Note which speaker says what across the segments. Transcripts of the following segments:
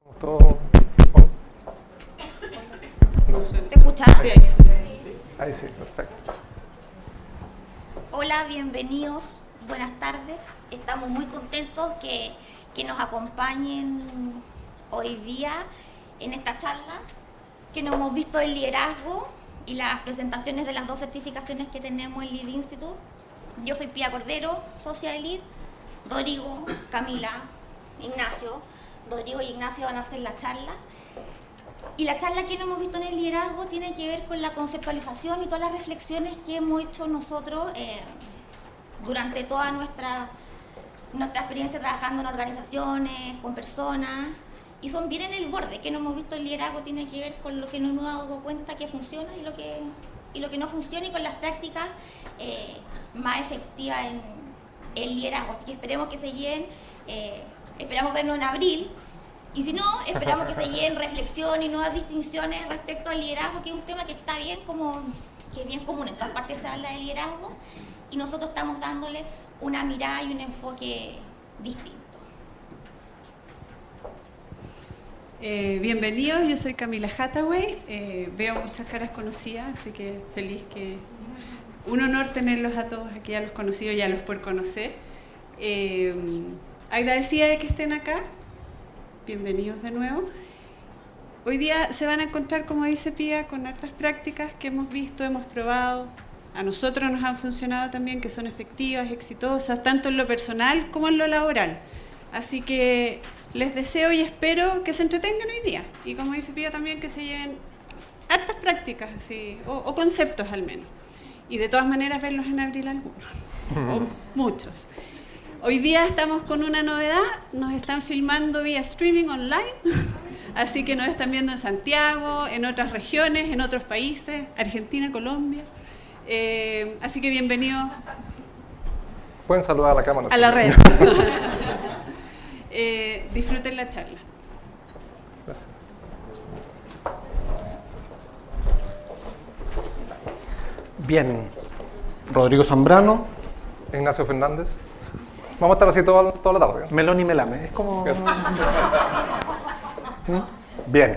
Speaker 1: Todo.
Speaker 2: ¿Se escucha?
Speaker 1: Sí. Ahí sí, perfecto.
Speaker 2: Hola, bienvenidos, buenas tardes. Estamos muy contentos que nos acompañen hoy día en esta charla, que nos hemos visto el liderazgo y las presentaciones de las dos certificaciones que tenemos en Lead Institute. Yo soy Pía Cordero, socia de Lead. Rodrigo, Camila, Ignacio. Rodrigo y Ignacio van a hacer la charla. Y la charla que no hemos visto en el liderazgo tiene que ver con la conceptualización y todas las reflexiones que hemos hecho nosotros durante toda nuestra experiencia trabajando en organizaciones, con personas, y son bien en el borde. Que no hemos visto el liderazgo tiene que ver con lo que no hemos dado cuenta que funciona y lo que no funciona, y con las prácticas más efectivas en el liderazgo. Así que esperemos que se lleven, esperamos vernos en abril. Y si no, esperamos que se lleven reflexión y nuevas distinciones respecto al liderazgo, que es un tema que está bien que es bien común. En todas partes se habla de liderazgo y nosotros estamos dándole una mirada y un enfoque distinto.
Speaker 3: Bienvenidos, yo soy Camila Hathaway. Veo muchas caras conocidas, así que feliz que... Un honor tenerlos a todos aquí, a los conocidos y a los por conocer. Agradecida de que estén acá. Bienvenidos de nuevo. Hoy día se van a encontrar, como dice Pía, con hartas prácticas que hemos visto, hemos probado. A nosotros nos han funcionado también, que son efectivas, exitosas, tanto en lo personal como en lo laboral. Así que les deseo y espero que se entretengan hoy día. Y como dice Pía también, que se lleven hartas prácticas, así, o conceptos al menos. Y de todas maneras verlos en abril algunos, o muchos. Hoy día estamos con una novedad, nos están filmando vía streaming online, así que nos están viendo en Santiago, en otras regiones, en otros países, Argentina, Colombia. Así que bienvenidos.
Speaker 1: Pueden saludar a la cámara.
Speaker 3: A la red. Disfruten la charla.
Speaker 1: Gracias.
Speaker 4: Bien, Rodrigo Zambrano.
Speaker 1: Ignacio Fernández. Vamos a estar así toda la tarde.
Speaker 4: Melón y melame, es como...
Speaker 1: Eso.
Speaker 4: Bien.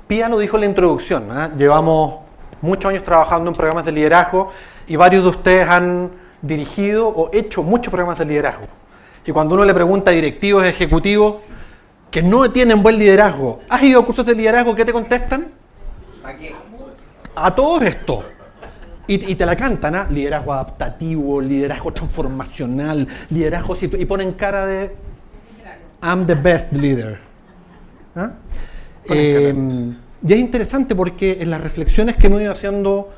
Speaker 4: Pía lo dijo en la introducción, ¿eh? Llevamos muchos años trabajando en programas de liderazgo y varios de ustedes han dirigido o hecho muchos programas de liderazgo. Y cuando uno le pregunta a directivos, ejecutivos que no tienen buen liderazgo, ¿has ido a cursos de liderazgo? ¿Qué te contestan? A todo esto. Y te la cantan, ¿eh? Liderazgo adaptativo, liderazgo transformacional, liderazgo... Y ponen cara de... I'm the best leader. ¿Eh? Y es interesante porque en las reflexiones que me he ido haciendo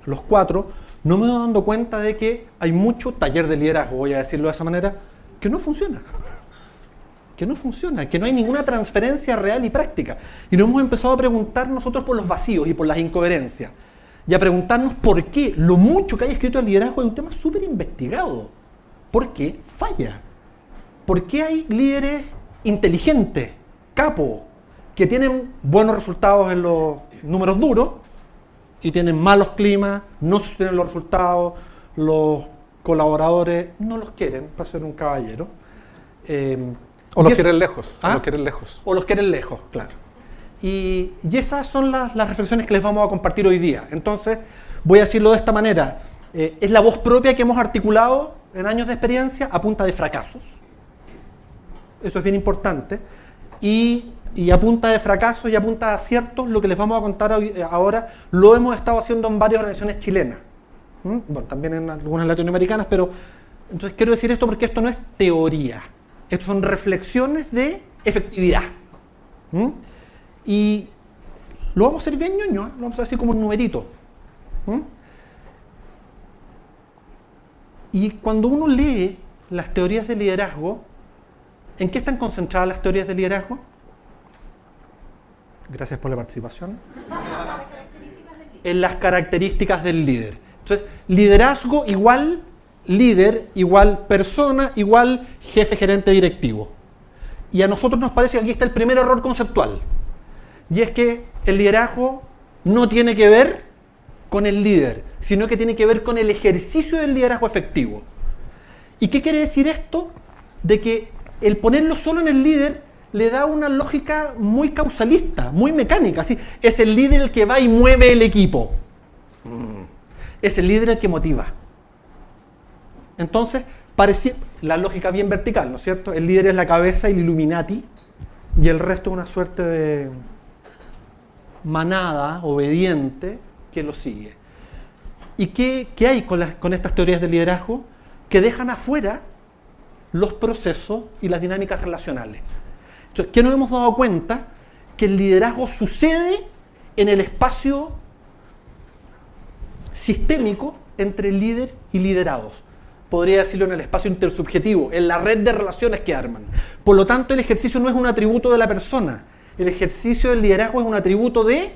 Speaker 4: los cuatro, no me he dado cuenta de que hay mucho taller de liderazgo, voy a decirlo de esa manera, que no funciona. Que no funciona, que no hay ninguna transferencia real y práctica. Y nos hemos empezado a preguntar nosotros por los vacíos y por las incoherencias. Y a preguntarnos por qué lo mucho que hay escrito el liderazgo es un tema súper investigado. ¿Por qué falla? ¿Por qué hay líderes inteligentes, capos, que tienen buenos resultados en los números duros y tienen malos climas, no sostienen los resultados, los colaboradores no los quieren para ser un caballero?
Speaker 1: O los quieren lejos.
Speaker 4: ¿Ah?
Speaker 1: O los quieren lejos.
Speaker 4: O los quieren lejos, claro. Y esas son las reflexiones que les vamos a compartir hoy día. Entonces, voy a decirlo de esta manera. Es la voz propia que hemos articulado en años de experiencia a punta de fracasos. Eso es bien importante. Y a punta de fracasos y a punta de aciertos, lo que les vamos a contar ahora, lo hemos estado haciendo en varias organizaciones chilenas. Bueno, también en algunas latinoamericanas, pero... Entonces, quiero decir esto porque esto no es teoría. Estos son reflexiones de efectividad. Y lo vamos a hacer bien ñoño, ¿eh? Lo vamos a hacer como un numerito. Y cuando uno lee las teorías de liderazgo, ¿en qué están concentradas las teorías de liderazgo? Gracias por la participación. En las características del líder. Entonces, liderazgo igual líder, igual persona, igual jefe, gerente, directivo. Y a nosotros nos parece que aquí está el primer error conceptual. Y es que el liderazgo no tiene que ver con el líder, sino que tiene que ver con el ejercicio del liderazgo efectivo. ¿Y qué quiere decir esto? de que el ponerlo solo en el líder le da una lógica muy causalista, muy mecánica. Así, es el líder el que va y mueve el equipo. Es el líder el que motiva. Entonces, parecía la lógica bien vertical, ¿no es cierto? El líder es la cabeza y el Illuminati, y el resto es una suerte de manada obediente que lo sigue. ¿Y qué hay con estas teorías de liderazgo? Que dejan afuera los procesos y las dinámicas relacionales. Entonces, ¿qué nos hemos dado cuenta? Que el liderazgo sucede en el espacio sistémico entre líder y liderados. Podría decirlo en el espacio intersubjetivo, en la red de relaciones que arman. Por lo tanto, el ejercicio no es un atributo de la persona. El ejercicio del liderazgo es un atributo de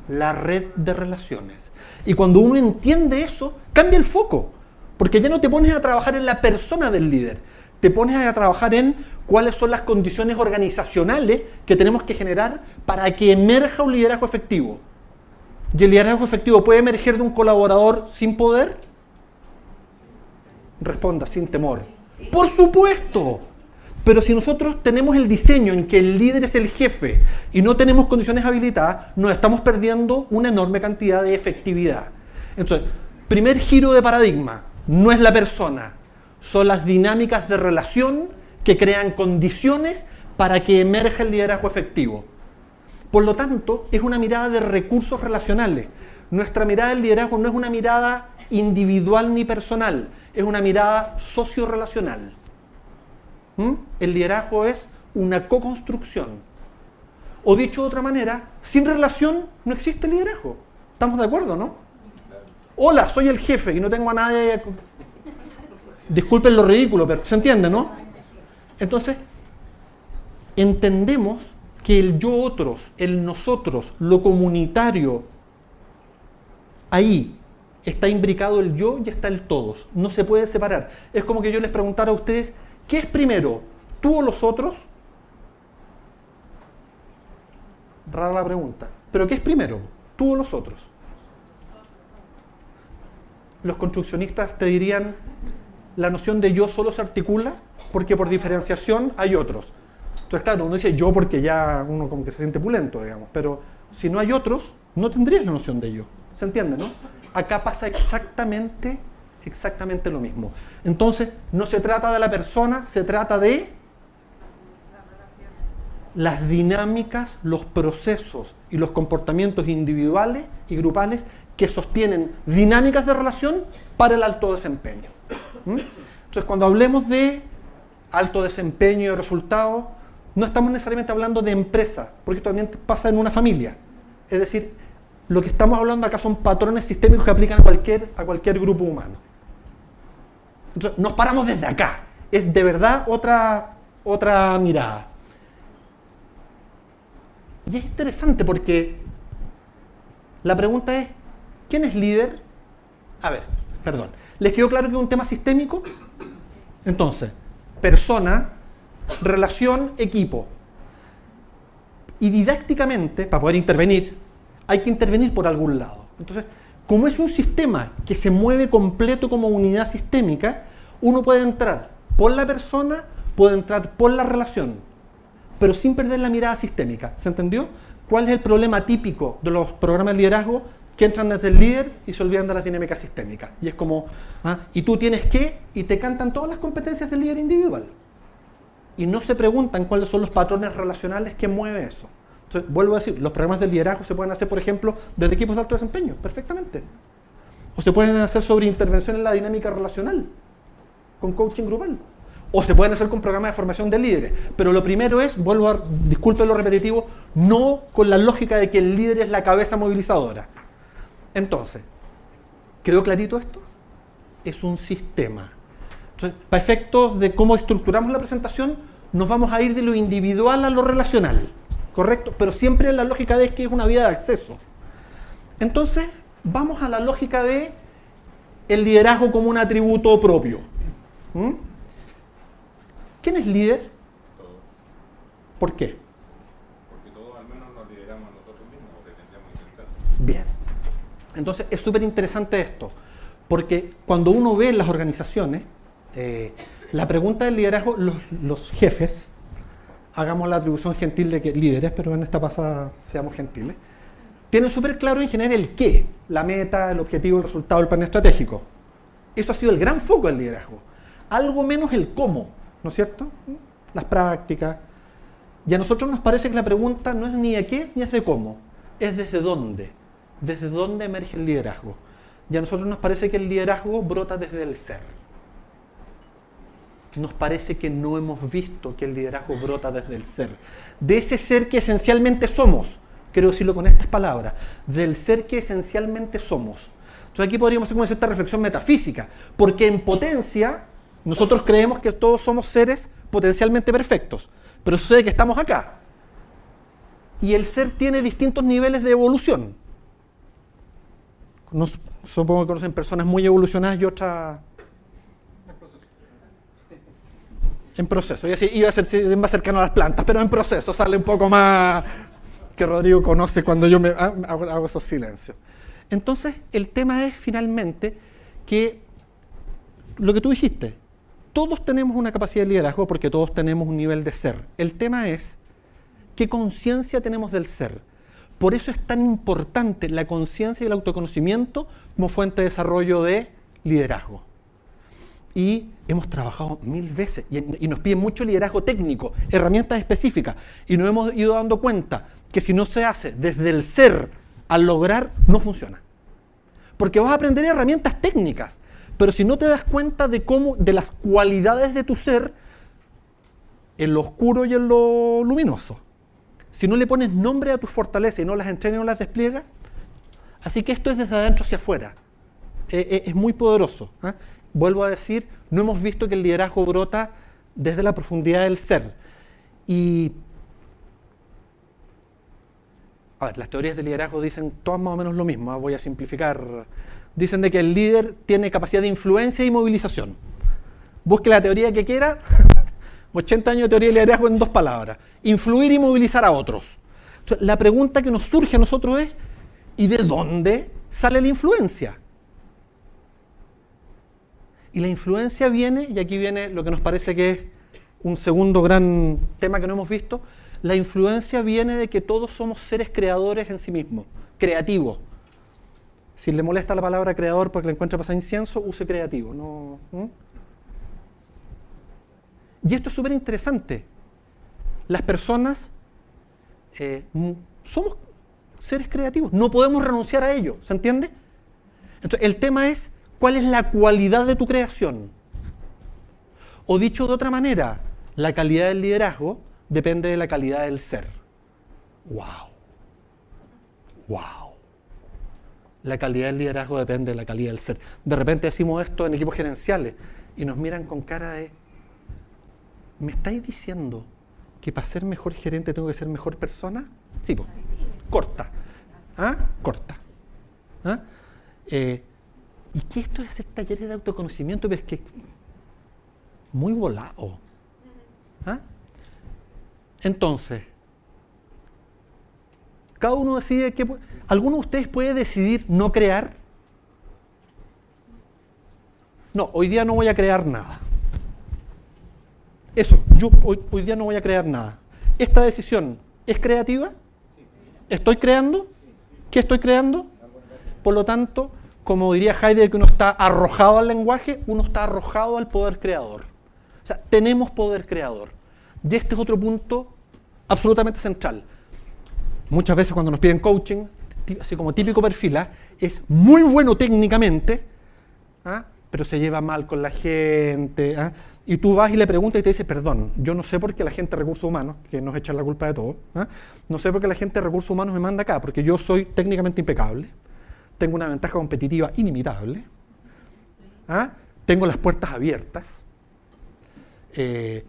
Speaker 4: la red de relaciones. Y cuando uno entiende eso, cambia el foco. Porque ya no te pones a trabajar en la persona del líder. Te pones a trabajar en cuáles son las condiciones organizacionales que tenemos que generar para que emerja un liderazgo efectivo. ¿Y el liderazgo efectivo puede emerger de un colaborador sin poder? Responda sin temor. ¡Por supuesto! Pero si nosotros tenemos el diseño en que el líder es el jefe y no tenemos condiciones habilitadas, nos estamos perdiendo una enorme cantidad de efectividad. Entonces, primer giro de paradigma, no es la persona, son las dinámicas de relación que crean condiciones para que emerja el liderazgo efectivo. Por lo tanto, es una mirada de recursos relacionales. Nuestra mirada del liderazgo no es una mirada individual ni personal, es una mirada socio-relacional. El liderazgo es una co-construcción. O dicho de otra manera, sin relación no existe liderazgo. ¿Estamos de acuerdo, no? Hola, soy el jefe y no tengo a nadie... Disculpen lo ridículo, pero se entiende, ¿no? Entonces, entendemos que el yo-otros, el nosotros, lo comunitario, ahí está imbricado el yo y está el todos. No se puede separar. Es como que yo les preguntara a ustedes, ¿qué es primero, tú o los otros? Rara la pregunta. ¿Pero qué es primero, tú o los otros? Los construccionistas te dirían, la noción de yo solo se articula porque por diferenciación hay otros. Entonces, claro, uno dice yo porque ya uno como que se siente pulento, digamos. Pero si no hay otros, no tendrías la noción de yo. ¿Se entiende, no? Acá pasa exactamente lo mismo. Entonces, no se trata de la persona, se trata de las dinámicas, los procesos y los comportamientos individuales y grupales que sostienen dinámicas de relación para el alto desempeño. Entonces, cuando hablemos de alto desempeño y resultados, no estamos necesariamente hablando de empresa, porque esto también pasa en una familia. Es decir, lo que estamos hablando acá son patrones sistémicos que aplican a cualquier grupo humano. Entonces, nos paramos desde acá. Es de verdad otra mirada. Y es interesante porque la pregunta es, ¿quién es líder? A ver, perdón. ¿Les quedó claro que es un tema sistémico? Entonces, persona, relación, equipo. Y didácticamente, para poder intervenir, hay que intervenir por algún lado. Entonces, como es un sistema que se mueve completo como unidad sistémica, uno puede entrar por la persona, puede entrar por la relación, pero sin perder la mirada sistémica. ¿Se entendió? ¿Cuál es el problema típico de los programas de liderazgo? Que entran desde el líder y se olvidan de las dinámicas sistémicas. Y es como, y tú tienes que, y te cantan todas las competencias del líder individual. Y no se preguntan cuáles son los patrones relacionales que mueve eso. Entonces, vuelvo a decir, los programas de liderazgo se pueden hacer, por ejemplo, desde equipos de alto desempeño, perfectamente. O se pueden hacer sobre intervención en la dinámica relacional, con coaching grupal. O se pueden hacer con programas de formación de líderes. Pero lo primero es, disculpen lo repetitivo, no con la lógica de que el líder es la cabeza movilizadora. Entonces, ¿quedó clarito esto? Es un sistema. Entonces, para efectos de cómo estructuramos la presentación, nos vamos a ir de lo individual a lo relacional, ¿correcto? Pero siempre en la lógica de que es una vía de acceso. Entonces, vamos a la lógica de el liderazgo como un atributo propio. ¿Quién es líder? ¿Por qué?
Speaker 5: Porque todos al menos nos lideramos a nosotros mismos, o que tendríamos que intentar.
Speaker 4: Bien. Entonces, es súper interesante esto, porque cuando uno ve en las organizaciones, La pregunta del liderazgo, los jefes, hagamos la atribución gentil de que líderes, pero en esta pasada seamos gentiles, tienen súper claro en general el qué, la meta, el objetivo, el resultado, el plan estratégico. Eso ha sido el gran foco del liderazgo. Algo menos el cómo, ¿no es cierto? Las prácticas. Y a nosotros nos parece que la pregunta no es ni de qué ni es de cómo, es desde dónde. Desde dónde emerge el liderazgo. Y a nosotros nos parece que el liderazgo brota desde el ser. Nos parece que no hemos visto que el liderazgo brota desde el ser. De ese ser que esencialmente somos. Quiero decirlo con estas palabras. Del ser que esencialmente somos. Entonces aquí podríamos hacer como cierta reflexión metafísica. Porque en potencia, nosotros creemos que todos somos seres potencialmente perfectos. Pero sucede que estamos acá. Y el ser tiene distintos niveles de evolución. Supongo que conocen personas muy evolucionadas y otras en proceso. Y así iba a ser más cercano a las plantas, pero en proceso sale un poco más que Rodrigo conoce cuando yo hago esos silencios. Entonces, el tema es finalmente que lo que tú dijiste, todos tenemos una capacidad de liderazgo porque todos tenemos un nivel de ser. El tema es qué conciencia tenemos del ser. Por eso es tan importante la conciencia y el autoconocimiento como fuente de desarrollo de liderazgo. Y hemos trabajado 1000 veces y nos piden mucho liderazgo técnico, herramientas específicas. Y nos hemos ido dando cuenta que si no se hace desde el ser al lograr, no funciona. Porque vas a aprender herramientas técnicas, pero si no te das cuenta de las cualidades de tu ser, en lo oscuro y en lo luminoso. Si no le pones nombre a tus fortalezas y no las entrenas y no las despliegas, así que esto es desde adentro hacia afuera. Es muy poderoso. Vuelvo a decir, no hemos visto que el liderazgo brota desde la profundidad del ser. Y, a ver, las teorías de liderazgo dicen todas más o menos lo mismo, voy a simplificar. Dicen de que el líder tiene capacidad de influencia y movilización. Busque la teoría que quiera, 80 años de teoría de liderazgo en 2 palabras. Influir y movilizar a otros. Entonces, la pregunta que nos surge a nosotros es, ¿y de dónde sale la influencia? Y la influencia viene, y aquí viene lo que nos parece que es un segundo gran tema que no hemos visto, la influencia viene de que todos somos seres creadores en sí mismos, creativos. Si le molesta la palabra creador porque le encuentra pasar incienso, use creativo. ¿No? Y esto es súper interesante. Las personas somos seres creativos, no podemos renunciar a ello, ¿se entiende? Entonces, el tema es, ¿cuál es la cualidad de tu creación? O dicho de otra manera, la calidad del liderazgo depende de la calidad del ser. ¡Wow! ¡Wow! La calidad del liderazgo depende de la calidad del ser. De repente decimos esto en equipos gerenciales y nos miran con cara de, ¿me estáis diciendo que para ser mejor gerente tengo que ser mejor persona? Sí, pues. Corta. Corta. ¿Y qué esto es hacer talleres de autoconocimiento? Pero es que muy volado. Entonces, cada uno decide que... ¿Alguno de ustedes puede decidir no crear? No, hoy día no voy a crear nada. Eso, yo hoy día no voy a crear nada. ¿Esta decisión es creativa? ¿Estoy creando? ¿Qué estoy creando? Por lo tanto, como diría Heidegger, que uno está arrojado al lenguaje, uno está arrojado al poder creador. O sea, tenemos poder creador. Y este es otro punto absolutamente central. Muchas veces cuando nos piden coaching, así como típico perfil, es muy bueno técnicamente, pero se lleva mal con la gente. Y tú vas y le preguntas y te dice, perdón, yo no sé por qué la gente de recursos humanos, que nos echan la culpa de todo, no sé por qué la gente de recursos humanos me manda acá, porque yo soy técnicamente impecable, tengo una ventaja competitiva inimitable, tengo las puertas abiertas,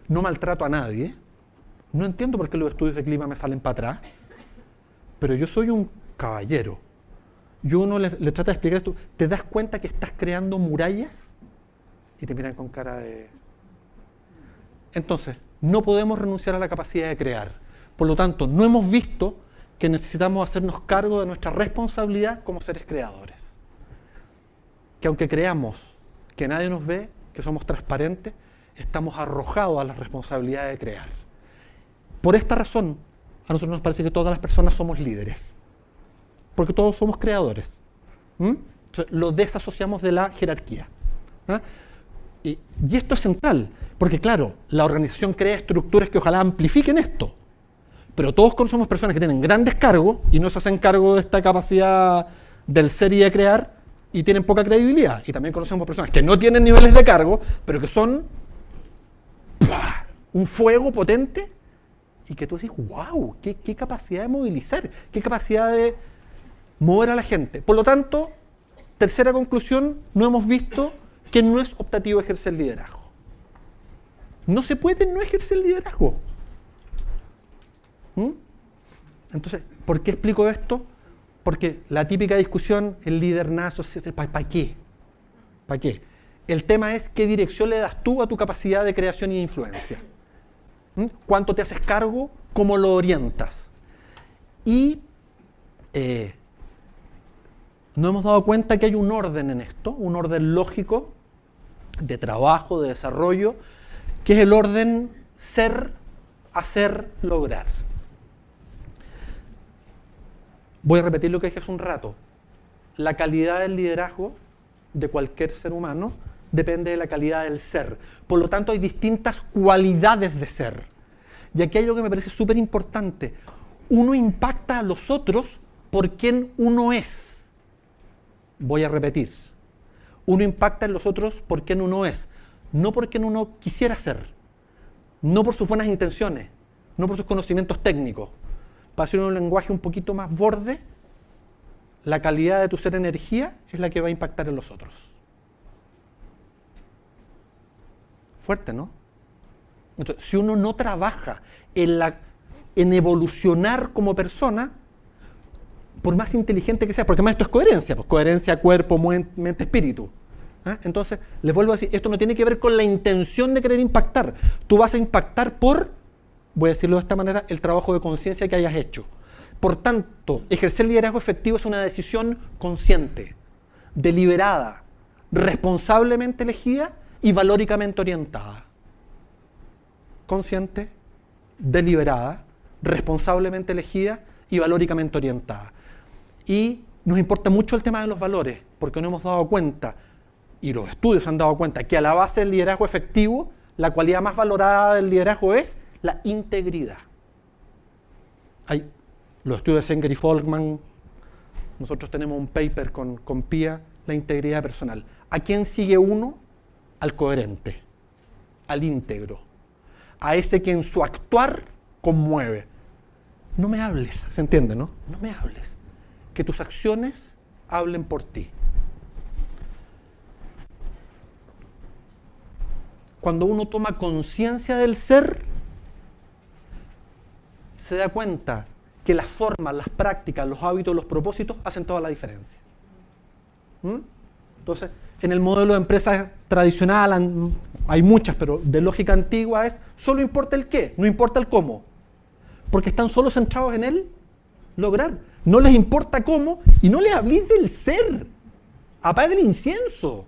Speaker 4: no maltrato a nadie, no entiendo por qué los estudios de clima me salen para atrás, pero yo soy un caballero. Y uno le trata de explicar esto, te das cuenta que estás creando murallas y te miran con cara de... Entonces, no podemos renunciar a la capacidad de crear. Por lo tanto, no hemos visto que necesitamos hacernos cargo de nuestra responsabilidad como seres creadores. Que aunque creamos que nadie nos ve, que somos transparentes, estamos arrojados a la responsabilidad de crear. Por esta razón, a nosotros nos parece que todas las personas somos líderes, porque todos somos creadores. Entonces, lo desasociamos de la jerarquía. ¿Ah? Y esto es central, porque claro, la organización crea estructuras que ojalá amplifiquen esto, pero todos conocemos personas que tienen grandes cargos y no se hacen cargo de esta capacidad del ser y de crear y tienen poca credibilidad. Y también conocemos personas que no tienen niveles de cargo, pero que son un fuego potente y que tú dices, wow, qué capacidad de movilizar, qué capacidad de mover a la gente. Por lo tanto, tercera conclusión, no hemos visto que no es optativo ejercer liderazgo. No se puede no ejercer liderazgo. Entonces, ¿por qué explico esto? Porque la típica discusión, el líder nace, ¿para qué? ¿Para qué? El tema es qué dirección le das tú a tu capacidad de creación y de influencia. ¿Cuánto te haces cargo? ¿Cómo lo orientas? Y nos hemos dado cuenta que hay un orden en esto, un orden lógico de trabajo, de desarrollo, que es el orden ser, hacer, lograr. Voy a repetir lo que dije hace un rato. La calidad del liderazgo de cualquier ser humano depende de la calidad del ser. Por lo tanto, hay distintas cualidades de ser. Y aquí hay algo que me parece súper importante. Uno impacta a los otros por quien uno es. Voy a repetir. Uno impacta en los otros por quien uno es. No por quien uno quisiera ser. No por sus buenas intenciones. No por sus conocimientos técnicos. Para hacer un lenguaje un poquito más borde, la calidad de tu ser energía es la que va a impactar en los otros. Fuerte, ¿no? Entonces, si uno no trabaja en evolucionar como persona, por más inteligente que sea, porque más esto es coherencia, pues coherencia, cuerpo, mente, espíritu. Entonces, les vuelvo a decir, esto no tiene que ver con la intención de querer impactar. Tú vas a impactar por, voy a decirlo de esta manera, el trabajo de conciencia que hayas hecho. Por tanto, ejercer liderazgo efectivo es una decisión consciente, deliberada, responsablemente elegida y valóricamente orientada. Consciente, deliberada, responsablemente elegida y valóricamente orientada. Y nos importa mucho el tema de los valores, porque nos hemos dado cuenta, y los estudios han dado cuenta, que a la base del liderazgo efectivo, la cualidad más valorada del liderazgo es la integridad. Hay los estudios de Senger y Folkman, nosotros tenemos un paper con Pia, la integridad personal. ¿A quién sigue uno? Al coherente, al íntegro, a ese que en su actuar conmueve. No me hables, ¿se entiende, no? No me hables. Que tus acciones hablen por ti. Cuando uno toma conciencia del ser, se da cuenta que las formas, las prácticas, los hábitos, los propósitos hacen toda la diferencia. Entonces, en el modelo de empresa tradicional hay muchas, pero de lógica antigua es solo importa el qué, no importa el cómo. Porque están solo centrados en el lograr. No les importa cómo y no les habléis del ser. Apaga el incienso.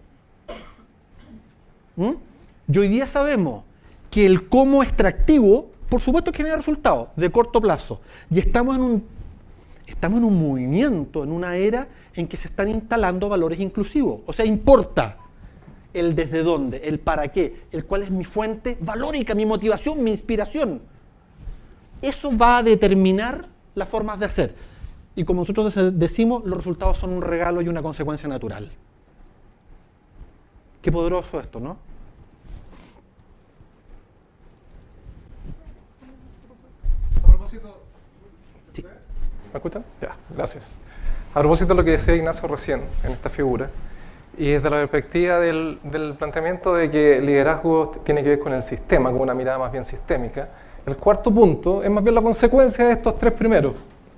Speaker 4: Y hoy día sabemos que el cómo extractivo, por supuesto, que genera resultados de corto plazo. Y estamos en un movimiento, en una era en que se están instalando valores inclusivos. O sea, importa el desde dónde, el para qué, el cuál es mi fuente valórica, mi motivación, mi inspiración. Eso va a determinar las formas de hacer. Y como nosotros decimos, los resultados son un regalo y una consecuencia natural. Qué poderoso esto, ¿no?
Speaker 1: A propósito...
Speaker 4: Sí.
Speaker 1: ¿Me escuchan? Ya, gracias. A propósito de lo que decía Ignacio recién en esta figura, y desde la perspectiva del planteamiento de que el liderazgo tiene que ver con el sistema, con una mirada más bien sistémica, el cuarto punto es más bien la consecuencia de estos tres primeros.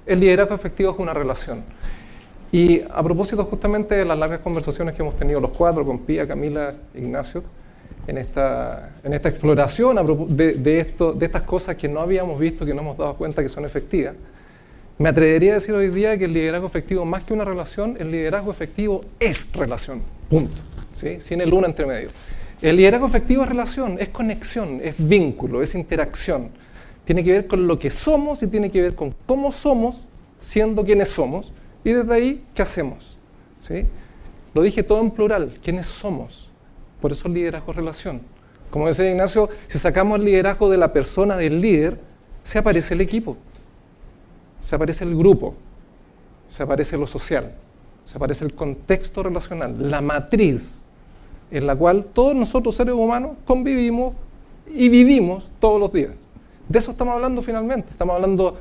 Speaker 1: El liderazgo efectivo es una relación. Y a propósito justamente de las largas conversaciones que hemos tenido los cuatro, con Pia, Camila, Ignacio, en esta exploración de estas cosas que no habíamos visto, que no hemos dado cuenta que son efectivas, me atrevería a decir hoy día que el liderazgo efectivo, más que una relación, el liderazgo efectivo es relación, punto, ¿sí? Sin el uno entre medio. El liderazgo efectivo es relación, es conexión, es vínculo, es interacción. Tiene que ver con lo que somos y tiene que ver con cómo somos, siendo quienes somos, y desde ahí, ¿qué hacemos? ¿Sí? Lo dije todo en plural, ¿quiénes somos? Por eso el liderazgo es relación. Como decía Ignacio, si sacamos el liderazgo de la persona, del líder, se aparece el equipo, se aparece el grupo, se aparece lo social, se aparece el contexto relacional, la matriz en la cual todos nosotros seres humanos convivimos y vivimos todos los días. De eso estamos hablando finalmente, estamos hablando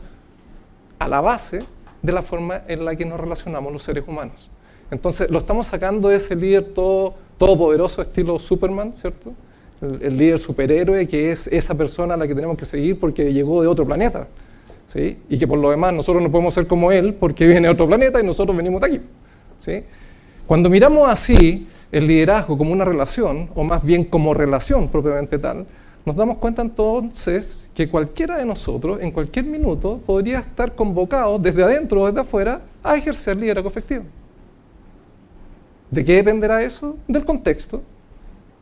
Speaker 1: a la base de la forma en la que nos relacionamos los seres humanos. Entonces lo estamos sacando de ese líder todopoderoso estilo Superman, ¿cierto? El líder superhéroe que es esa persona a la que tenemos que seguir porque llegó de otro planeta, ¿sí? Y que por lo demás nosotros no podemos ser como él porque viene de otro planeta y nosotros venimos de aquí, ¿sí? Cuando miramos así el liderazgo como una relación, o más bien como relación propiamente tal, nos damos cuenta entonces que cualquiera de nosotros en cualquier minuto podría estar convocado desde adentro o desde afuera a ejercer liderazgo efectivo. ¿De qué dependerá eso? Del contexto,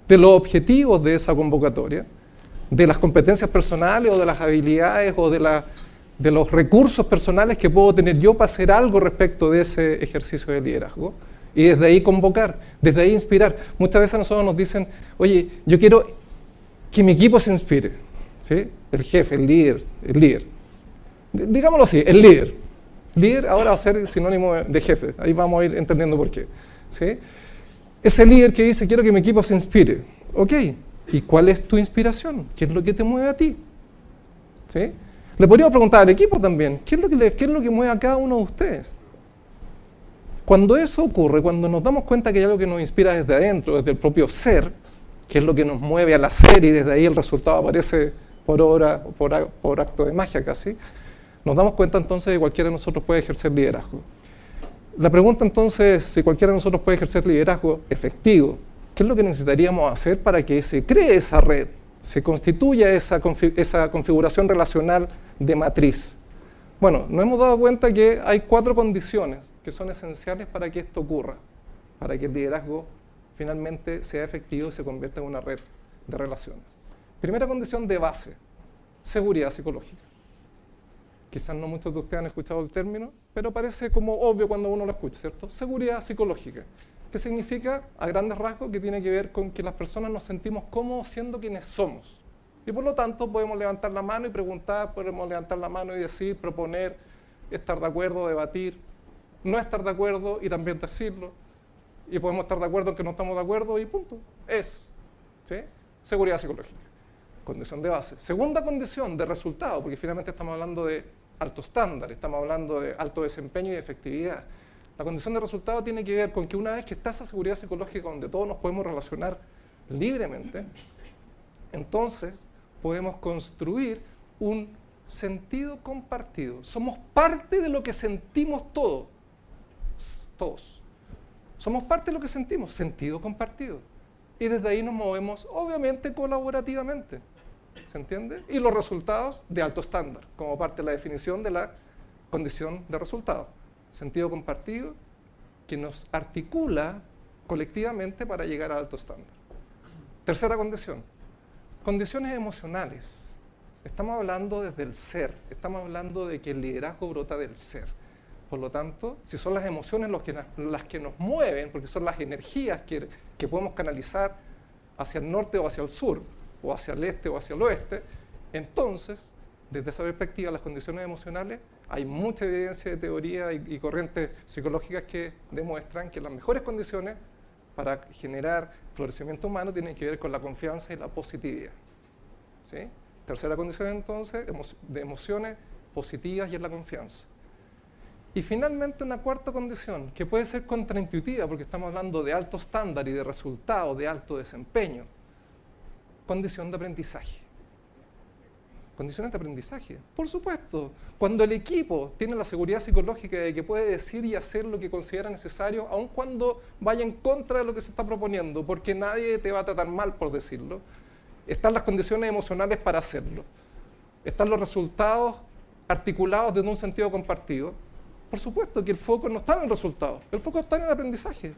Speaker 1: de los objetivos de esa convocatoria, de las competencias personales o de las habilidades o de los recursos personales que puedo tener yo para hacer algo respecto de ese ejercicio de liderazgo. Y desde ahí convocar, desde ahí inspirar. Muchas veces a nosotros nos dicen, oye, yo quiero que mi equipo se inspire, ¿sí? El jefe, el líder. Digámoslo así, el líder. Líder ahora va a ser sinónimo de jefe, ahí vamos a ir entendiendo por qué, ¿sí? Ese líder que dice, quiero que mi equipo se inspire. Ok, ¿y cuál es tu inspiración? ¿Qué es lo que te mueve a ti? ¿Sí? Le podríamos preguntar al equipo también, ¿qué es lo que mueve a cada uno de ustedes? Cuando eso ocurre, cuando nos damos cuenta que hay algo que nos inspira desde adentro, desde el propio ser, que es lo que nos mueve al hacer y desde ahí el resultado aparece por acto de magia casi, nos damos cuenta entonces de que cualquiera de nosotros puede ejercer liderazgo. La pregunta entonces, si cualquiera de nosotros puede ejercer liderazgo efectivo, ¿qué es lo que necesitaríamos hacer para que se cree esa red, se constituya esa configuración relacional de matriz? Bueno, nos hemos dado cuenta que hay 4 condiciones que son esenciales para que esto ocurra, para que el liderazgo finalmente sea efectivo y se convierta en una red de relaciones. Primera condición de base, seguridad psicológica. Quizás no muchos de ustedes han escuchado el término, pero parece como obvio cuando uno lo escucha, ¿cierto? Seguridad psicológica. ¿Qué significa? A grandes rasgos, que tiene que ver con que las personas nos sentimos cómodos siendo quienes somos. Y por lo tanto podemos levantar la mano y preguntar, podemos levantar la mano y decir, proponer, estar de acuerdo, debatir, no estar de acuerdo y también decirlo. Y podemos estar de acuerdo en que no estamos de acuerdo y punto. ¿Sí? Seguridad psicológica. Condición de base. Segunda condición de resultado, porque finalmente estamos hablando de alto estándar, estamos hablando de alto desempeño y de efectividad. La condición de resultado tiene que ver con que una vez que está esa seguridad psicológica donde todos nos podemos relacionar libremente, entonces podemos construir un sentido compartido. Somos parte de lo que sentimos todos. Somos parte de lo que sentimos, sentido compartido. Y desde ahí nos movemos, obviamente, colaborativamente. ¿Se entiende? Y los resultados de alto estándar, como parte de la definición de la condición de resultado. Sentido compartido que nos articula colectivamente para llegar a alto estándar. Tercera condición, condiciones emocionales. Estamos hablando desde el ser, estamos hablando de que el liderazgo brota del ser. Por lo tanto, si son las emociones las que nos mueven, porque son las energías que podemos canalizar hacia el norte o hacia el sur, o hacia el este o hacia el oeste, entonces, desde esa perspectiva, las condiciones emocionales, hay mucha evidencia de teoría y corrientes psicológicas que demuestran que las mejores condiciones para generar florecimiento humano tienen que ver con la confianza y la positividad. ¿Sí? Tercera condición, entonces, de emociones positivas y es la confianza. Y finalmente una cuarta condición, que puede ser contraintuitiva, porque estamos hablando de alto estándar y de resultados, de alto desempeño. Condición de aprendizaje. Condiciones de aprendizaje. Por supuesto, cuando el equipo tiene la seguridad psicológica de que puede decir y hacer lo que considera necesario, aun cuando vaya en contra de lo que se está proponiendo, porque nadie te va a tratar mal por decirlo, están las condiciones emocionales para hacerlo. Están los resultados articulados desde un sentido compartido. Por supuesto que el foco no está en el resultado, el foco está en el aprendizaje,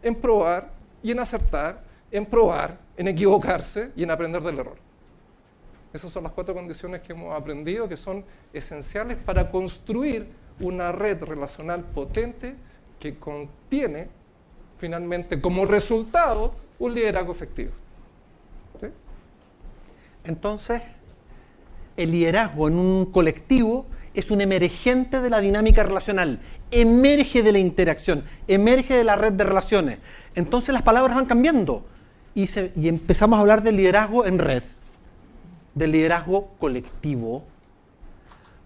Speaker 1: en probar y en acertar, en probar, en equivocarse y en aprender del error. Esas son las 4 condiciones que hemos aprendido que son esenciales para construir una red relacional potente que contiene finalmente como resultado un liderazgo efectivo. ¿Sí?
Speaker 4: Entonces, el liderazgo en un colectivo es un emergente de la dinámica relacional, emerge de la interacción, emerge de la red de relaciones. Entonces las palabras van cambiando y empezamos a hablar del liderazgo en red, del liderazgo colectivo,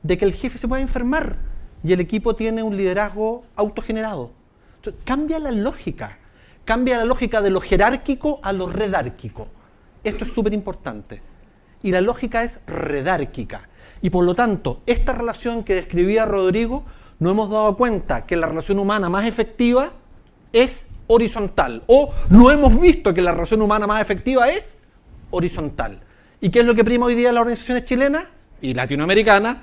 Speaker 4: de que el jefe se puede enfermar y el equipo tiene un liderazgo autogenerado. Entonces, cambia la lógica de lo jerárquico a lo redárquico. Esto es súper importante. Y la lógica es redárquica. Y por lo tanto, esta relación que describía Rodrigo, nos hemos dado cuenta que la relación humana más efectiva es horizontal. O no hemos visto que la relación humana más efectiva es horizontal. ¿Y qué es lo que prima hoy día en las organizaciones chilenas y latinoamericanas?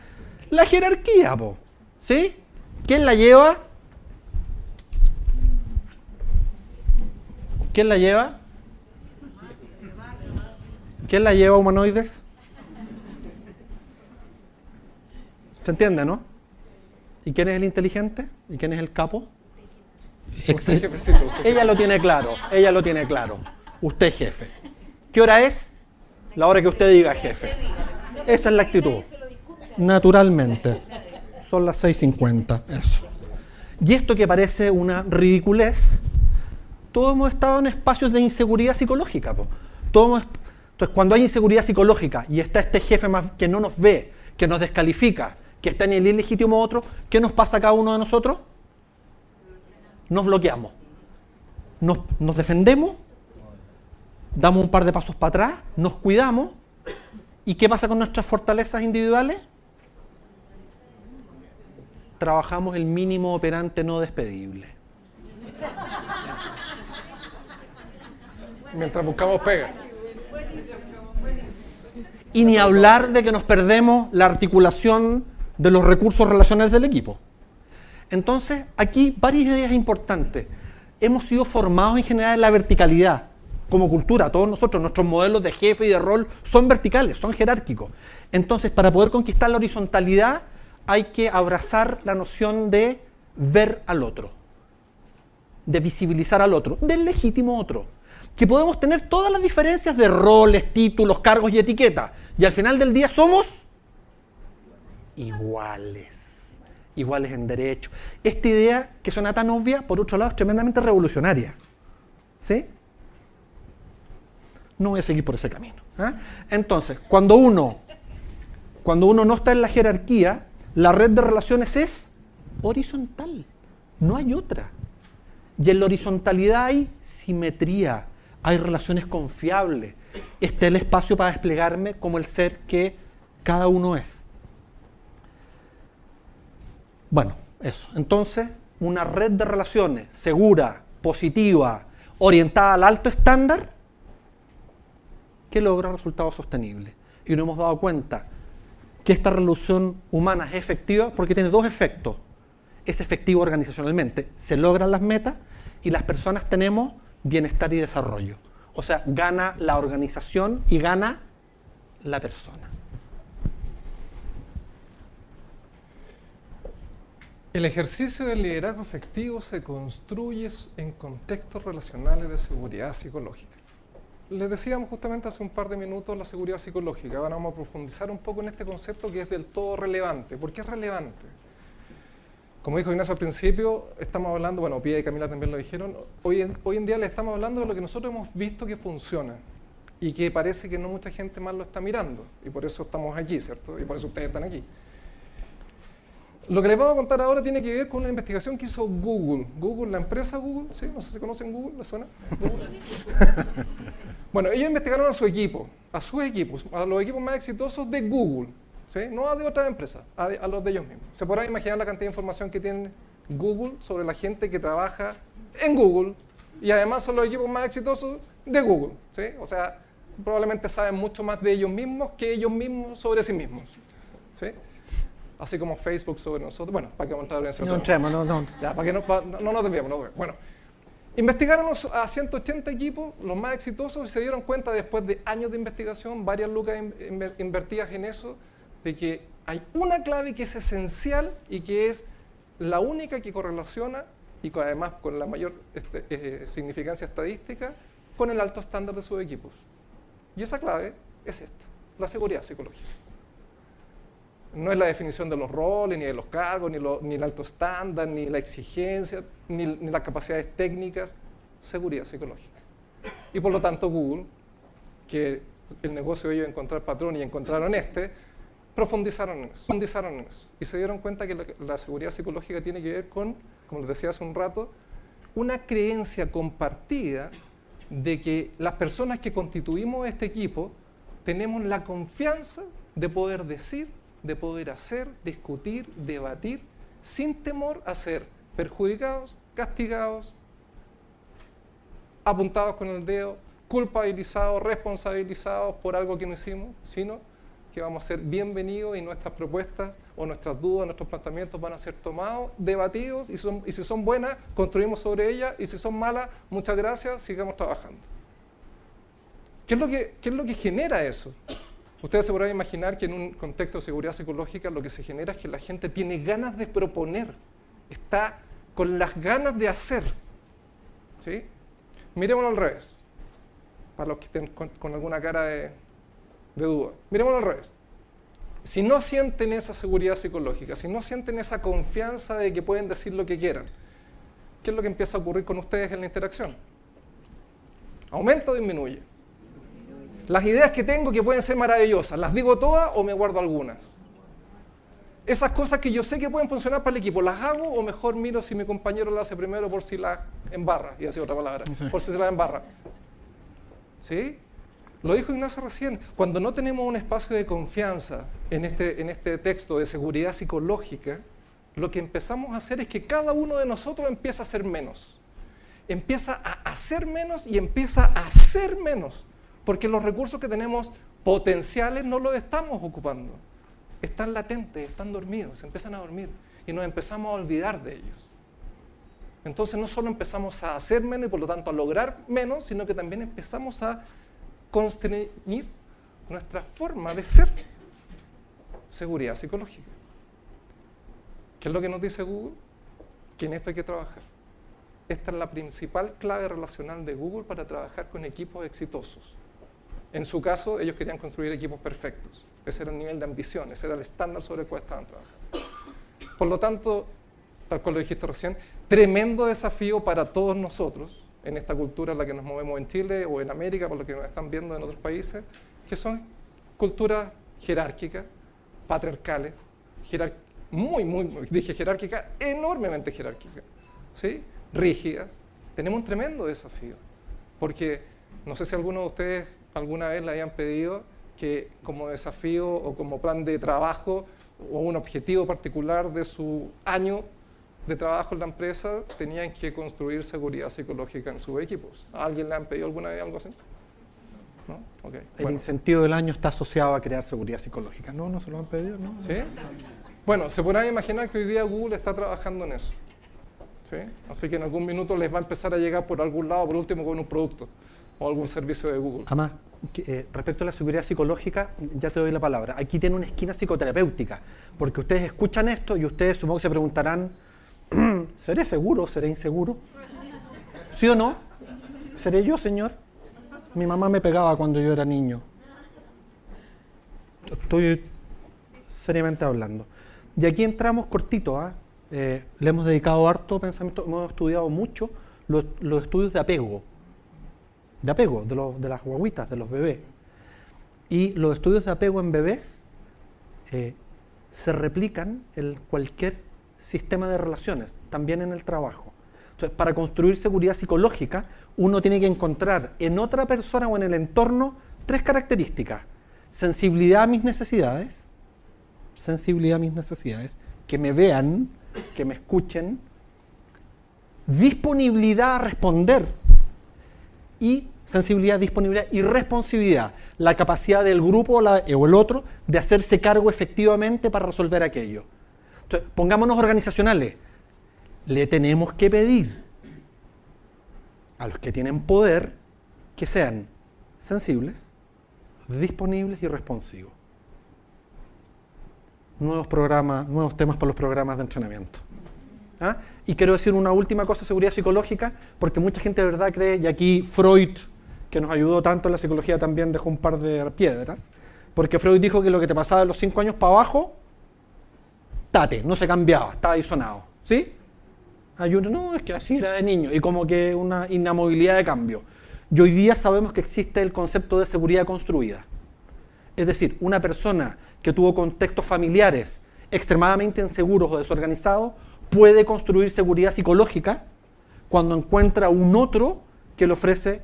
Speaker 4: La jerarquía, po. ¿Sí? ¿Quién la lleva? ¿Quién la lleva? ¿Quién la lleva, humanoides? ¿Se entiende, no? ¿Y quién es el inteligente? ¿Y quién es el capo?
Speaker 1: Usted, jefecito, usted.
Speaker 4: Ella lo tiene claro. Usted es jefe. ¿Qué hora es? La hora que usted diga, jefe. Esa es la actitud. Naturalmente. Son las 6:50. Eso. Y esto que parece una ridiculez, todos hemos estado en espacios de inseguridad psicológica. Entonces, cuando hay inseguridad psicológica y está este jefe más que no nos ve, que nos descalifica, que está en el ilegítimo otro, ¿qué nos pasa a cada uno de nosotros? Nos bloqueamos. Nos defendemos, damos un par de pasos para atrás, nos cuidamos. ¿Y qué pasa con nuestras fortalezas individuales? Trabajamos el mínimo operante no despedible.
Speaker 1: Mientras buscamos pega.
Speaker 4: Y ni hablar de que nos perdemos la articulación de los recursos relacionales del equipo. Entonces, aquí varias ideas importantes. Hemos sido formados en general en la verticalidad. Como cultura, todos nosotros, nuestros modelos de jefe y de rol son verticales, son jerárquicos. Entonces, para poder conquistar la horizontalidad, hay que abrazar la noción de ver al otro, de visibilizar al otro, del legítimo otro. Que podemos tener todas las diferencias de roles, títulos, cargos y etiquetas. Y al final del día somos iguales en derecho. Esta idea que suena tan obvia, por otro lado, es tremendamente revolucionaria. ¿Sí? No voy a seguir por ese camino. Entonces, cuando uno no está en la jerarquía, la red de relaciones es horizontal. No hay otra. Y en la horizontalidad hay simetría, hay relaciones confiables. Está el espacio para desplegarme como el ser que cada uno es. Bueno, eso. Entonces, una red de relaciones segura, positiva, orientada al alto estándar, que logra resultados sostenibles. Y nos hemos dado cuenta que esta relación humana es efectiva porque tiene dos efectos. Es efectivo organizacionalmente, se logran las metas y las personas tenemos bienestar y desarrollo. O sea, gana la organización y gana la persona.
Speaker 1: El ejercicio del liderazgo efectivo se construye en contextos relacionales de seguridad psicológica. Les decíamos justamente hace un par de minutos la seguridad psicológica. Ahora vamos a profundizar un poco en este concepto que es del todo relevante. ¿Por qué es relevante? Como dijo Ignacio al principio, estamos hablando, bueno, Pía y Camila también lo dijeron, hoy en día le estamos hablando de lo que nosotros hemos visto que funciona y que parece que no mucha gente más lo está mirando. Y por eso estamos aquí, ¿cierto? Y por eso ustedes están aquí. Lo que les vamos a contar ahora tiene que ver con una investigación que hizo Google. Google, la empresa Google, ¿sí? No sé si conocen Google, ¿les suena? Bueno, ellos investigaron a sus equipos, a los equipos más exitosos de Google, ¿sí? No a de otras empresas, a los de ellos mismos. Se podrán imaginar la cantidad de información que tiene Google sobre la gente que trabaja en Google y además son los equipos más exitosos de Google, ¿sí? O sea, probablemente saben mucho más de ellos mismos que ellos mismos sobre sí mismos, ¿sí? Así como Facebook sobre nosotros. Bueno, para que vamos a entrar en ese
Speaker 4: No entremos, no.
Speaker 1: Ya, para que no nos desviemos. Bueno, Investigaron a 180 equipos, los más exitosos, y se dieron cuenta después de años de investigación, varias lucas invertidas en eso, de que hay una clave que es esencial y que es la única que correlaciona, y además con la mayor significancia estadística, con el alto estándar de sus equipos. Y esa clave es esta, la seguridad psicológica. No es la definición de los roles, ni de los cargos, ni el alto estándar, ni la exigencia, ni las capacidades técnicas, seguridad psicológica. Y por lo tanto Google, que el negocio de ellos es encontrar patrón y encontraron profundizaron en eso. Y se dieron cuenta que la seguridad psicológica tiene que ver con, como les decía hace un rato, una creencia compartida de que las personas que constituimos este equipo tenemos la confianza de poder decir, de poder hacer, discutir, debatir, sin temor a ser perjudicados, castigados, apuntados con el dedo, culpabilizados, responsabilizados por algo que no hicimos, sino que vamos a ser bienvenidos y nuestras propuestas o nuestras dudas, nuestros planteamientos van a ser tomados, debatidos, y si son buenas, construimos sobre ellas, y si son malas, muchas gracias, sigamos trabajando. ¿Qué es lo que genera eso? Ustedes se podrán imaginar que en un contexto de seguridad psicológica lo que se genera es que la gente tiene ganas de proponer, está con las ganas de hacer. ¿Sí? Mirémoslo al revés, para los que estén con alguna cara de duda. Mirémoslo al revés. Si no sienten esa seguridad psicológica, si no sienten esa confianza de que pueden decir lo que quieran, ¿qué es lo que empieza a ocurrir con ustedes en la interacción? ¿Aumenta o disminuye? Las ideas que tengo que pueden ser maravillosas, ¿las digo todas o me guardo algunas? Esas cosas que yo sé que pueden funcionar para el equipo, ¿las hago o mejor miro si mi compañero la hace primero por si la embarra? Y así otra palabra, por si se la embarra. ¿Sí? Lo dijo Ignacio recién, cuando no tenemos un espacio de confianza en este texto de seguridad psicológica, lo que empezamos a hacer es que cada uno de nosotros empieza a hacer menos. Empieza a hacer menos y empieza a hacer menos. Porque los recursos que tenemos potenciales no los estamos ocupando. Están latentes, están dormidos, se empiezan a dormir y nos empezamos a olvidar de ellos. Entonces no solo empezamos a hacer menos y por lo tanto a lograr menos, sino que también empezamos a constreñir nuestra forma de ser. Seguridad psicológica. ¿Qué es lo que nos dice Google? Que en esto hay que trabajar. Esta es la principal clave relacional de Google para trabajar con equipos exitosos. En su caso, ellos querían construir equipos perfectos. Ese era el nivel de ambición, ese era el estándar sobre el cual estaban trabajando. Por lo tanto, tal cual lo dijiste recién, tremendo desafío para todos nosotros, en esta cultura en la que nos movemos en Chile o en América, por lo que nos están viendo en otros países, que son culturas jerárquicas, patriarcales, dije jerárquicas, enormemente jerárquicas, ¿sí? Rígidas. Tenemos un tremendo desafío, porque no sé si alguno de ustedes alguna vez le hayan pedido que como desafío o como plan de trabajo o un objetivo particular de su año de trabajo en la empresa tenían que construir seguridad psicológica en sus equipos. ¿A alguien le han pedido alguna vez algo así? ¿No? Okay.
Speaker 4: El incentivo del año está asociado a crear seguridad psicológica. No se lo han pedido, ¿no?
Speaker 1: ¿Sí? Bueno, se podrán imaginar que hoy día Google está trabajando en eso. ¿Sí? Así que en algún minuto les va a empezar a llegar por algún lado, por último con un producto o algún servicio de Google.
Speaker 4: Además, respecto a la seguridad psicológica, ya te doy la palabra. Aquí tiene una esquina psicoterapéutica, porque ustedes escuchan esto y ustedes supongo que se preguntarán, ¿seré seguro? ¿Seré inseguro? ¿Sí o no? ¿Seré yo, señor? Mi mamá me pegaba cuando yo era niño. Estoy seriamente hablando. Y aquí entramos cortito, le hemos dedicado harto pensamiento, hemos estudiado mucho los estudios de apego, de las guaguitas, de los bebés. Y los estudios de apego en bebés se replican en cualquier sistema de relaciones, también en el trabajo. Entonces, para construir seguridad psicológica, uno tiene que encontrar en otra persona o en el entorno 3 características. Sensibilidad a mis necesidades, que me vean, que me escuchen, disponibilidad a responder y sensibilidad, disponibilidad y responsividad, la capacidad del grupo o el otro de hacerse cargo efectivamente para resolver aquello. Entonces, pongámonos organizacionales, le tenemos que pedir a los que tienen poder que sean sensibles, disponibles y responsivos. Nuevos programas, nuevos temas para los programas de entrenamiento. ¿Ah? Y quiero decir una última cosa de seguridad psicológica, porque mucha gente de verdad cree, y aquí Freud, que nos ayudó tanto en la psicología, también dejó un par de piedras, porque Freud dijo que lo que te pasaba de los 5 años para abajo, no se cambiaba, estaba disonado. ¿Sí? Hay uno, no, es que así era de niño, y como que una inamovilidad de cambio. Y hoy día sabemos que existe el concepto de seguridad construida. Es decir, una persona que tuvo contextos familiares extremadamente inseguros o desorganizados puede construir seguridad psicológica cuando encuentra un otro que le ofrece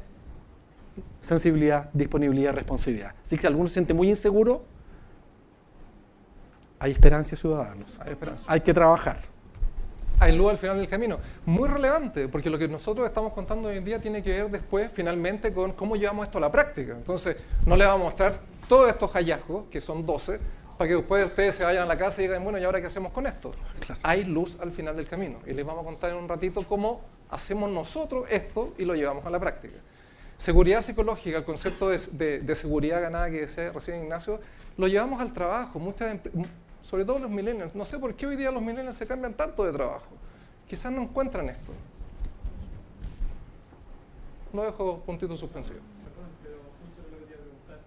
Speaker 4: sensibilidad, disponibilidad, responsividad. Así que si alguno se siente muy inseguro, hay esperanza, ciudadanos.
Speaker 1: Hay esperanza.
Speaker 4: Hay que trabajar.
Speaker 1: Hay luz al final del camino. Muy relevante, porque lo que nosotros estamos contando hoy en día tiene que ver después, finalmente, con cómo llevamos esto a la práctica. Entonces, no les vamos a mostrar todos estos hallazgos, que son 12, para que después ustedes se vayan a la casa y digan, bueno, ¿y ahora qué hacemos con esto? Claro. Hay luz al final del camino. Y les vamos a contar en un ratito cómo hacemos nosotros esto y lo llevamos a la práctica. Seguridad psicológica, el concepto de seguridad ganada que decía recién Ignacio, lo llevamos al trabajo. Sobre todo los millennials. No sé por qué hoy día los millennials se cambian tanto de trabajo. Quizás no encuentran esto. Lo dejo puntito suspensivo.
Speaker 6: Perdón, pero justo lo que quería preguntar,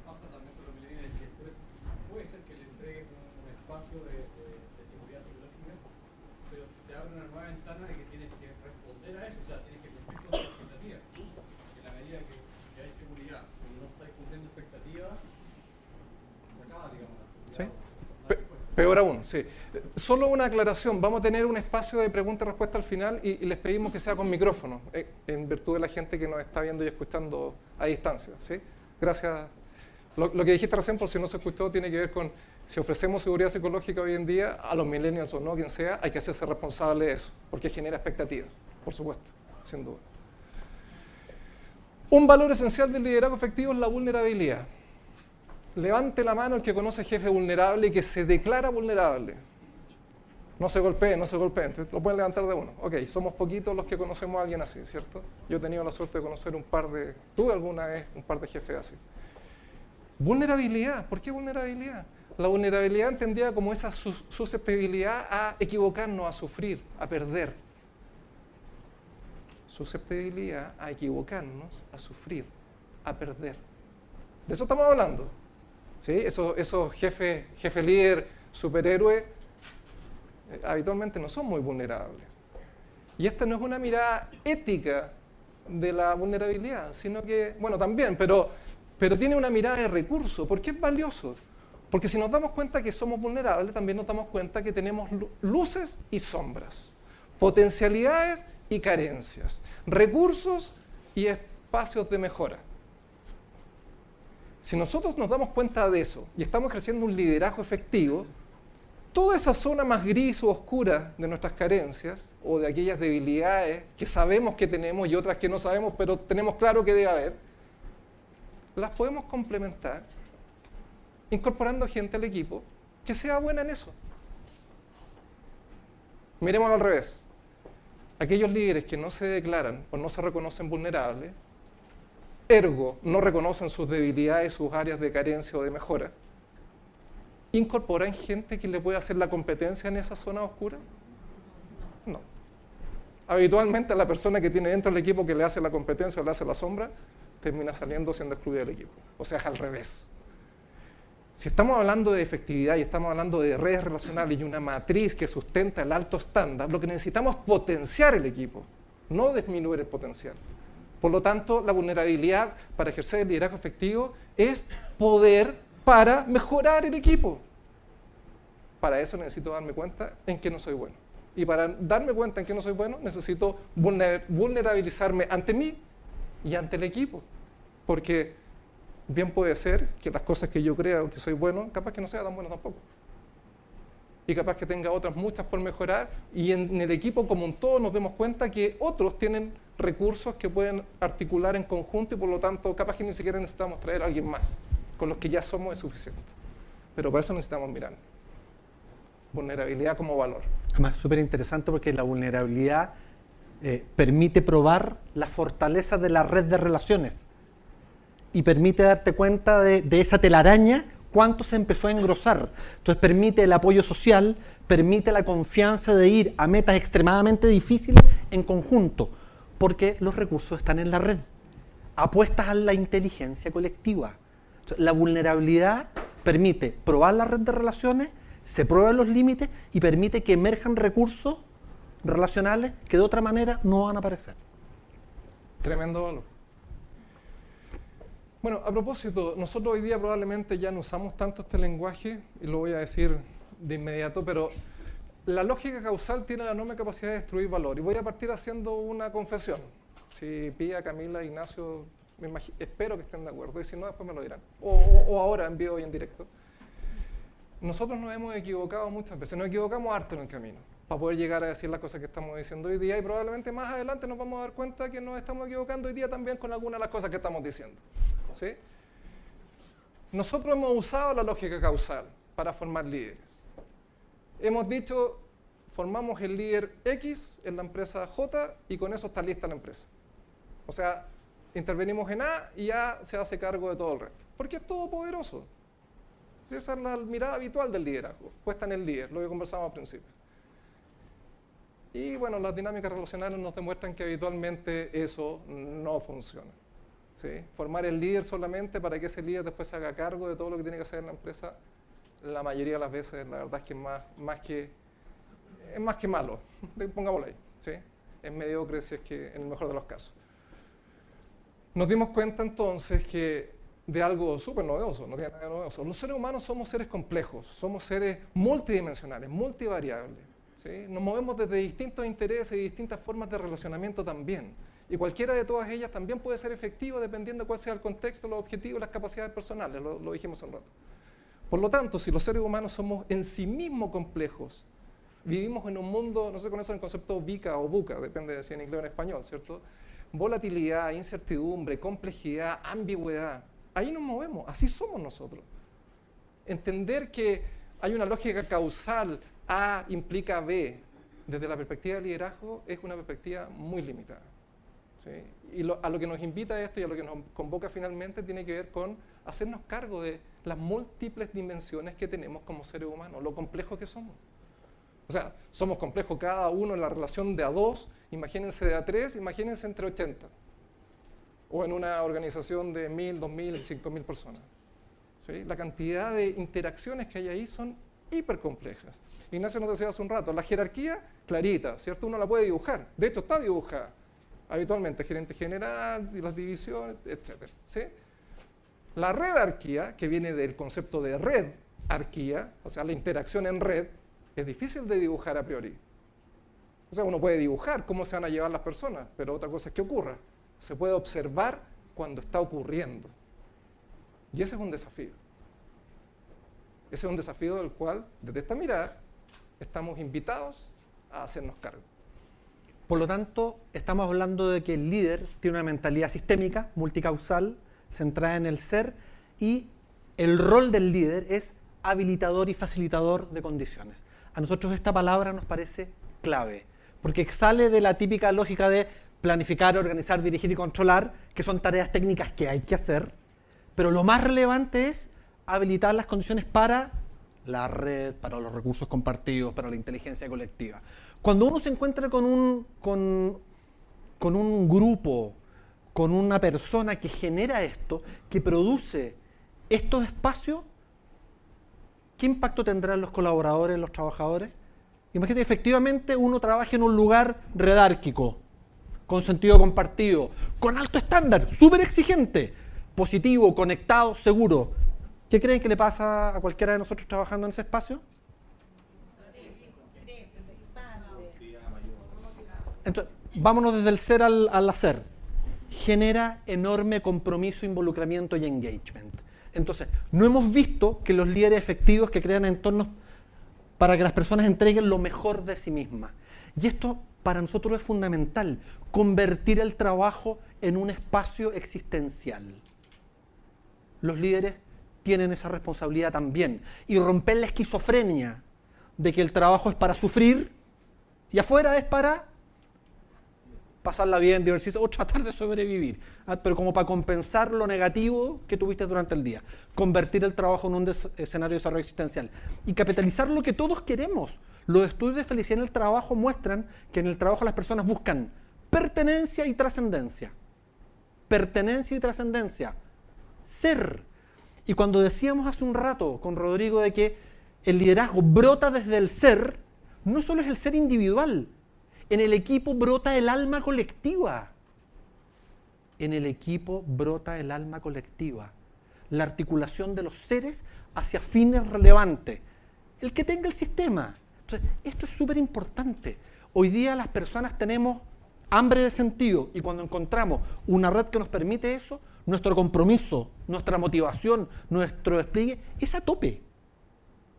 Speaker 6: pasa también con los millennials que puede ser que le entreguen un espacio de seguridad psicológica, pero te abre una nueva ventana de que tienes que responder a eso, o sea, tienes que cumplir con las expectativas. En la medida que hay seguridad y no estás cumpliendo expectativas, se acaba, digamos, la seguridad.
Speaker 1: ¿Sí? Peor aún, sí. Solo una aclaración, vamos a tener un espacio de pregunta y respuesta al final y les pedimos que sea con micrófono, en virtud de la gente que nos está viendo y escuchando a distancia, ¿sí? Gracias. Lo que dijiste recién, por si no se escuchó, tiene que ver con si ofrecemos seguridad psicológica hoy en día, a los millennials o no, quien sea, hay que hacerse responsable de eso, porque genera expectativas, por supuesto, sin duda. Un valor esencial del liderazgo efectivo es la vulnerabilidad. Levante la mano el que conoce jefe vulnerable y que se declara vulnerable. No se golpeen, entonces lo pueden levantar de uno. Ok, somos poquitos los que conocemos a alguien así, ¿cierto? Yo he tenido la suerte de conocer tuve alguna vez un par de jefes así. Vulnerabilidad, ¿por qué vulnerabilidad? La vulnerabilidad entendida como esa susceptibilidad a equivocarnos, a sufrir, a perder. Susceptibilidad a equivocarnos, a sufrir, a perder. De eso estamos hablando. ¿Sí? Esos jefes líder, superhéroe, habitualmente no son muy vulnerables. Y esta no es una mirada ética de la vulnerabilidad, sino que, bueno, también, pero tiene una mirada de recurso. ¿Por qué es valioso? Porque si nos damos cuenta que somos vulnerables, también nos damos cuenta que tenemos luces y sombras, potencialidades y carencias, recursos y espacios de mejora. Si nosotros nos damos cuenta de eso y estamos ejerciendo un liderazgo efectivo, toda esa zona más gris o oscura de nuestras carencias o de aquellas debilidades que sabemos que tenemos y otras que no sabemos, pero tenemos claro que debe haber, las podemos complementar incorporando gente al equipo que sea buena en eso. Miremos al revés. Aquellos líderes que no se declaran o no se reconocen vulnerables, ergo, no reconocen sus debilidades, sus áreas de carencia o de mejora, ¿incorporan gente que le puede hacer la competencia en esa zona oscura? No. Habitualmente la persona que tiene dentro del equipo que le hace la competencia o le hace la sombra, termina siendo excluida del equipo. O sea, es al revés. Si estamos hablando de efectividad y estamos hablando de redes relacionales y una matriz que sustenta el alto estándar, lo que necesitamos es potenciar el equipo, no disminuir el potencial. Por lo tanto, la vulnerabilidad para ejercer el liderazgo efectivo es poder para mejorar el equipo. Para eso necesito darme cuenta en que no soy bueno. Y para darme cuenta en que no soy bueno, necesito vulnerabilizarme ante mí y ante el equipo. Porque bien puede ser que las cosas que yo creo que soy bueno, capaz que no sea tan bueno tampoco. Y capaz que tenga otras muchas por mejorar. Y en el equipo como un todo nos demos cuenta que otros tienen recursos que pueden articular en conjunto y por lo tanto capaz que ni siquiera necesitamos traer a alguien más. Con los que ya somos es suficiente. Pero para eso necesitamos mirar. Vulnerabilidad como valor.
Speaker 4: Además, súper interesante porque la vulnerabilidad permite probar la fortaleza de la red de relaciones y permite darte cuenta de esa telaraña, cuánto se empezó a engrosar. Entonces permite el apoyo social, permite la confianza de ir a metas extremadamente difíciles en conjunto, porque los recursos están en la red. Apuestas a la inteligencia colectiva. Entonces, la vulnerabilidad permite probar la red de relaciones, se prueban los límites y permite que emerjan recursos relacionales que de otra manera no van a aparecer.
Speaker 1: Tremendo valor. Bueno, a propósito, nosotros hoy día probablemente ya no usamos tanto este lenguaje, y lo voy a decir de inmediato, pero la lógica causal tiene la enorme capacidad de destruir valor. Y voy a partir haciendo una confesión. Si Pía, Camila, Ignacio, espero que estén de acuerdo, y si no, después me lo dirán. O ahora, en vivo y en directo. Nosotros nos hemos equivocado muchas veces, nos equivocamos harto en el camino, para poder llegar a decir las cosas que estamos diciendo hoy día, y probablemente más adelante nos vamos a dar cuenta que nos estamos equivocando hoy día también con algunas de las cosas que estamos diciendo. ¿Sí? Nosotros hemos usado la lógica causal para formar líderes. Hemos dicho, formamos el líder X en la empresa J y con eso está lista la empresa. O sea, intervenimos en A y A se hace cargo de todo el resto. Porque es todopoderoso. Esa es la mirada habitual del liderazgo, puesta en el líder, lo que conversamos al principio. Y bueno, las dinámicas relacionales nos demuestran que habitualmente eso no funciona. ¿Sí? Formar el líder solamente para que ese líder después se haga cargo de todo lo que tiene que hacer en la empresa, la mayoría de las veces la verdad es que es más que malo, pongámoslo ahí. ¿Sí? Es mediocre si es que en el mejor de los casos. Nos dimos cuenta entonces que de algo súper novedoso, no tiene nada de novedoso. Los seres humanos somos seres complejos, somos seres multidimensionales, multivariables. ¿Sí? Nos movemos desde distintos intereses y distintas formas de relacionamiento también. Y cualquiera de todas ellas también puede ser efectivo dependiendo de cuál sea el contexto, los objetivos, las capacidades personales, lo dijimos hace un rato. Por lo tanto, si los seres humanos somos en sí mismos complejos, vivimos en un mundo, no sé con eso el concepto VICA o VUCA, depende de si en inglés o en español, ¿cierto? Volatilidad, incertidumbre, complejidad, ambigüedad. Ahí nos movemos, así somos nosotros. Entender que hay una lógica causal, A implica B, desde la perspectiva del liderazgo, es una perspectiva muy limitada. ¿Sí? Y a lo que nos invita esto y a lo que nos convoca finalmente tiene que ver con hacernos cargo de las múltiples dimensiones que tenemos como seres humanos, lo complejos que somos. O sea, somos complejos cada uno en la relación de a dos, imagínense de a tres, imagínense entre 80. O en una organización de 1.000, 2.000, 5.000 personas. ¿Sí? La cantidad de interacciones que hay ahí son hipercomplejas. Ignacio nos decía hace un rato, la jerarquía clarita, ¿cierto? Uno la puede dibujar, de hecho está dibujada habitualmente, gerente general, las divisiones, etc. ¿Sí? La redarquía, que viene del concepto de redarquía, o sea, la interacción en red, es difícil de dibujar a priori. O sea, uno puede dibujar cómo se van a llevar las personas, pero otra cosa es que ocurra. Se puede observar cuando está ocurriendo. Y ese es un desafío. Ese es un desafío del cual, desde esta mirada, estamos invitados a hacernos cargo.
Speaker 4: Por lo tanto, estamos hablando de que el líder tiene una mentalidad sistémica, multicausal, centrada en el ser, y el rol del líder es habilitador y facilitador de condiciones. A nosotros esta palabra nos parece clave, porque sale de la típica lógica de planificar, organizar, dirigir y controlar, que son tareas técnicas que hay que hacer, pero lo más relevante es habilitar las condiciones para la red, para los recursos compartidos, para la inteligencia colectiva. Cuando uno se encuentra con un grupo, con una persona que genera esto, que produce estos espacios, ¿qué impacto tendrán los colaboradores, los trabajadores? Imagínate, efectivamente uno trabaja en un lugar redárquico, con sentido compartido, con alto estándar, súper exigente, positivo, conectado, seguro. ¿Qué creen que le pasa a cualquiera de nosotros trabajando en ese espacio? Entonces, vámonos desde el ser al hacer. Genera enorme compromiso, involucramiento y engagement. Entonces, no hemos visto que los líderes efectivos que crean entornos para que las personas entreguen lo mejor de sí mismas. Y esto para nosotros es fundamental, convertir el trabajo en un espacio existencial. Los líderes tienen esa responsabilidad también. Y romper la esquizofrenia de que el trabajo es para sufrir y afuera es para pasarla bien, divertirse o tratar de sobrevivir, pero como para compensar lo negativo que tuviste durante el día. Convertir el trabajo en un escenario de desarrollo existencial y capitalizar lo que todos queremos. Los estudios de felicidad en el trabajo muestran que en el trabajo las personas buscan pertenencia y trascendencia. Pertenencia y trascendencia. Ser. Y cuando decíamos hace un rato con Rodrigo de que el liderazgo brota desde el ser, no solo es el ser individual. En el equipo brota el alma colectiva. En el equipo brota el alma colectiva. La articulación de los seres hacia fines relevantes. El que tenga el sistema. Entonces, esto es súper importante. Hoy día las personas tenemos hambre de sentido y cuando encontramos una red que nos permite eso, nuestro compromiso, nuestra motivación, nuestro despliegue es a tope.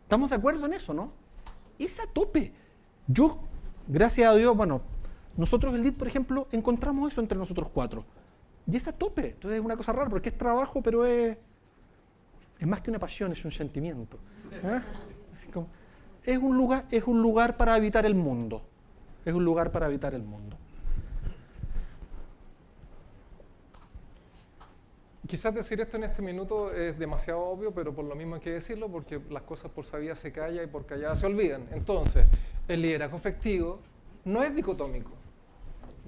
Speaker 4: ¿Estamos de acuerdo en eso, no? Es a tope. Yo, gracias a Dios, bueno, nosotros el LEAD, por ejemplo, encontramos eso entre nosotros 4. Y es a tope. Entonces es una cosa rara porque es trabajo, pero es más que una pasión, es un sentimiento. ¿Eh? Es un lugar para habitar el mundo. Es un lugar para habitar el mundo.
Speaker 1: Quizás decir esto en este minuto es demasiado obvio, pero por lo mismo hay que decirlo porque las cosas por sabía se callan y por callada se olvidan. Entonces, el liderazgo efectivo no es dicotómico.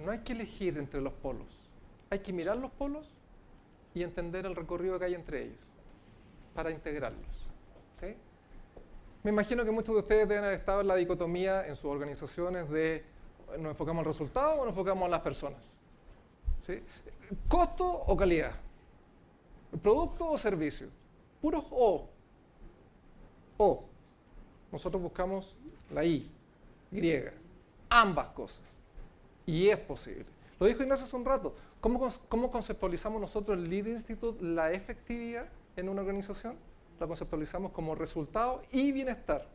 Speaker 1: No hay que elegir entre los polos. Hay que mirar los polos y entender el recorrido que hay entre ellos para integrarlos. ¿Sí? Me imagino que muchos de ustedes deben haber estado en la dicotomía en sus organizaciones de ¿nos enfocamos al resultado o nos enfocamos a las personas? ¿Sí? ¿Costo o calidad? ¿Producto o servicio? Puros O. O. Nosotros buscamos la I, griega. Ambas cosas. Y es posible. Lo dijo Ignacio hace un rato. ¿Cómo conceptualizamos nosotros el Lead Institute la efectividad en una organización? La conceptualizamos como resultado y bienestar.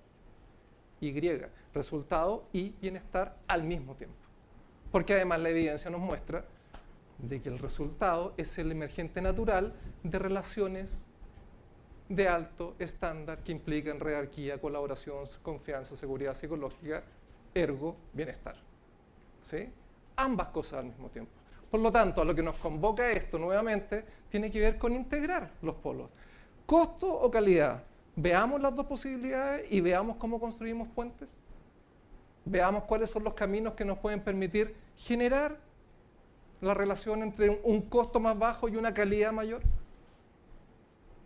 Speaker 1: Y griega. Resultado y bienestar al mismo tiempo. Porque además la evidencia nos muestra de que el resultado es el emergente natural de relaciones de alto estándar que implican jerarquía, colaboración, confianza, seguridad psicológica, ergo, bienestar. ¿Sí? Ambas cosas al mismo tiempo. Por lo tanto, a lo que nos convoca esto nuevamente tiene que ver con integrar los polos. ¿Costo o calidad? Veamos las dos posibilidades y veamos cómo construimos puentes. Veamos cuáles son los caminos que nos pueden permitir generar la relación entre un costo más bajo y una calidad mayor.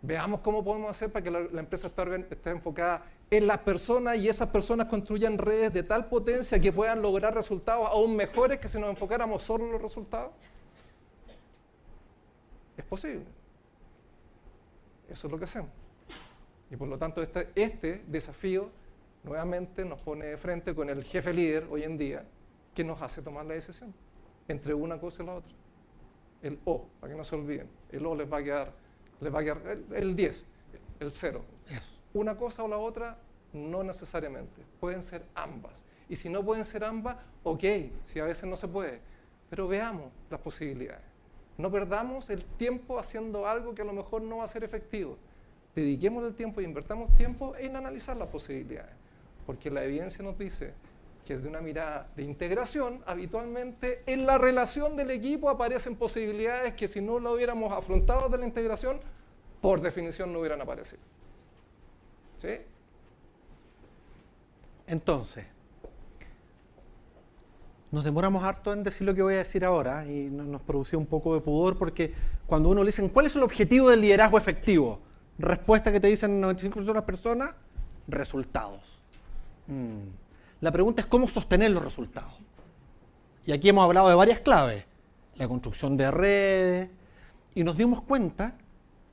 Speaker 1: Veamos cómo podemos hacer para que la empresa esté enfocada en las personas y esas personas construyan redes de tal potencia que puedan lograr resultados aún mejores que si nos enfocáramos solo en los resultados. Es posible. Eso es lo que hacemos. Y por lo tanto este desafío nuevamente nos pone de frente con el jefe líder hoy en día que nos hace tomar la decisión entre una cosa y la otra. El O, para que no se olviden. El O les va a quedar el 10, el 0.
Speaker 4: Eso.
Speaker 1: Una cosa o la otra, no necesariamente. Pueden ser ambas. Y si no pueden ser ambas, ok, si a veces no se puede. Pero veamos las posibilidades. No perdamos el tiempo haciendo algo que a lo mejor no va a ser efectivo. Dediquemos el tiempo y invertamos tiempo en analizar las posibilidades. Porque la evidencia nos dice que de una mirada de integración, habitualmente en la relación del equipo aparecen posibilidades que si no lo hubiéramos afrontado de la integración, por definición no hubieran aparecido. ¿Sí?
Speaker 4: Entonces, nos demoramos harto en decir lo que voy a decir ahora y nos produció un poco de pudor porque cuando uno le dicen ¿cuál es el objetivo del liderazgo efectivo? Respuesta que te dicen 95% de las personas, resultados. La pregunta es cómo sostener los resultados. Y aquí hemos hablado de varias claves. La construcción de redes. Y nos dimos cuenta,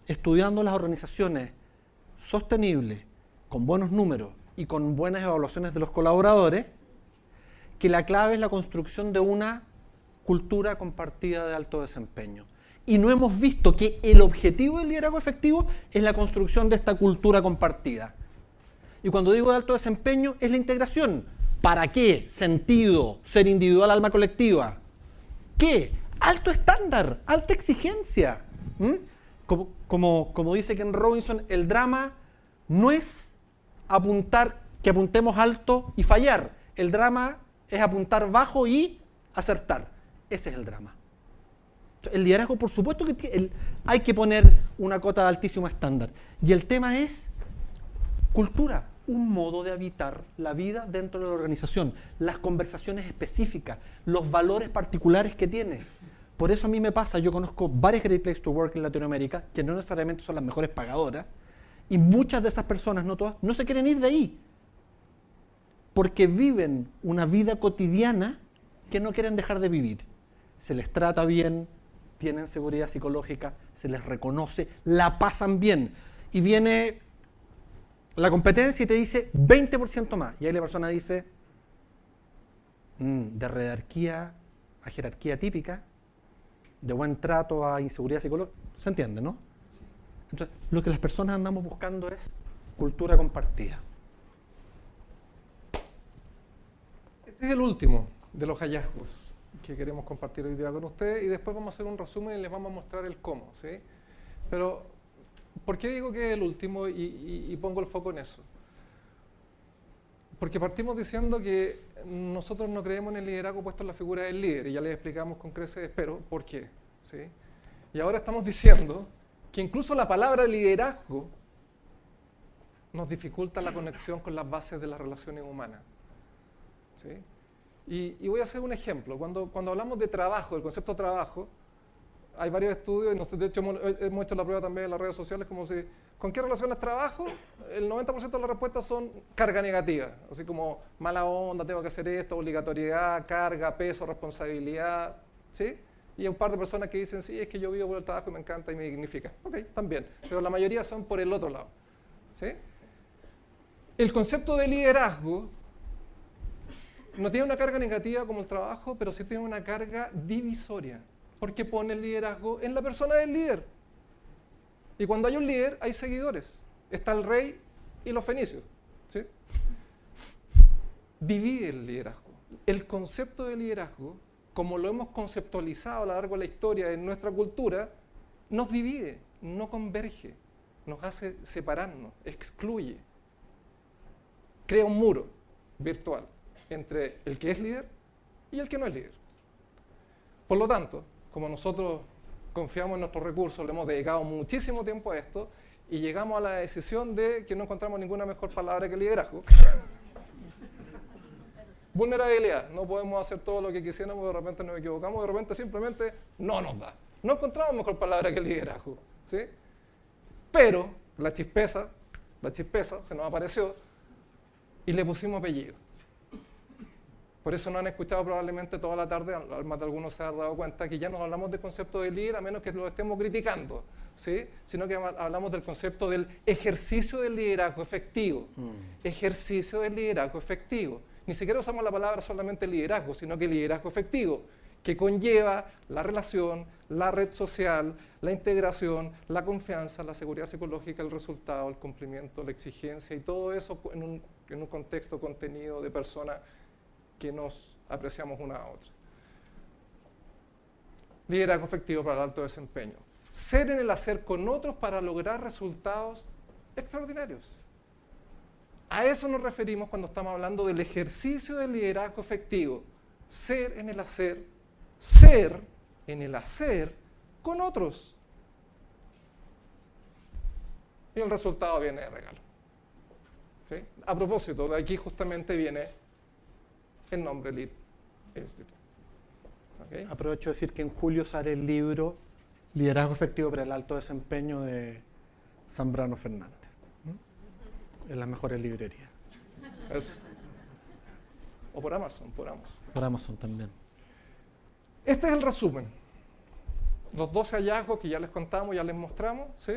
Speaker 4: estudiando las organizaciones sostenibles, con buenos números y con buenas evaluaciones de los colaboradores, que la clave es la construcción de una cultura compartida de alto desempeño. Y no hemos visto que el objetivo del liderazgo efectivo es la construcción de esta cultura compartida. Y cuando digo de alto desempeño, es la integración. ¿Para qué? Sentido, ser individual, alma colectiva. ¿Qué? Alto estándar, alta exigencia. Como dice Ken Robinson, el drama no es que apuntemos alto y fallar. El drama es apuntar bajo y acertar. Ese es el drama. El liderazgo, por supuesto que hay que poner una cota de altísimo estándar. Y el tema es cultura, un modo de habitar la vida dentro de la organización, las conversaciones específicas, los valores particulares que tiene. Por eso a mí me pasa, yo conozco varias Great Place to Work en Latinoamérica, que no necesariamente son las mejores pagadoras, y muchas de esas personas, no todas, no se quieren ir de ahí, porque viven una vida cotidiana que no quieren dejar de vivir. Se les trata bien, tienen seguridad psicológica, se les reconoce, la pasan bien. Y viene la competencia y te dice 20% más. Y ahí la persona dice, de jerarquía a jerarquía típica, de buen trato a inseguridad psicológica. Se entiende, ¿no? Entonces, lo que las personas andamos buscando es cultura compartida.
Speaker 1: Este es el último de los hallazgos que queremos compartir hoy día con ustedes, y después vamos a hacer un resumen y les vamos a mostrar el cómo, ¿sí? Pero, ¿por qué digo que es el último y pongo el foco en eso? Porque partimos diciendo que nosotros no creemos en el liderazgo puesto en la figura del líder, y ya les explicamos con creces, espero, por qué, ¿sí? Y ahora estamos diciendo que incluso la palabra liderazgo nos dificulta la conexión con las bases de las relaciones humanas, ¿sí? Y voy a hacer un ejemplo. Cuando hablamos de trabajo, del concepto de trabajo, hay varios estudios, y de hecho hemos hecho la prueba también en las redes sociales, como si, ¿con qué relacionas trabajo? El 90% de las respuestas son carga negativa, así como mala onda, tengo que hacer esto, obligatoriedad, carga, peso, responsabilidad, ¿sí? Y hay un par de personas que dicen, sí, es que yo vivo por el trabajo y me encanta y me dignifica. Ok, también, pero la mayoría son por el otro lado, ¿sí? El concepto de liderazgo no tiene una carga negativa como el trabajo, pero sí tiene una carga divisoria, porque pone el liderazgo en la persona del líder. Y cuando hay un líder, hay seguidores. Está el rey y los fenicios, ¿sí? Divide el liderazgo. El concepto de liderazgo, como lo hemos conceptualizado a lo largo de la historia en nuestra cultura, nos divide, no converge, nos hace separarnos, excluye. Crea un muro virtual entre el que es líder y el que no es líder. Por lo tanto, como nosotros confiamos en nuestros recursos, le hemos dedicado muchísimo tiempo a esto y llegamos a la decisión de que no encontramos ninguna mejor palabra que liderazgo. Vulnerabilidad, no podemos hacer todo lo que quisiéramos, de repente nos equivocamos, de repente simplemente no nos da. No encontramos mejor palabra que liderazgo, ¿sí? Pero la chispeza se nos apareció y le pusimos apellido. Por eso no han escuchado probablemente toda la tarde, más de algunos se han dado cuenta que ya no hablamos del concepto de líder a menos que lo estemos criticando, ¿sí? Sino que hablamos del concepto del ejercicio del liderazgo efectivo. Ejercicio del liderazgo efectivo. Ni siquiera usamos la palabra solamente liderazgo, sino que liderazgo efectivo, que conlleva la relación, la red social, la integración, la confianza, la seguridad psicológica, el resultado, el cumplimiento, la exigencia y todo eso en un contexto contenido de personas que nos apreciamos una a otra. Liderazgo efectivo para el alto desempeño. Ser en el hacer con otros para lograr resultados extraordinarios. A eso nos referimos cuando estamos hablando del ejercicio del liderazgo efectivo. Ser en el hacer con otros. Y el resultado viene de regalo, ¿sí? A propósito, de aquí justamente viene el nombre Lead Institute. ¿Okay?
Speaker 4: Aprovecho de decir que en julio sale el libro Liderazgo efectivo para el alto desempeño de Zambrano Fernández. En las mejores librerías.
Speaker 1: Eso. O por Amazon, por
Speaker 4: Amazon también.
Speaker 1: Este es el resumen. Los 12 hallazgos que ya les contamos, ya les mostramos, ¿sí?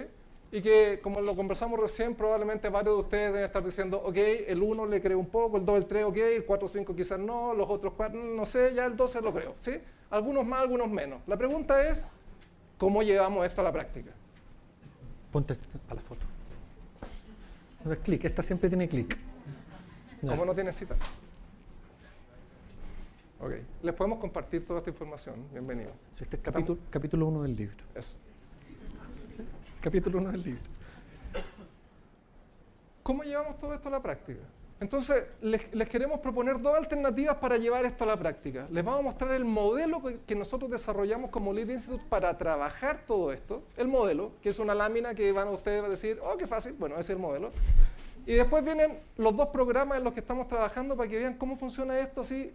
Speaker 1: Y que, como lo conversamos recién, probablemente varios de ustedes deben estar diciendo, ok, el 1 le creo un poco, el 2, el 3, ok, el 4, 5 quizás no, los otros 4, no sé, ya el 12 lo creo, ¿sí? Algunos más, algunos menos. La pregunta es, ¿cómo llevamos esto a la práctica?
Speaker 4: Ponte a la foto. Clic, esta siempre tiene clic.
Speaker 1: ¿Cómo no tiene cita? Ok, les podemos compartir toda esta información. Bienvenido.
Speaker 4: Este es capítulo 1 del libro.
Speaker 1: Eso.
Speaker 4: ¿Sí? Capítulo 1 del libro.
Speaker 1: ¿Cómo llevamos todo esto a la práctica? Entonces, les queremos proponer dos alternativas para llevar esto a la práctica. Les vamos a mostrar el modelo que nosotros desarrollamos como Lead Institute para trabajar todo esto. El modelo, que es una lámina que van a ustedes a decir, oh, qué fácil, bueno, ese es el modelo. Y después vienen los dos programas en los que estamos trabajando para que vean cómo funciona esto así,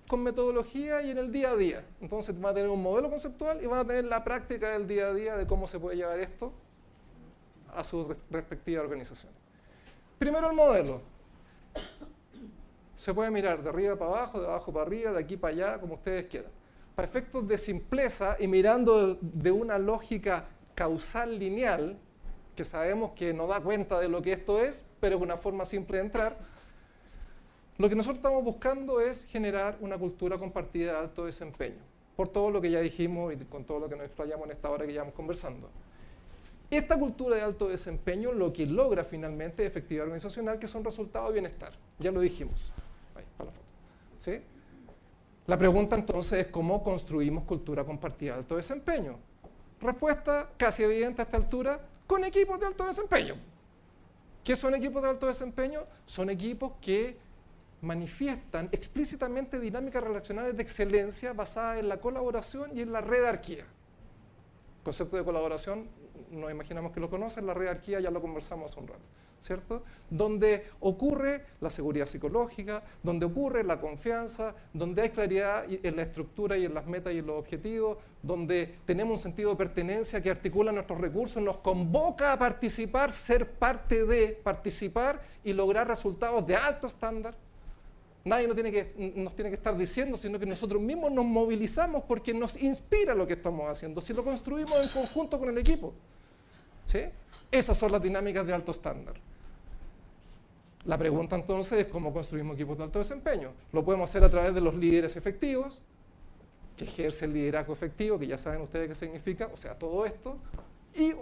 Speaker 1: con metodología y en el día a día. Entonces van a tener un modelo conceptual y van a tener la práctica del día a día de cómo se puede llevar esto a su respectiva organización. Primero el modelo. Se puede mirar de arriba para abajo, de abajo para arriba, de aquí para allá, como ustedes quieran. Para efectos de simpleza y mirando de una lógica causal lineal, que sabemos que no da cuenta de lo que esto es, pero es una forma simple de entrar, lo que nosotros estamos buscando es generar una cultura compartida de alto desempeño, por todo lo que ya dijimos y con todo lo que nos explayamos en esta hora que llevamos conversando. Esta cultura de alto desempeño lo que logra finalmente es efectividad organizacional, que son resultados de bienestar. Ya lo dijimos. Ahí, para la foto. ¿Sí? La pregunta entonces es ¿cómo construimos cultura compartida de alto desempeño? Respuesta casi evidente a esta altura, con equipos de alto desempeño. ¿Qué son equipos de alto desempeño? Son equipos que manifiestan explícitamente dinámicas relacionales de excelencia basadas en la colaboración y en la redarquía. El concepto de colaboración, nos imaginamos que lo conocen, la redarquía ya lo conversamos hace un rato, ¿cierto? Donde ocurre la seguridad psicológica, donde ocurre la confianza, donde hay claridad en la estructura y en las metas y en los objetivos, donde tenemos un sentido de pertenencia que articula nuestros recursos, nos convoca a participar, ser parte de participar y lograr resultados de alto estándar. Nadie nos tiene que estar diciendo, sino que nosotros mismos nos movilizamos porque nos inspira lo que estamos haciendo, si lo construimos en conjunto con el equipo. ¿Sí? Esas son las dinámicas de alto estándar. La pregunta entonces es cómo construimos equipos de alto desempeño. Lo podemos hacer a través de los líderes efectivos, que ejercen el liderazgo efectivo, que ya saben ustedes qué significa, o sea, todo esto, y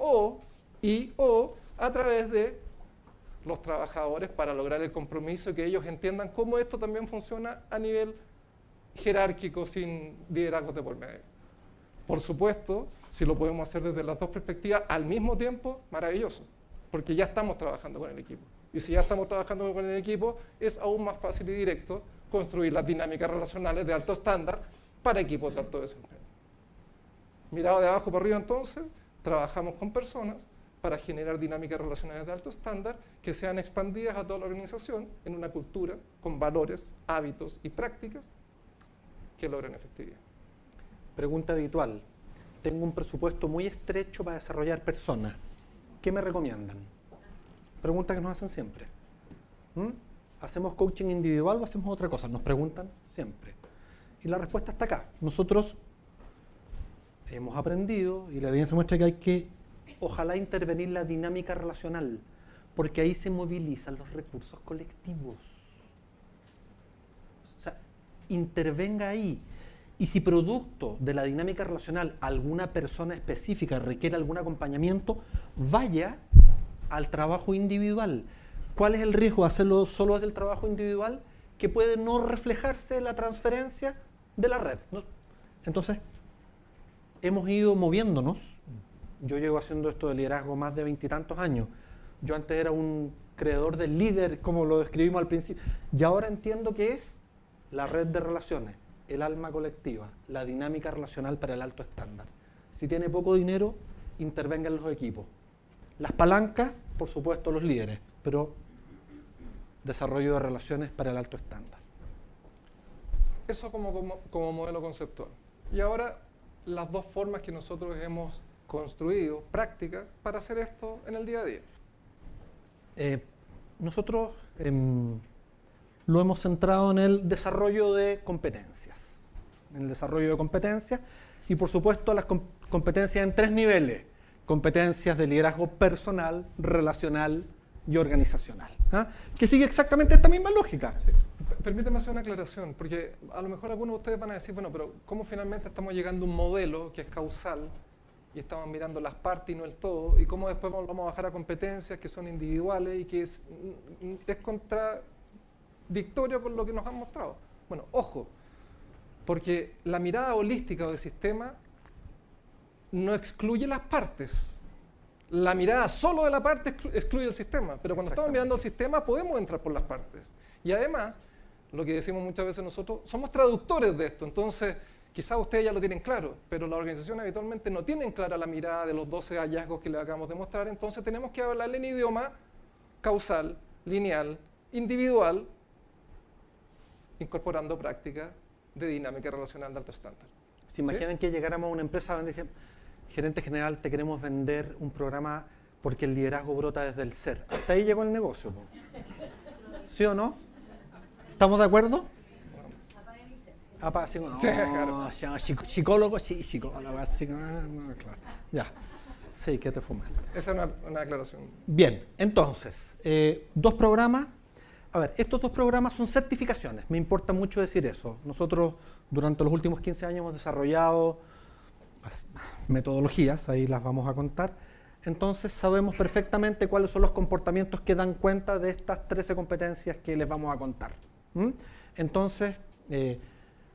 Speaker 1: o a través de los trabajadores para lograr el compromiso y que ellos entiendan cómo esto también funciona a nivel jerárquico sin liderazgos de por medio. Por supuesto, si lo podemos hacer desde las dos perspectivas al mismo tiempo, maravilloso, porque ya estamos trabajando con el equipo. Y si ya estamos trabajando con el equipo, es aún más fácil y directo construir las dinámicas relacionales de alto estándar para equipos de alto desempeño. Mirado de abajo para arriba entonces, trabajamos con personas para generar dinámicas relacionales de alto estándar que sean expandidas a toda la organización en una cultura con valores, hábitos y prácticas que logren efectividad.
Speaker 4: Pregunta habitual. Tengo un presupuesto muy estrecho para desarrollar personas. ¿Qué me recomiendan? Pregunta que nos hacen siempre. ¿Hacemos coaching individual o hacemos otra cosa? Nos preguntan siempre. Y la respuesta está acá. Nosotros hemos aprendido y la evidencia muestra que hay que, ojalá, intervenir la dinámica relacional, porque ahí se movilizan los recursos colectivos. O sea, intervenga ahí. Y si producto de la dinámica relacional alguna persona específica requiere algún acompañamiento, vaya al trabajo individual. ¿Cuál es el riesgo de hacerlo solo desde el trabajo individual? Que puede no reflejarse la transferencia de la red, ¿no? Entonces, hemos ido moviéndonos. Yo llevo haciendo esto de liderazgo más de 20 y tantos años. Yo antes era un creador del líder, como lo describimos al principio, y ahora entiendo que es la red de relaciones, el alma colectiva, la dinámica relacional para el alto estándar. Si tiene poco dinero, intervengan los equipos. Las palancas, por supuesto, los líderes, pero desarrollo de relaciones para el alto estándar.
Speaker 1: Eso como modelo conceptual. Y ahora, las dos formas que nosotros hemos construido, prácticas, para hacer esto en el día a día.
Speaker 4: Nosotros lo hemos centrado en el desarrollo de competencias. En el desarrollo de competencias y, por supuesto, las competencias en 3 niveles. Competencias de liderazgo personal, relacional y organizacional. ¿Ah? Que sigue exactamente esta misma lógica.
Speaker 1: Sí. Permítame hacer una aclaración, porque a lo mejor algunos de ustedes van a decir, bueno, pero ¿cómo finalmente estamos llegando a un modelo que es causal y estamos mirando las partes y no el todo? ¿Y cómo después vamos a bajar a competencias que son individuales y que es contradictorio con lo que nos han mostrado? Bueno, ojo, porque la mirada holística o de sistema no excluye las partes. La mirada solo de la parte excluye el sistema, pero cuando estamos mirando el sistema podemos entrar por las partes. Y además, lo que decimos muchas veces nosotros, somos traductores de esto, entonces quizás ustedes ya lo tienen claro, pero las organizaciones habitualmente no tienen clara la mirada de los 12 hallazgos que les acabamos de mostrar, entonces tenemos que hablarle en idioma causal, lineal, individual, incorporando prácticas de dinámica relacional de alto estándar.
Speaker 4: ¿Se imaginan que llegáramos a una empresa donde gerente general, te queremos vender un programa porque el liderazgo brota desde el ser? Hasta ahí llegó el negocio, po. ¿Sí o no? ¿Estamos de acuerdo? Así como,
Speaker 1: Sí, claro.
Speaker 4: Psicólogo, sí, psicólogo, así como, no, claro. Ya, sí, que te fumas.
Speaker 1: Esa es una aclaración.
Speaker 4: Bien, entonces, 2 programas. A ver, estos 2 programas son certificaciones, me importa mucho decir eso. Nosotros durante los últimos 15 años hemos desarrollado metodologías, ahí las vamos a contar. Entonces sabemos perfectamente cuáles son los comportamientos que dan cuenta de estas 13 competencias que les vamos a contar. Entonces,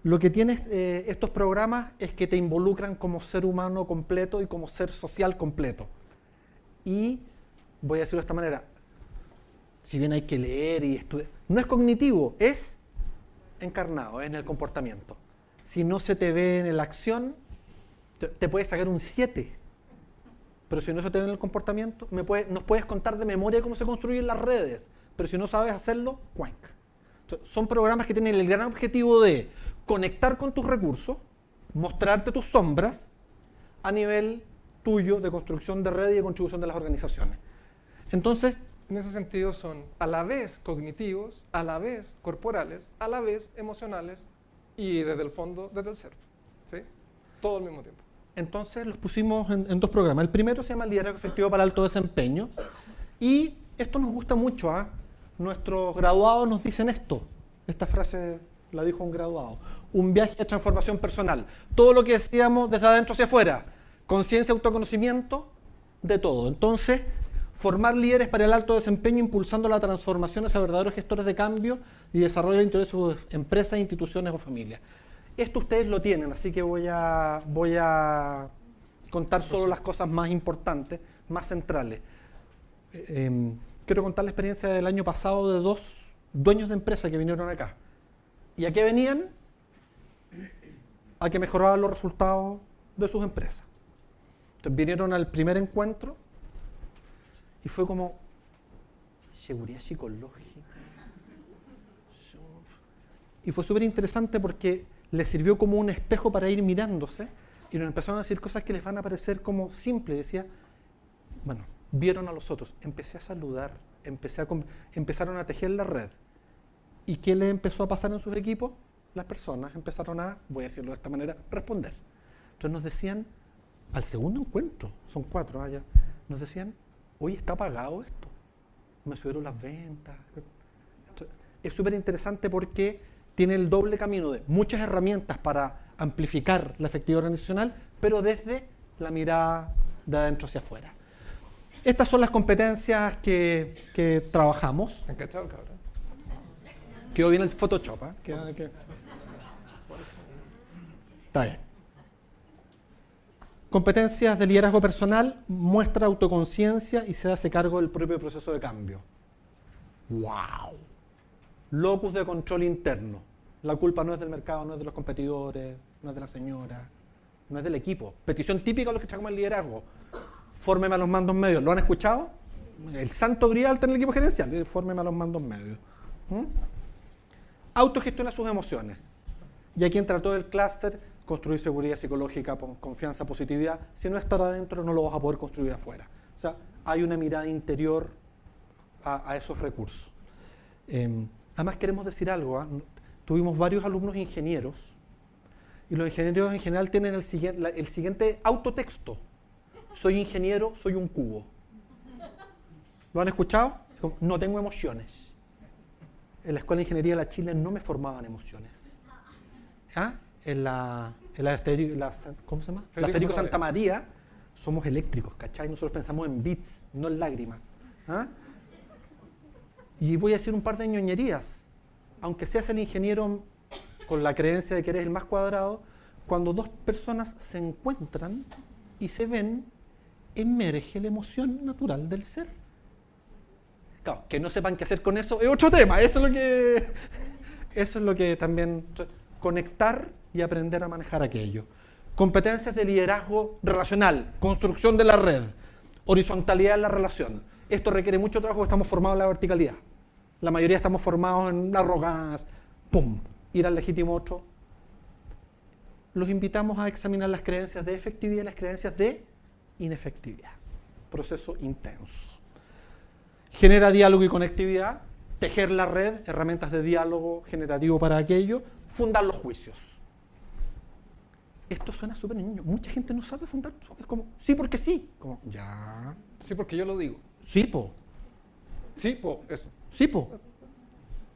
Speaker 4: lo que tienen estos programas es que te involucran como ser humano completo y como ser social completo. Y voy a decirlo de esta manera, si bien hay que leer y estudiar, no es cognitivo, es encarnado, es en el comportamiento. Si no se te ve en la acción, te puedes sacar un 7. Pero si no se te ve en el comportamiento, nos puedes contar de memoria cómo se construyen las redes. Pero si no sabes hacerlo, ¡cuanc! Son programas que tienen el gran objetivo de conectar con tus recursos, mostrarte tus sombras a nivel tuyo de construcción de red y de contribución de las organizaciones. Entonces,
Speaker 1: En ese sentido son a la vez cognitivos, a la vez corporales, a la vez emocionales y desde el fondo, desde el ser. ¿Sí? Todo al mismo tiempo.
Speaker 4: Entonces los pusimos en 2 programas. El primero se llama Liderazgo Efectivo para Alto Desempeño. Y esto nos gusta mucho. Nuestros graduados nos dicen esto. Esta frase la dijo un graduado. Un viaje de transformación personal. Todo lo que decíamos desde adentro hacia afuera. Conciencia, autoconocimiento, de todo. Entonces, formar líderes para el alto desempeño impulsando la transformación hacia verdaderos gestores de cambio y desarrollo del interés de sus empresas, instituciones o familias. Esto ustedes lo tienen, así que voy a contar solo las cosas más importantes, más centrales. Quiero contar la experiencia del año pasado de 2 dueños de empresa que vinieron acá. ¿Y a qué venían? A que mejoraban los resultados de sus empresas. Entonces vinieron al primer encuentro y fue como seguridad psicológica. Y fue súper interesante porque les sirvió como un espejo para ir mirándose y nos empezaron a decir cosas que les van a parecer como simples. Decía, bueno, vieron a los otros, empecé a saludar, empezaron a tejer la red. ¿Y qué les empezó a pasar en sus equipos? Las personas empezaron a, voy a decirlo de esta manera, responder. Entonces nos decían, al segundo encuentro, son 4 allá, nos decían, hoy está pagado esto, me subieron las ventas. Entonces, es súper interesante porque tiene el doble camino de muchas herramientas para amplificar la efectividad organizacional, pero desde la mirada de adentro hacia afuera. Estas son las competencias que trabajamos.
Speaker 1: ¿Encachado, cabrón?
Speaker 4: Quedó bien el Photoshop, Está bien. Competencias de liderazgo personal, muestra autoconciencia y se hace cargo del propio proceso de cambio. ¡Wow! Locus de control interno. La culpa no es del mercado, no es de los competidores, no es de la señora, no es del equipo. Petición típica de los que trabajamos en liderazgo. Fórmeme a los mandos medios. ¿Lo han escuchado? El santo grial está en el equipo gerencial. Fórmeme a los mandos medios. Autogestiona sus emociones. Y aquí entra todo el clúster, construir seguridad psicológica, confianza, positividad. Si no está adentro, no lo vas a poder construir afuera. O sea, hay una mirada interior a esos recursos. Además, queremos decir algo. Tuvimos varios alumnos ingenieros y los ingenieros en general tienen el siguiente autotexto. Soy ingeniero, soy un cubo. ¿Lo han escuchado? No tengo emociones. En la Escuela de Ingeniería de la Chile no me formaban emociones. ¿Cómo se llama? La Federico Santa María somos eléctricos, ¿cachai? Nosotros pensamos en bits, no en lágrimas. Y voy a decir un par de ñoñerías. Aunque seas el ingeniero con la creencia de que eres el más cuadrado, cuando 2 personas se encuentran y se ven, emerge la emoción natural del ser. Claro, que no sepan qué hacer con eso es otro tema. Eso es lo que también... Conectar y aprender a manejar aquello. Competencias de liderazgo relacional, construcción de la red, horizontalidad en la relación. Esto requiere mucho trabajo porque estamos formados en la verticalidad. La mayoría estamos formados en la arrogancia, ¡pum!, ir al legítimo otro. Los invitamos a examinar las creencias de efectividad y las creencias de inefectividad. Proceso intenso. Genera diálogo y conectividad, tejer la red, herramientas de diálogo generativo para aquello, fundar los juicios. Esto suena súper niño. Mucha gente no sabe fundar. Es como, sí porque sí. Como, ya.
Speaker 1: Sí, porque yo lo digo.
Speaker 4: Sí, po.
Speaker 1: Sí, po, eso.
Speaker 4: Sí, po.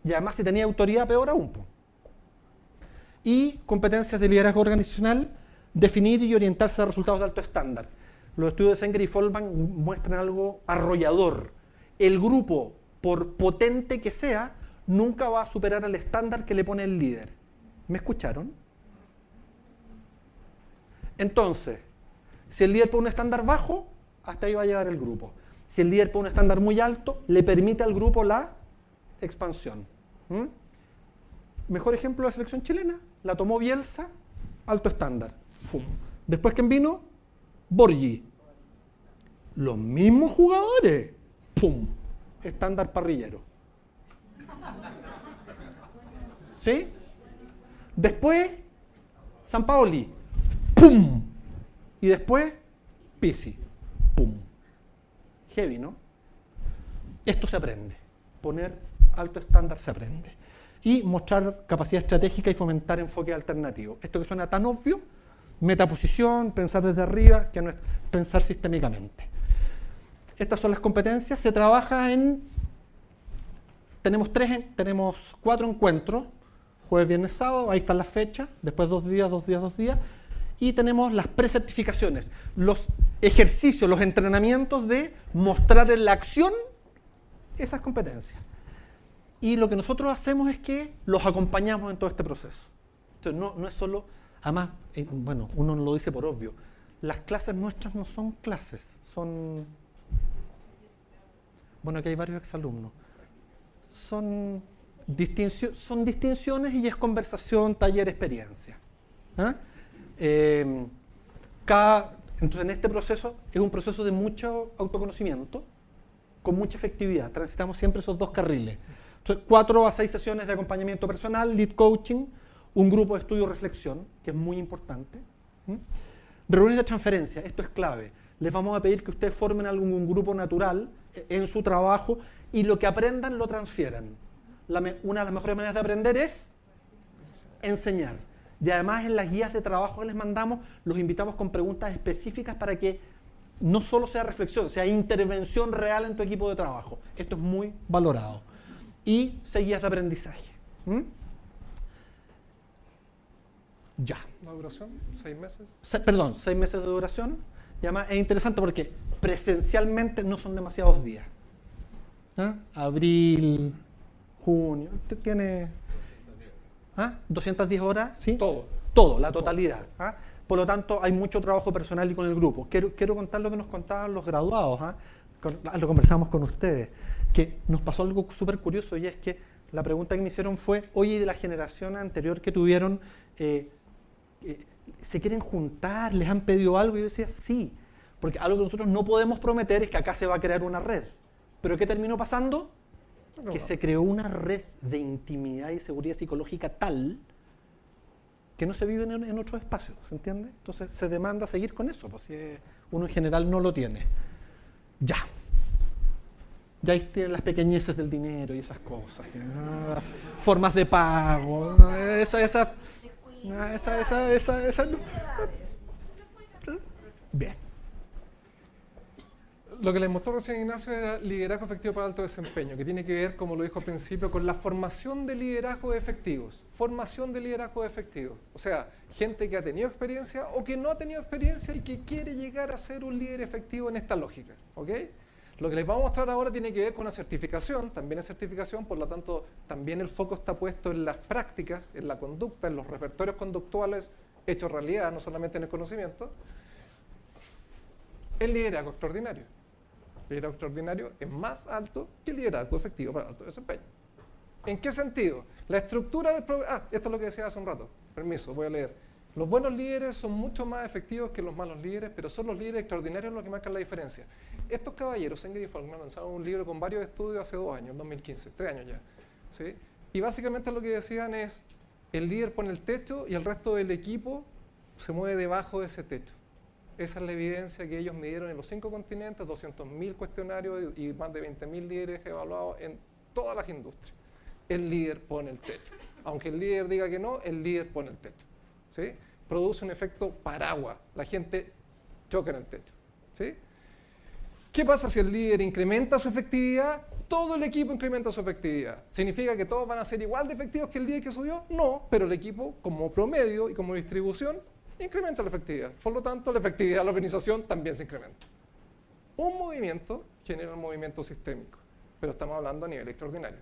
Speaker 4: Y además si tenía autoridad, peor aún, po. Y competencias de liderazgo organizacional, definir y orientarse a resultados de alto estándar. Los estudios de Sanger y Folman muestran algo arrollador. El grupo, por potente que sea, nunca va a superar el estándar que le pone el líder. ¿Me escucharon? Entonces, si el líder pone un estándar bajo, hasta ahí va a llegar el grupo. Si el líder pone un estándar muy alto, le permite al grupo la expansión. Mejor ejemplo, la selección chilena. La tomó Bielsa, alto estándar. ¡Fum! Después, ¿quién vino? Borghi. Los mismos jugadores. ¡Pum! Estándar parrillero. ¿Sí? Después, Sampaoli. ¡Pum! Y después, Pizzi. ¡Pum! Heavy, ¿no? Esto se aprende. Poner alto estándar se aprende. Y mostrar capacidad estratégica y fomentar enfoque alternativo. Esto que suena tan obvio, metaposición, pensar desde arriba, que no es pensar sistémicamente. Estas son las competencias. Se trabaja en... Tenemos 4 encuentros. Jueves, viernes, sábado. Ahí están las fechas. Después 2 días, 2 días, 2 días. Y tenemos las precertificaciones. Los ejercicios, los entrenamientos de mostrar en la acción esas competencias. Y lo que nosotros hacemos es que los acompañamos en todo este proceso. Entonces no es solo... Además, bueno, uno lo dice por obvio. Las clases nuestras no son clases. Son... Bueno, aquí hay varios exalumnos. Son distinciones y es conversación, taller, experiencia. Entonces, en este proceso es un proceso de mucho autoconocimiento con mucha efectividad. Transitamos siempre esos 2 carriles. Entonces, 4 a 6 sesiones de acompañamiento personal, lead coaching, un grupo de estudio-reflexión, que es muy importante. Reuniones de transferencia, esto es clave. Les vamos a pedir que ustedes formen algún grupo natural en su trabajo y lo que aprendan lo transfieran. Una de las mejores maneras de aprender es enseñar. Y además en las guías de trabajo que les mandamos, los invitamos con preguntas específicas para que no solo sea reflexión, sea intervención real en tu equipo de trabajo. Esto es muy valorado. Y 6 guías de aprendizaje. Ya.
Speaker 1: ¿La duración? ¿6 meses?
Speaker 4: 6 meses de duración. Y además es interesante porque presencialmente no son demasiados días. Abril, junio, usted tiene 210 horas, ¿sí? Todo, la totalidad. Por lo tanto, hay mucho trabajo personal y con el grupo. Quiero contar lo que nos contaban los graduados, lo conversamos con ustedes, que nos pasó algo súper curioso y es que la pregunta que me hicieron fue, oye, de la generación anterior que tuvieron, ¿se quieren juntar? ¿Les han pedido algo? Y yo decía, sí, porque algo que nosotros no podemos prometer es que acá se va a crear una red. ¿Pero qué terminó pasando? Que se creó una red de intimidad y seguridad psicológica tal que no se vive en otros espacios, ¿se entiende? Entonces se demanda seguir con eso, pues si uno en general no lo tiene. Ya ahí tienen las pequeñeces del dinero y esas cosas, las formas de pago, esa. Bien.
Speaker 1: Lo que les mostró recién Ignacio era liderazgo efectivo para alto desempeño, que tiene que ver, como lo dijo al principio, con la formación de liderazgos efectivos. Formación de liderazgos efectivos. O sea, gente que ha tenido experiencia o que no ha tenido experiencia y que quiere llegar a ser un líder efectivo en esta lógica. ¿Ok? Lo que les vamos a mostrar ahora tiene que ver con la certificación, también es certificación, por lo tanto, también el foco está puesto en las prácticas, en la conducta, en los repertorios conductuales hechos realidad, no solamente en el conocimiento. el liderazgo extraordinario. El liderazgo extraordinario es más alto que el liderazgo efectivo para alto desempeño. ¿En qué sentido? La estructura del programa... esto es lo que decía hace un rato. Permiso, voy a leer. Los buenos líderes son mucho más efectivos que los malos líderes, pero son los líderes extraordinarios los que marcan la diferencia. Estos caballeros, Senger y Faulkner, lanzaron un libro con varios estudios hace 2 años, 2015, 3 años ya. ¿Sí? Y básicamente lo que decían es, el líder pone el techo y el resto del equipo se mueve debajo de ese techo. Esa es la evidencia que ellos midieron en los 5 continentes, 200.000 cuestionarios y más de 20.000 líderes evaluados en todas las industrias. El líder pone el techo. Aunque el líder diga que no, el líder pone el techo. ¿Sí? Produce un efecto paraguas. La gente choca en el techo. ¿Sí? ¿Qué pasa si el líder incrementa su efectividad? Todo el equipo incrementa su efectividad. ¿Significa que todos van a ser igual de efectivos que el líder que subió? No, pero el equipo como promedio y como distribución incrementa la efectividad. Por lo tanto, la efectividad de la organización también se incrementa. Un movimiento genera un movimiento sistémico, pero estamos hablando a nivel extraordinario.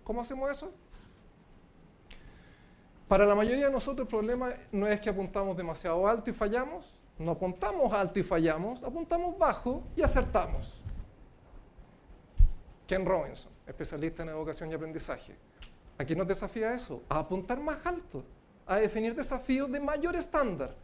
Speaker 1: ¿Cómo hacemos eso? Para la mayoría de nosotros el problema no es que apuntamos demasiado alto y fallamos, no apuntamos alto y fallamos, apuntamos bajo y acertamos. Ken Robinson, especialista en educación y aprendizaje. ¿A qué nos desafía eso? A apuntar más alto, a definir desafíos de mayor estándar.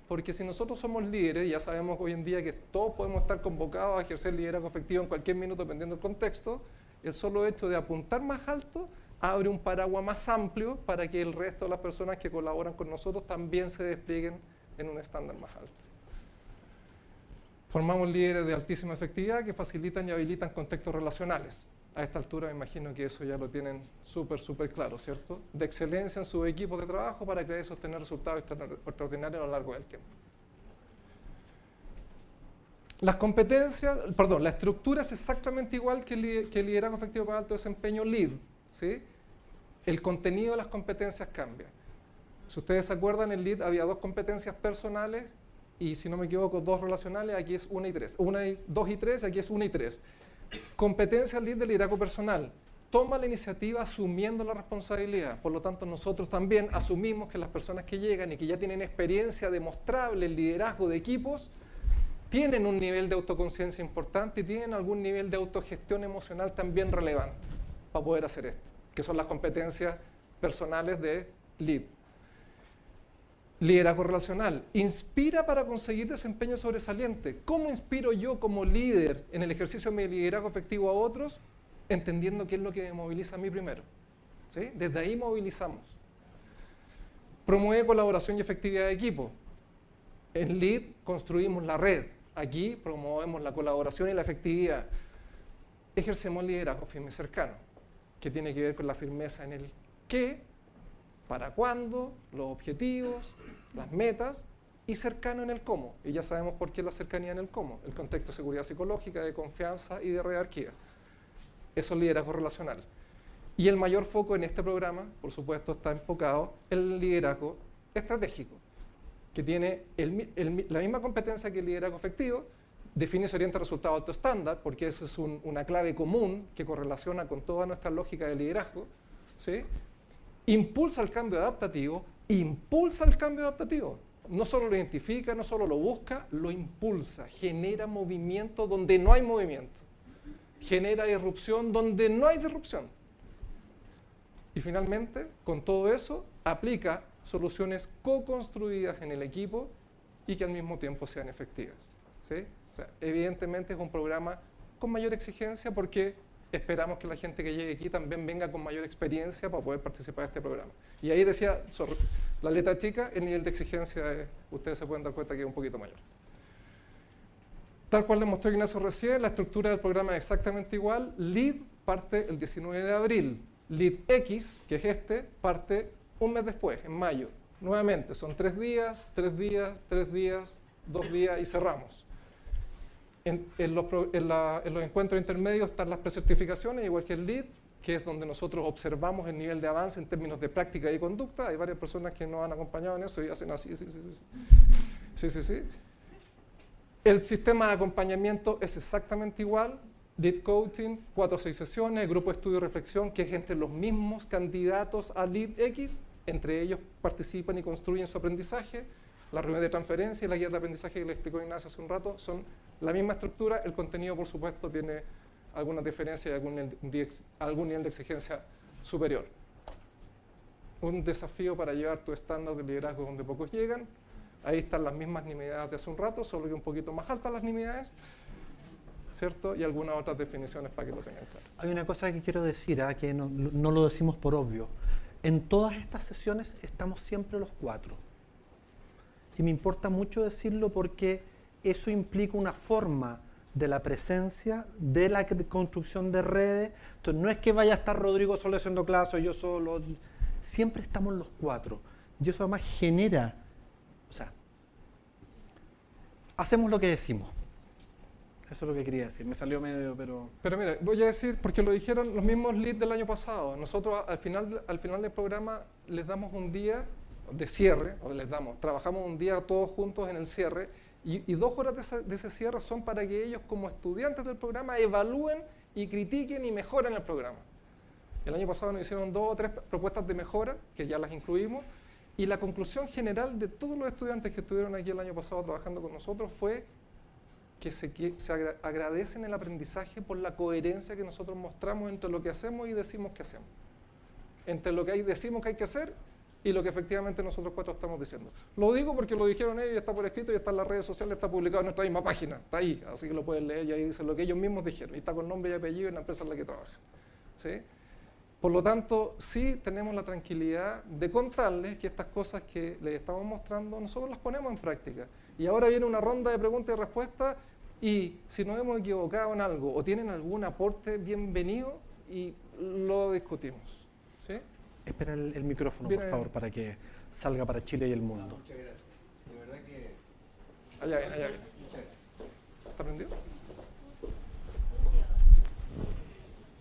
Speaker 1: Porque si nosotros somos líderes, ya sabemos hoy en día que todos podemos estar convocados a ejercer liderazgo efectivo en cualquier minuto dependiendo del contexto, el solo hecho de apuntar más alto abre un paraguas más amplio para que el resto de las personas que colaboran con nosotros también se desplieguen en un estándar más alto. Formamos líderes de altísima efectividad que facilitan y habilitan contextos relacionales. A esta altura me imagino que eso ya lo tienen súper claro, ¿cierto? De excelencia en sus equipos de trabajo para crear y sostener resultados extraordinarios a lo largo del tiempo. Las competencias, la estructura es exactamente igual que el liderazgo efectivo para alto desempeño LEAD, ¿sí? El contenido de las competencias cambia. Si ustedes se acuerdan, en LEAD había 2 competencias personales y, si no me equivoco, 2 relacionales, aquí es 1 y 3. 2 y 3, aquí es 1 y 3. Competencia LEAD de liderazgo personal. Toma la iniciativa asumiendo la responsabilidad. Por lo tanto, nosotros también asumimos que las personas que llegan y que ya tienen experiencia demostrable en liderazgo de equipos, tienen un nivel de autoconciencia importante y tienen algún nivel de autogestión emocional también relevante para poder hacer esto, que son las competencias personales de LEAD. Liderazgo relacional. Inspira para conseguir desempeño sobresaliente. ¿Cómo inspiro yo como líder en el ejercicio de mi liderazgo efectivo a otros? Entendiendo qué es lo que me moviliza a mí primero. ¿Sí? Desde ahí movilizamos. Promueve colaboración y efectividad de equipo. En LEAD construimos la red. Aquí promovemos la colaboración y la efectividad. Ejercemos liderazgo firme y cercano, que tiene que ver con la firmeza en el qué, para cuándo, los objetivos, las metas, y cercano en el cómo. Y ya sabemos por qué la cercanía en el cómo. El contexto de seguridad psicológica, de confianza y de jerarquía. Eso es liderazgo relacional. Y el mayor foco en este programa, por supuesto, está enfocado en el liderazgo estratégico, que tiene la misma competencia que el liderazgo efectivo, define y se orienta a resultados alto estándar, porque eso es una clave común que correlaciona con toda nuestra lógica de liderazgo, ¿sí? Impulsa el cambio adaptativo, no solo lo identifica, no solo lo busca, lo impulsa, genera movimiento donde no hay movimiento, genera disrupción donde no hay disrupción. Y finalmente, con todo eso, aplica soluciones co-construidas en el equipo y que al mismo tiempo sean efectivas, ¿sí? O sea, evidentemente es un programa con mayor exigencia porque esperamos que la gente que llegue aquí también venga con mayor experiencia para poder participar de este programa. Y ahí decía, la letra chica, el nivel de exigencia, ustedes se pueden dar cuenta que es un poquito mayor. Tal cual les mostró Ignacio recién, la estructura del programa es exactamente igual. LEAD parte el 19 de abril. LEAD X, que es parte un mes después, en mayo. Nuevamente, son 3 días, 3 días, 3 días, 2 días y cerramos. En los encuentros intermedios están las precertificaciones, igual que el LEAD, que es donde nosotros observamos el nivel de avance en términos de práctica y conducta. Hay varias personas que nos han acompañado en eso y hacen así, sí. El sistema de acompañamiento es exactamente igual. LEAD Coaching, 4 o 6 sesiones, grupo de estudio y reflexión, que es entre los mismos candidatos a LEAD X, entre ellos participan y construyen su aprendizaje. La reunión de transferencia y la guía de aprendizaje que le explicó Ignacio hace un rato son la misma estructura, el contenido, por supuesto, tiene algunas diferencias y algún nivel de exigencia superior. Un desafío para llevar tu estándar de liderazgo donde pocos llegan. Ahí están las mismas nimiedades de hace un rato, solo que un poquito más altas las nimiedades, ¿cierto? Y algunas otras definiciones para que lo tengan claro.
Speaker 4: Hay una cosa que quiero decir, que no lo decimos por obvio. En todas estas sesiones estamos siempre los 4. Y me importa mucho decirlo porque eso implica una forma de la presencia, de la construcción de redes. Entonces no es que vaya a estar Rodrigo solo haciendo clases, yo solo. Siempre estamos los 4. Y eso además genera, o sea, hacemos lo que decimos. Eso es lo que quería decir. Me salió medio, pero...
Speaker 1: Pero mira, voy a decir, porque lo dijeron los mismos leads del año pasado. Nosotros al final del programa les damos un día de cierre, trabajamos un día todos juntos en el cierre, y 2 horas de ese cierre son para que ellos como estudiantes del programa evalúen y critiquen y mejoren el programa. El año pasado nos hicieron 2 o 3 propuestas de mejora, que ya las incluimos, y la conclusión general de todos los estudiantes que estuvieron aquí el año pasado trabajando con nosotros fue que se agradecen el aprendizaje por la coherencia que nosotros mostramos entre lo que hacemos y decimos que hacemos. Entre lo que decimos que hay que hacer y lo que efectivamente nosotros 4 estamos diciendo. Lo digo porque lo dijeron ellos, está por escrito y está en las redes sociales, está publicado en nuestra misma página, está ahí, así que lo pueden leer y ahí dicen lo que ellos mismos dijeron, y está con nombre y apellido en la empresa en la que trabajan. ¿Sí? Por lo tanto, sí tenemos la tranquilidad de contarles que estas cosas que les estamos mostrando, nosotros las ponemos en práctica. Y ahora viene una ronda de preguntas y respuestas, y si nos hemos equivocado en algo o tienen algún aporte, bienvenido y lo discutimos. ¿Sí?
Speaker 4: Espera el micrófono, por favor, para que salga para Chile y el mundo.
Speaker 6: Muchas gracias. De verdad que...
Speaker 1: Allá viene.
Speaker 6: Muchas gracias.
Speaker 1: ¿Está prendido?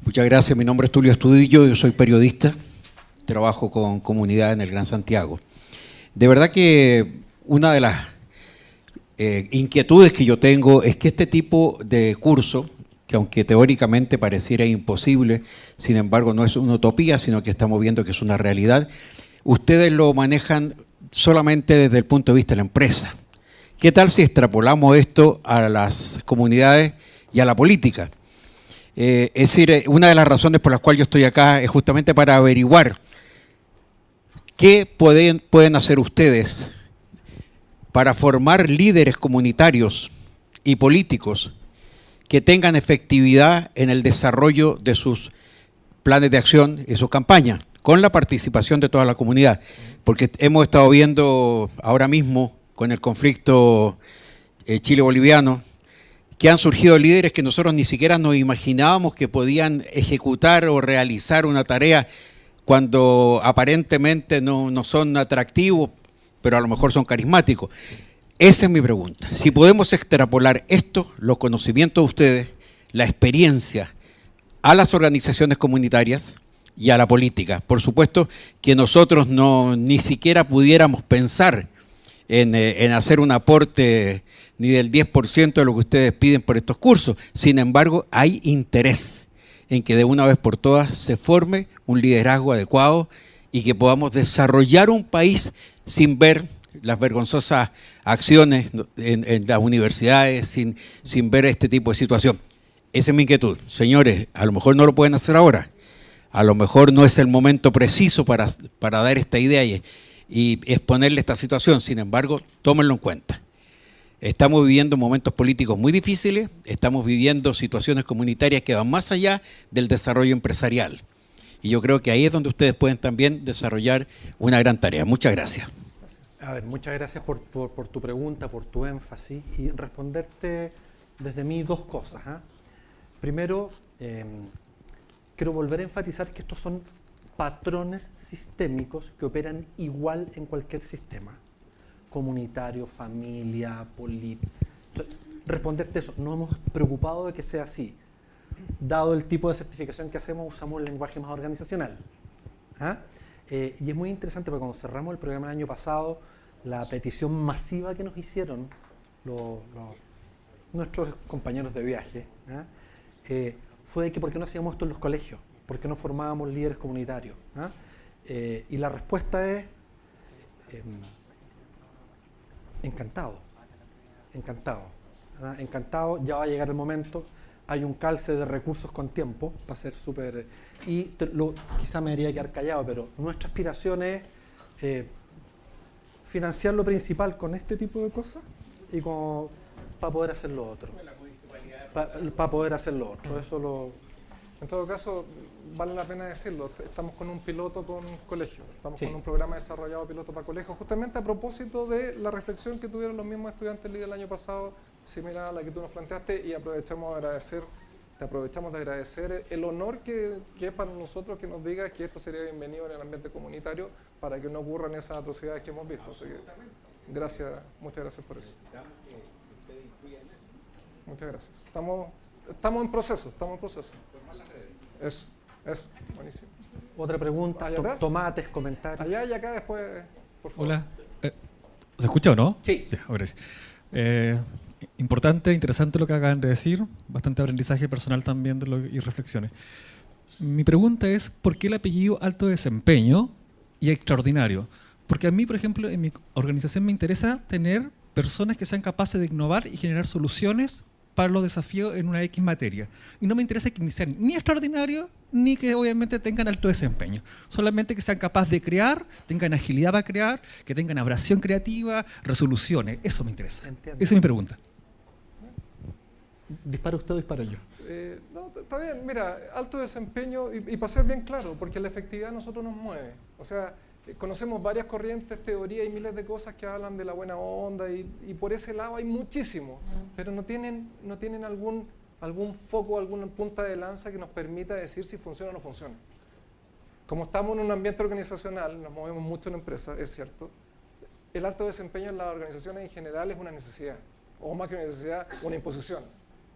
Speaker 7: Muchas gracias. Mi nombre es Tulio Estudillo, yo soy periodista, trabajo con comunidad en el Gran Santiago. De verdad que una de las inquietudes que yo tengo es que este tipo de curso, que aunque teóricamente pareciera imposible, sin embargo no es una utopía, sino que estamos viendo que es una realidad, ustedes lo manejan solamente desde el punto de vista de la empresa. ¿Qué tal si extrapolamos esto a las comunidades y a la política? Es decir, una de las razones por las cuales yo estoy acá es justamente para averiguar qué pueden hacer ustedes para formar líderes comunitarios y políticos que tengan efectividad en el desarrollo de sus planes de acción y sus campañas, con la participación de toda la comunidad. Porque hemos estado viendo ahora mismo con el conflicto chile-boliviano que han surgido líderes que nosotros ni siquiera nos imaginábamos que podían ejecutar o realizar una tarea cuando aparentemente no son atractivos, pero a lo mejor son carismáticos. Esa es mi pregunta. Si podemos extrapolar esto, los conocimientos de ustedes, la experiencia a las organizaciones comunitarias y a la política. Por supuesto que nosotros ni siquiera pudiéramos pensar en hacer un aporte ni del 10% de lo que ustedes piden por estos cursos. Sin embargo, hay interés en que de una vez por todas se forme un liderazgo adecuado y que podamos desarrollar un país sin ver las vergonzosas acciones en las universidades, sin ver este tipo de situación. Esa es mi inquietud. Señores, a lo mejor no lo pueden hacer ahora, a lo mejor no es el momento preciso para dar esta idea y exponerle esta situación, sin embargo, tómenlo en cuenta. Estamos viviendo momentos políticos muy difíciles, estamos viviendo situaciones comunitarias que van más allá del desarrollo empresarial. Y yo creo que ahí es donde ustedes pueden también desarrollar una gran tarea. Muchas gracias.
Speaker 4: A ver, muchas gracias por tu pregunta, por tu énfasis, y responderte desde mí 2 cosas. Primero, quiero volver a enfatizar que estos son patrones sistémicos que operan igual en cualquier sistema, comunitario, familia, político. Responderte eso, no hemos preocupado de que sea así. Dado el tipo de certificación que hacemos, usamos un lenguaje más organizacional. Y es muy interesante porque cuando cerramos el programa el año pasado, la petición masiva que nos hicieron nuestros compañeros de viaje fue de que por qué no hacíamos esto en los colegios, por qué no formábamos líderes comunitarios. Y la respuesta es encantado. ¿ah? Encantado, ya va a llegar el momento. Hay un calce de recursos con tiempo para ser súper... Y quizá me debería quedar callado, pero nuestra aspiración es financiar lo principal con este tipo de cosas y para poder hacer lo otro. Para poder hacer lo otro.
Speaker 1: En todo caso, vale la pena decirlo, estamos con un piloto con colegios, estamos
Speaker 4: Sí.
Speaker 1: con un programa desarrollado piloto para colegios, justamente a propósito de la reflexión que tuvieron los mismos estudiantes del año pasado, similar a la que tú nos planteaste, y te aprovechamos de agradecer el honor que es para nosotros que nos digas que esto sería bienvenido en el ambiente comunitario para que no ocurran esas atrocidades que hemos visto. Así que, muchas gracias por eso. Muchas gracias. Estamos en proceso, Eso, buenísimo.
Speaker 4: Otra pregunta,
Speaker 1: Allá atrás.
Speaker 4: tomates, comentarios.
Speaker 1: Allá y acá después, por favor.
Speaker 8: Hola. ¿Se escucha o no?
Speaker 4: Sí.
Speaker 8: Ahora sí. Importante, interesante lo que acaban de decir. Bastante aprendizaje personal también y reflexiones. Mi pregunta es, ¿por qué el apellido alto desempeño y extraordinario? Porque a mí, por ejemplo, en mi organización me interesa tener personas que sean capaces de innovar y generar soluciones para los desafíos en una X materia. Y no me interesa que sean ni extraordinarios, ni que obviamente tengan alto desempeño. Solamente que sean capaces de crear, tengan agilidad para crear, que tengan abrasión creativa, resoluciones. Eso me interesa.
Speaker 4: Entiendo.
Speaker 8: Esa es mi pregunta.
Speaker 4: ¿Dispara usted o disparo yo?
Speaker 1: No, está bien, mira, alto desempeño y para ser bien claro, porque la efectividad a nosotros nos mueve. O sea, conocemos varias corrientes, teorías y miles de cosas que hablan de la buena onda y por ese lado hay muchísimo, pero no tienen algún foco, alguna punta de lanza que nos permita decir si funciona o no funciona. Como estamos en un ambiente organizacional, nos movemos mucho en la empresa, es cierto, el alto desempeño en las organizaciones en general es una necesidad, o más que una necesidad, una imposición.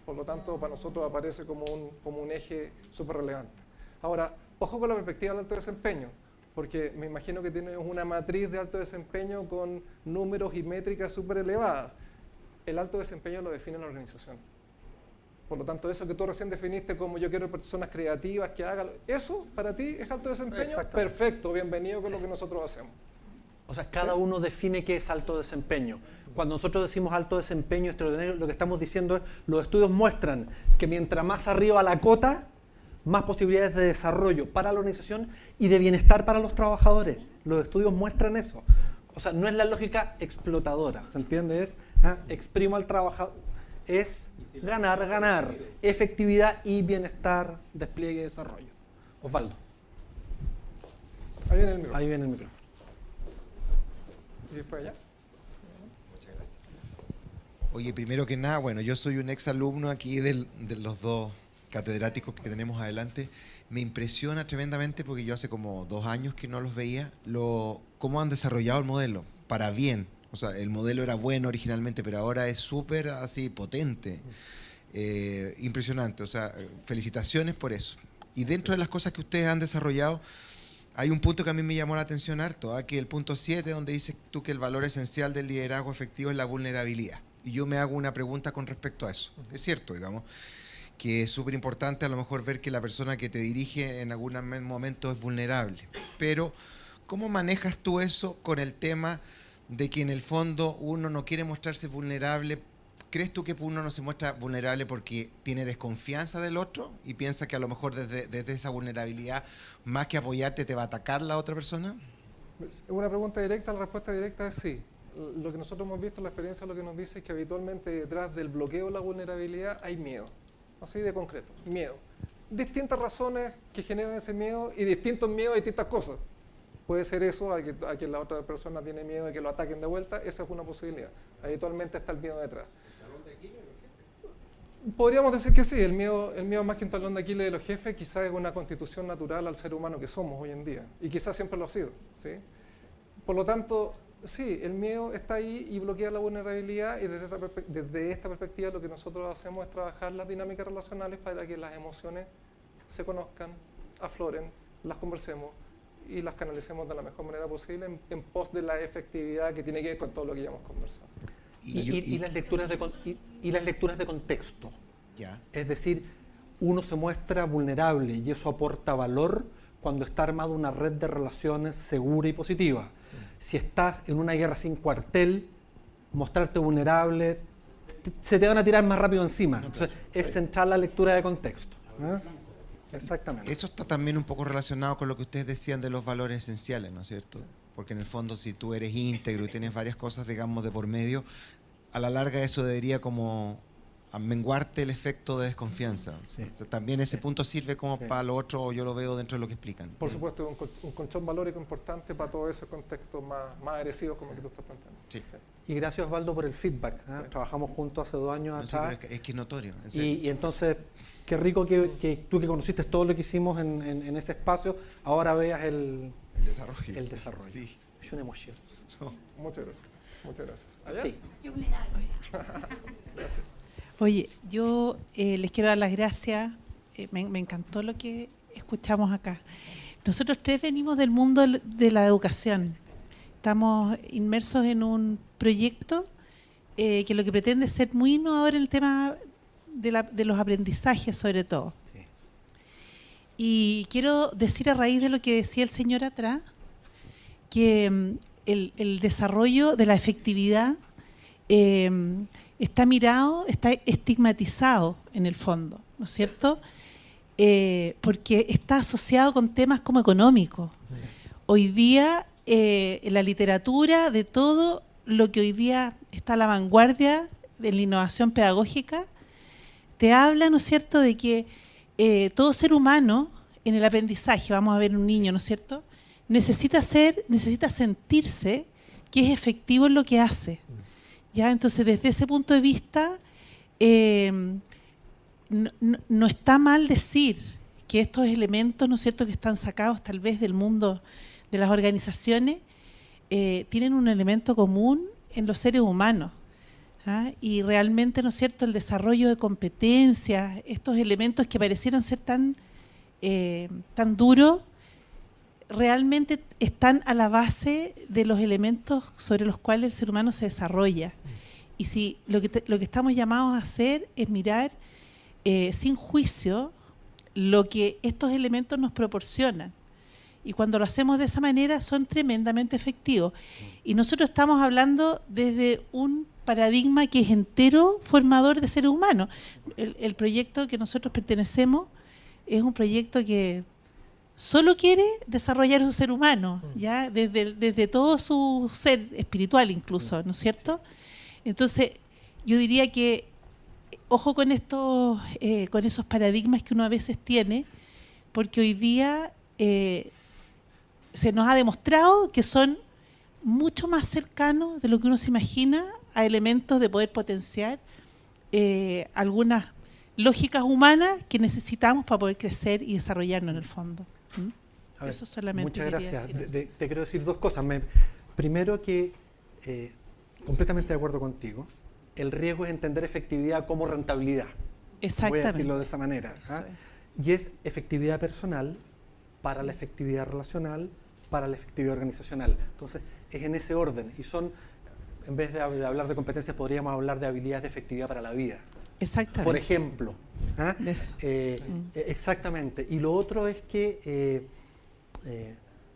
Speaker 1: Por lo tanto, para nosotros aparece como un eje súper relevante. Ahora, ojo con la perspectiva del alto desempeño, porque me imagino que tienes una matriz de alto desempeño con números y métricas súper elevadas. El alto desempeño lo define la organización. Por lo tanto, eso que tú recién definiste como yo quiero personas creativas que hagan, eso para ti es alto desempeño, perfecto, bienvenido con lo que nosotros hacemos.
Speaker 4: O sea, cada uno define qué es alto desempeño. Cuando nosotros decimos alto desempeño extraordinario, lo que estamos diciendo es, los estudios muestran que mientras más arriba la cota, más posibilidades de desarrollo para la organización y de bienestar para los trabajadores. Los estudios muestran eso. O sea, no es la lógica explotadora, ¿se entiende? Es exprimo al trabajador. Es ganar, efectividad y bienestar, despliegue y desarrollo. Osvaldo.
Speaker 1: Ahí viene el micrófono.
Speaker 4: Ahí viene el micrófono.
Speaker 1: ¿Y después allá?
Speaker 9: Muchas gracias. Oye, primero que nada, bueno, yo soy un ex alumno aquí de los dos catedráticos que tenemos adelante. Me impresiona tremendamente porque yo hace como 2 años que no los veía, cómo han desarrollado el modelo, para bien. O sea, el modelo era bueno originalmente, pero ahora es súper así potente. Impresionante, o sea, felicitaciones por eso. Y dentro de las cosas que ustedes han desarrollado, hay un punto que a mí me llamó la atención harto, que el punto 7, donde dices tú que el valor esencial del liderazgo efectivo es la vulnerabilidad. Y yo me hago una pregunta con respecto a eso. Es cierto, digamos, que es súper importante a lo mejor ver que la persona que te dirige en algún momento es vulnerable. Pero, ¿cómo manejas tú eso con el tema de que en el fondo uno no quiere mostrarse vulnerable? ¿Crees tú que uno no se muestra vulnerable porque tiene desconfianza del otro y piensa que a lo mejor desde esa vulnerabilidad, más que apoyarte, te va a atacar la otra persona?
Speaker 1: Una pregunta directa, la respuesta directa es sí. Lo que nosotros hemos visto, la experiencia lo que nos dice es que habitualmente detrás del bloqueo o la vulnerabilidad hay miedo. Así de concreto, miedo. Distintas razones que generan ese miedo y distintos miedos a distintas cosas. Puede ser eso, a que la otra persona tiene miedo de que lo ataquen de vuelta, esa es una posibilidad. Habitualmente está el miedo detrás. Podríamos decir que sí, el miedo más que un talón de Aquiles de los jefes quizás es una constitución natural al ser humano que somos hoy en día, y quizás siempre lo ha sido, ¿sí? Por lo tanto, sí, el miedo está ahí y bloquea la vulnerabilidad, y desde esta perspectiva lo que nosotros hacemos es trabajar las dinámicas relacionales para que las emociones se conozcan, afloren, las conversemos y las canalicemos de la mejor manera posible en pos de la efectividad que tiene que ver con todo lo que ya hemos conversado.
Speaker 4: Y las lecturas de contexto.
Speaker 9: Ya.
Speaker 4: Es decir, uno se muestra vulnerable y eso aporta valor cuando está armada una red de relaciones segura y positiva. Si estás en una guerra sin cuartel, mostrarte vulnerable se te van a tirar más rápido encima. Entonces, es central la lectura de contexto. ¿Eh? Exactamente.
Speaker 9: Eso está también un poco relacionado con lo que ustedes decían de los valores esenciales, ¿no es cierto? Porque en el fondo, si tú eres íntegro y tienes varias cosas, digamos, de por medio, a la larga eso debería como menguarte el efecto de desconfianza.
Speaker 4: Sí.
Speaker 9: También ese punto sirve como para lo otro, yo lo veo dentro de lo que explican.
Speaker 1: Por supuesto, un control valórico importante para todos esos contextos más agresivos como el que tú estás planteando.
Speaker 9: Sí.
Speaker 1: Sí.
Speaker 4: Y gracias, Osvaldo, por el feedback. ¿Eh?
Speaker 1: Sí.
Speaker 4: Trabajamos juntos hace 2 años
Speaker 9: No, sí,
Speaker 4: atrás.
Speaker 9: pero es que es notorio. En serio.
Speaker 4: Y entonces, qué rico que tú que conociste todo lo que hicimos en ese espacio, ahora veas el
Speaker 9: desarrollo.
Speaker 4: el desarrollo.
Speaker 9: Sí.
Speaker 4: Es una emoción.
Speaker 9: No.
Speaker 1: Muchas gracias. Muchas gracias. ¿Allá?
Speaker 4: Sí.
Speaker 2: Qué vulnerable.
Speaker 1: Gracias.
Speaker 10: Oye, yo les quiero dar las gracias. Me encantó lo que escuchamos acá. Nosotros 3 venimos del mundo de la educación. Estamos inmersos en un proyecto que lo que pretende es ser muy innovador en el tema de los aprendizajes, sobre todo.
Speaker 4: Sí.
Speaker 10: Y quiero decir, a raíz de lo que decía el señor atrás, que el desarrollo de la efectividad está mirado, está estigmatizado en el fondo, ¿no es cierto? Porque está asociado con temas como económicos. Sí. Hoy día, en la literatura, de todo lo que hoy día está a la vanguardia de la innovación pedagógica, te habla, ¿no es cierto?, de que todo ser humano en el aprendizaje, vamos a ver un niño, ¿no es cierto?, necesita sentirse que es efectivo en lo que hace. ¿Ya? Entonces, desde ese punto de vista, no está mal decir que estos elementos, ¿no es cierto?, que están sacados tal vez del mundo de las organizaciones, tienen un elemento común en los seres humanos. ¿Ah? Y realmente, ¿no es cierto?, el desarrollo de competencias, estos elementos que parecieran ser tan duros, realmente están a la base de los elementos sobre los cuales el ser humano se desarrolla. Y si lo que estamos llamados a hacer es mirar sin juicio lo que estos elementos nos proporcionan. Y cuando lo hacemos de esa manera son tremendamente efectivos. Y nosotros estamos hablando desde un paradigma que es entero formador de seres humanos. El proyecto que nosotros pertenecemos es un proyecto que solo quiere desarrollar un ser humano, ¿ya? Desde todo su ser espiritual incluso, ¿no es cierto? Entonces, yo diría que ojo con estos, con esos paradigmas que uno a veces tiene, porque hoy día se nos ha demostrado que son mucho más cercanos de lo que uno se imagina a elementos de poder potenciar algunas lógicas humanas que necesitamos para poder crecer y desarrollarnos en el fondo.
Speaker 4: A ver,
Speaker 10: eso solamente
Speaker 4: muchas
Speaker 10: quería
Speaker 4: gracias.
Speaker 10: decir.
Speaker 4: Te quiero decir 2 cosas. Primero que, completamente de acuerdo contigo, el riesgo es entender efectividad como rentabilidad.
Speaker 10: Exactamente.
Speaker 4: Voy a decirlo de esa manera. ¿Ah? Y es efectividad personal para la efectividad relacional, para la efectividad organizacional. Entonces, es en ese orden. Y son, en vez de hablar de competencias, podríamos hablar de habilidades de efectividad para la vida.
Speaker 10: Exactamente.
Speaker 4: Por ejemplo. ¿Ah? Exactamente. Y lo otro es que,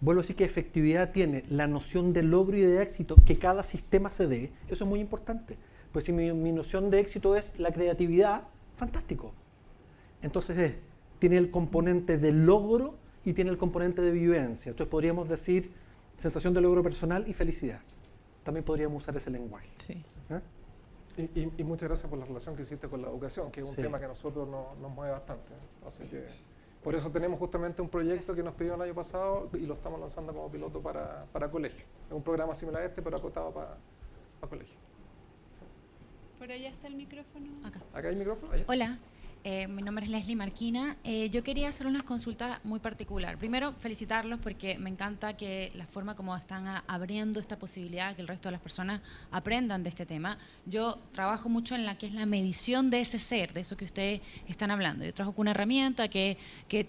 Speaker 4: vuelvo a decir que efectividad tiene la noción de logro y de éxito que cada sistema se dé. Eso es muy importante. Pues si mi noción de éxito es la creatividad, fantástico. Entonces tiene el componente de logro y tiene el componente de vivencia. Entonces podríamos decir sensación de logro personal y felicidad. También podríamos usar ese lenguaje.
Speaker 10: Sí.
Speaker 1: ¿Eh? Y muchas gracias por la relación que hiciste con la educación, que es un
Speaker 4: Sí.
Speaker 1: tema que a nosotros nos mueve bastante. Así que por eso tenemos justamente un proyecto que nos pidieron el año pasado y lo estamos lanzando como piloto para colegio. Es un programa similar a este, pero acotado para colegio.
Speaker 3: Por allá está el micrófono.
Speaker 11: Acá.
Speaker 1: ¿Acá hay micrófono? Allá.
Speaker 11: Hola, mi nombre es Leslie Marquina. Yo quería hacer una consulta muy particular. Primero, felicitarlos porque me encanta que la forma como están abriendo esta posibilidad que el resto de las personas aprendan de este tema. Yo trabajo mucho en la que es la medición de ese ser, de eso que ustedes están hablando. Yo trabajo con una herramienta que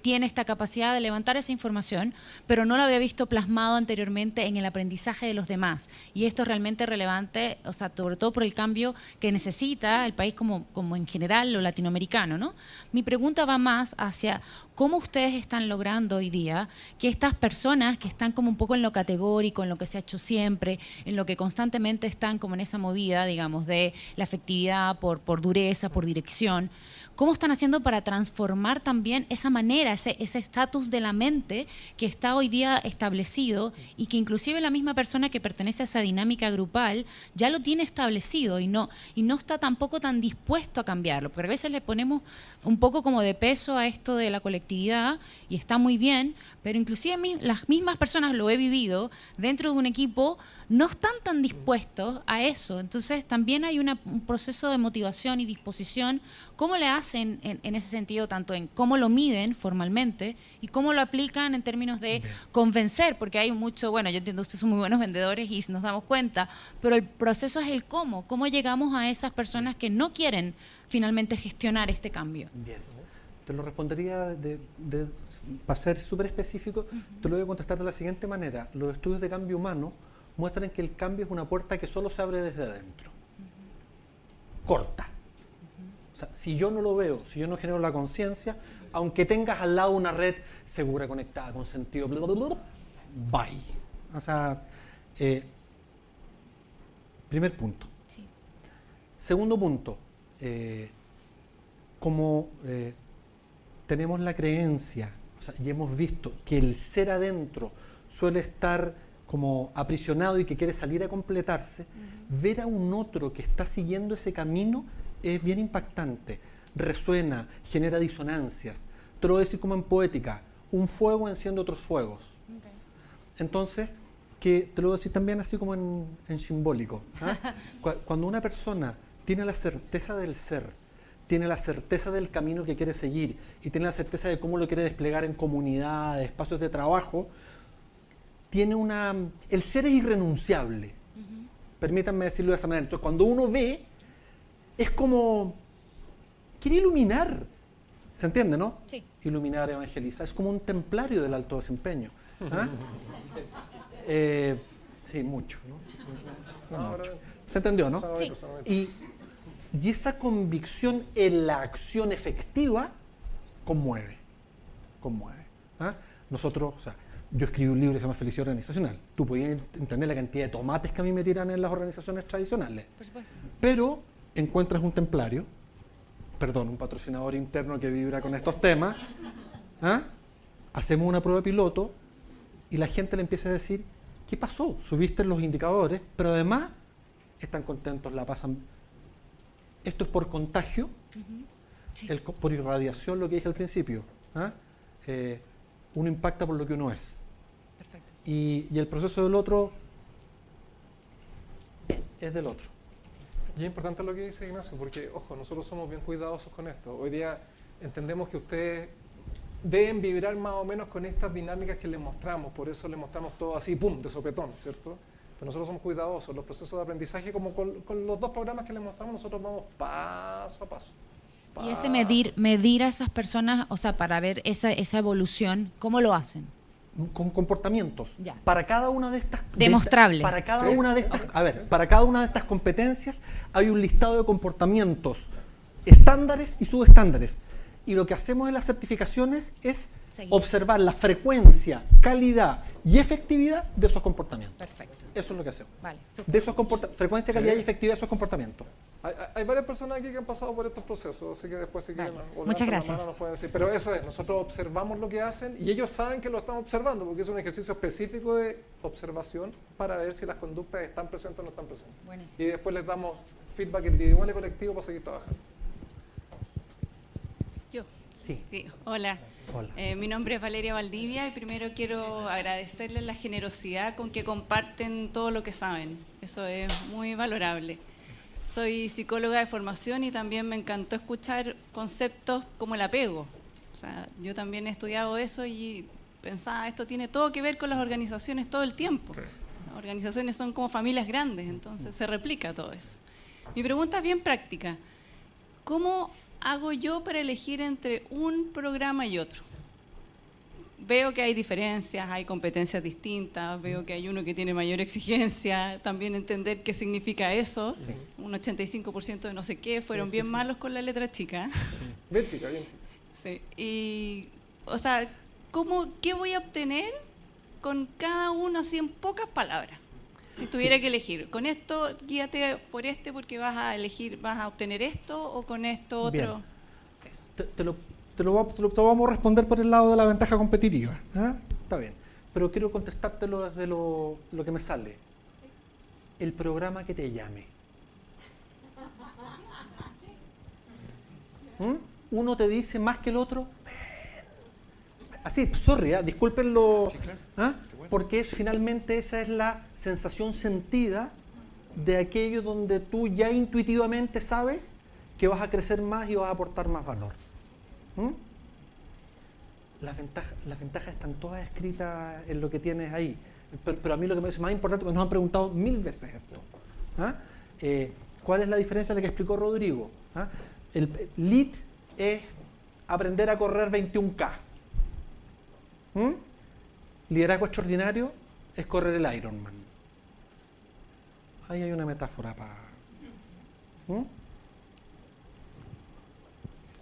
Speaker 11: tiene esta capacidad de levantar esa información, pero no lo había visto plasmado anteriormente en el aprendizaje de los demás. Y esto es realmente relevante, o sea, sobre todo por el cambio que necesita el país como en general, lo latinoamericano, ¿no? Mi pregunta va más hacia cómo ustedes están logrando hoy día que estas personas que están como un poco en lo categórico, en lo que se ha hecho siempre, en lo que constantemente están como en esa movida, digamos, de la efectividad por dureza, por dirección, ¿cómo están haciendo para transformar también esa manera, ese estatus de la mente que está hoy día establecido y que inclusive la misma persona que pertenece a esa dinámica grupal ya lo tiene establecido y no está tampoco tan dispuesto a cambiarlo? Porque a veces le ponemos un poco como de peso a esto de la colectividad y está muy bien, pero inclusive las mismas personas, lo he vivido, dentro de un equipo no están tan dispuestos a eso. Entonces también hay un proceso de motivación y disposición. ¿Cómo le hacen en ese sentido, tanto en cómo lo miden formalmente y cómo lo aplican en términos de convencer? Porque hay mucho, bueno, yo entiendo que ustedes son muy buenos vendedores y nos damos cuenta, pero el proceso es el cómo llegamos a esas personas que no quieren finalmente gestionar este cambio.
Speaker 4: Bien, te lo respondería para ser súper específico, te lo voy a contestar de la siguiente manera. Los estudios de cambio humano muestran que el cambio es una puerta que solo se abre desde adentro. Corta. O sea, si yo no lo veo, si yo no genero la conciencia, aunque tengas al lado una red segura, conectada, con sentido, bla, bla, bla, bye. O sea, primer punto.
Speaker 11: Sí.
Speaker 4: Segundo punto, como tenemos la creencia, o sea, y hemos visto que el ser adentro suele estar como aprisionado y que quiere salir a completarse, ver a un otro que está siguiendo ese camino es bien impactante, resuena, genera disonancias. Te lo voy a decir como en poética, un fuego enciende otros fuegos. Okay. Entonces, que te lo voy a decir también así como en simbólico. ¿Ah? Cuando una persona tiene la certeza del ser, tiene la certeza del camino que quiere seguir y tiene la certeza de cómo lo quiere desplegar en comunidades, espacios de trabajo, el ser es irrenunciable. Permítanme decirlo de esa manera. Entonces, cuando uno ve, es como quiere iluminar. ¿Se entiende, no?
Speaker 11: Sí.
Speaker 4: Iluminar, evangelizar. Es como un templario del alto desempeño. ¿Ah? Sí, mucho, ¿no? Mucho. ¿Se entendió, no?
Speaker 11: Sí.
Speaker 4: Y esa convicción en la acción efectiva conmueve. ¿Ah? Nosotros, o sea, yo escribí un libro que se llama Felicidad Organizacional. Tú podías entender la cantidad de tomates que a mí me tiran en las organizaciones tradicionales.
Speaker 11: Por supuesto.
Speaker 4: Pero encuentras un templario, un patrocinador interno que vibra con estos temas. ¿Ah? Hacemos una prueba piloto y la gente le empieza a decir, ¿qué pasó? Subiste los indicadores, pero además están contentos, la pasan. Esto es por contagio, sí. Por irradiación, lo que dije al principio. ¿Ah? Uno impacta por lo que uno es.
Speaker 11: Perfecto.
Speaker 4: Y el proceso del otro es del otro.
Speaker 1: Y es importante lo que dice Ignacio, porque, ojo, nosotros somos bien cuidadosos con esto. Hoy día entendemos que ustedes deben vibrar más o menos con estas dinámicas que les mostramos, por eso les mostramos todo así, ¡pum!, de sopetón, ¿cierto? Pero nosotros somos cuidadosos. Los procesos de aprendizaje, como con los dos programas que les mostramos, nosotros vamos paso a paso.
Speaker 11: Y ese medir a esas personas, o sea, para ver esa evolución, ¿cómo lo hacen?
Speaker 4: Con comportamientos.
Speaker 11: Ya.
Speaker 4: Para cada una de estas...
Speaker 11: Demostrables.
Speaker 4: Para cada una de estas... A ver, para cada una de estas competencias hay un listado de comportamientos estándares y subestándares. Y lo que hacemos en las certificaciones es observar la frecuencia, calidad y efectividad de esos comportamientos.
Speaker 11: Perfecto.
Speaker 4: Eso es lo que hacemos.
Speaker 11: Vale, super.
Speaker 4: De esos frecuencia, calidad y efectividad de esos comportamientos.
Speaker 1: Hay varias personas aquí que han pasado por estos procesos, así que después si quieren
Speaker 11: muchas gracias.
Speaker 1: nos pueden decir. Pero eso es, nosotros observamos lo que hacen y ellos saben que lo están observando, porque es un ejercicio específico de observación para ver si las conductas están presentes o no están presentes.
Speaker 11: Buenísimo.
Speaker 1: Y después les damos feedback individual y colectivo para seguir trabajando.
Speaker 12: Yo.
Speaker 4: Sí.
Speaker 12: Hola.
Speaker 4: Hola.
Speaker 12: Mi nombre es Valeria Valdivia y primero quiero agradecerles la generosidad con que comparten todo lo que saben. Eso es muy valorable. Soy psicóloga de formación y también me encantó escuchar conceptos como el apego. O sea, yo también he estudiado eso y pensaba, esto tiene todo que ver con las organizaciones todo el tiempo. Sí. Las organizaciones son como familias grandes, entonces se replica todo eso. Mi pregunta es bien práctica. ¿Cómo hago yo para elegir entre un programa y otro? veo que hay diferencias, hay competencias distintas, veo que hay uno que tiene mayor exigencia, también entender qué significa eso. Sí. Un 85% de no sé qué fueron bien malos con la letra chica.
Speaker 1: Bien chica, bien chica.
Speaker 12: Sí. Y, o sea, ¿qué voy a obtener con cada uno así en pocas palabras? Si tuviera que elegir, con esto guíate por porque vas a obtener esto, o con esto otro.
Speaker 4: Te lo vamos a responder por el lado de la ventaja competitiva. ¿Eh? Está bien. Pero quiero contestártelo desde lo que me sale. El programa que te llame. Uno te dice más que el otro. Así, sorry, discúlpenlo. Sí, claro. Porque finalmente esa es la sensación sentida de aquello donde tú ya intuitivamente sabes que vas a crecer más y vas a aportar más valor. Las ventajas están todas escritas en lo que tienes ahí. Pero a mí lo que me parece más importante, porque nos han preguntado 1000 veces esto. ¿Cuál es la diferencia de la que explicó Rodrigo? El lead es aprender a correr 21K. Liderazgo extraordinario es correr el Ironman. Ahí hay una metáfora para...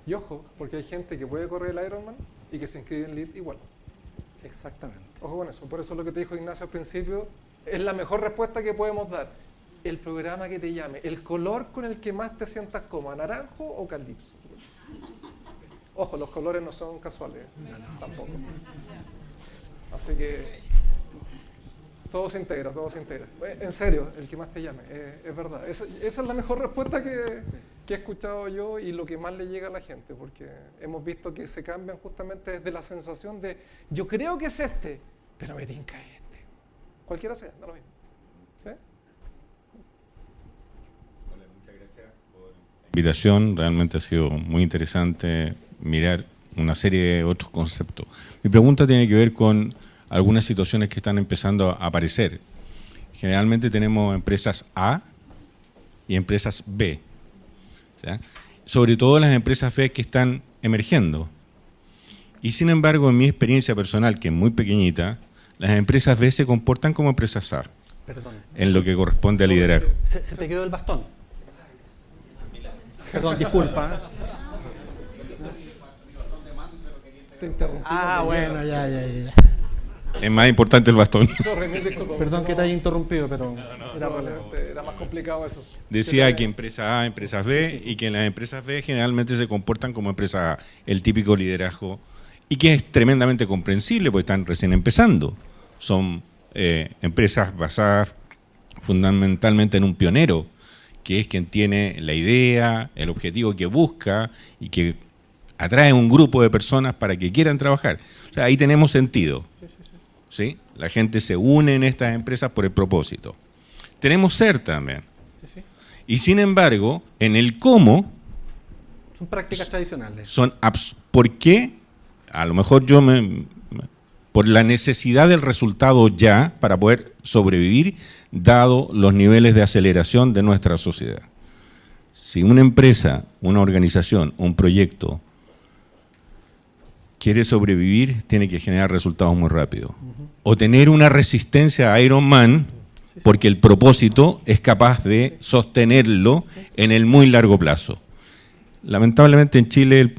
Speaker 1: Y ojo, porque hay gente que puede correr el Ironman y que se inscribe en LEAD igual.
Speaker 4: Exactamente.
Speaker 1: Ojo con eso. Por eso lo que te dijo Ignacio al principio es la mejor respuesta que podemos dar. El programa que te llame, el color con el que más te sientas cómoda, naranjo o calipso. Ojo, los colores no son casuales, tampoco. Así que todo se integra, todo se integra. En serio, el que más te llame, es verdad. Esa es la mejor respuesta que he escuchado yo y lo que más le llega a la gente, porque hemos visto que se cambian justamente desde la sensación de yo creo que es este, pero me tinca este. Cualquiera sea, da lo mismo. ¿Sí?
Speaker 5: Hola, muchas gracias por la invitación. Realmente ha sido muy interesante mirar una serie de otros conceptos. Mi pregunta tiene que ver con algunas situaciones que están empezando a aparecer. Generalmente tenemos empresas A y empresas B. ¿Sí? Sobre todo las empresas B que están emergiendo. Y sin embargo, en mi experiencia personal, que es muy pequeñita, las empresas B se comportan como empresas A.
Speaker 4: Perdón.
Speaker 5: En lo que corresponde a liderazgo.
Speaker 4: Se te quedó el bastón. Perdón, disculpa. Bueno, ya.
Speaker 5: Es más importante el bastón.
Speaker 4: Perdón que te haya interrumpido, pero
Speaker 1: era más complicado eso.
Speaker 5: Decía que empresas A, empresas B, y que en las empresas B generalmente se comportan como empresas A, el típico liderazgo, y que es tremendamente comprensible porque están recién empezando. Son empresas basadas fundamentalmente en un pionero, que es quien tiene la idea, el objetivo que busca y que atrae un grupo de personas para que quieran trabajar. O sea, ahí tenemos sentido. ¿Sí? La gente se une en estas empresas por el propósito. Tenemos ser también. Y sin embargo, en el cómo...
Speaker 4: Son prácticas tradicionales.
Speaker 5: ¿Por qué? A lo mejor por la necesidad del resultado ya para poder sobrevivir, dado los niveles de aceleración de nuestra sociedad. Si una empresa, una organización, un proyecto quiere sobrevivir, tiene que generar resultados muy rápido. O tener una resistencia a Iron Man, porque el propósito es capaz de sostenerlo en el muy largo plazo. Lamentablemente en Chile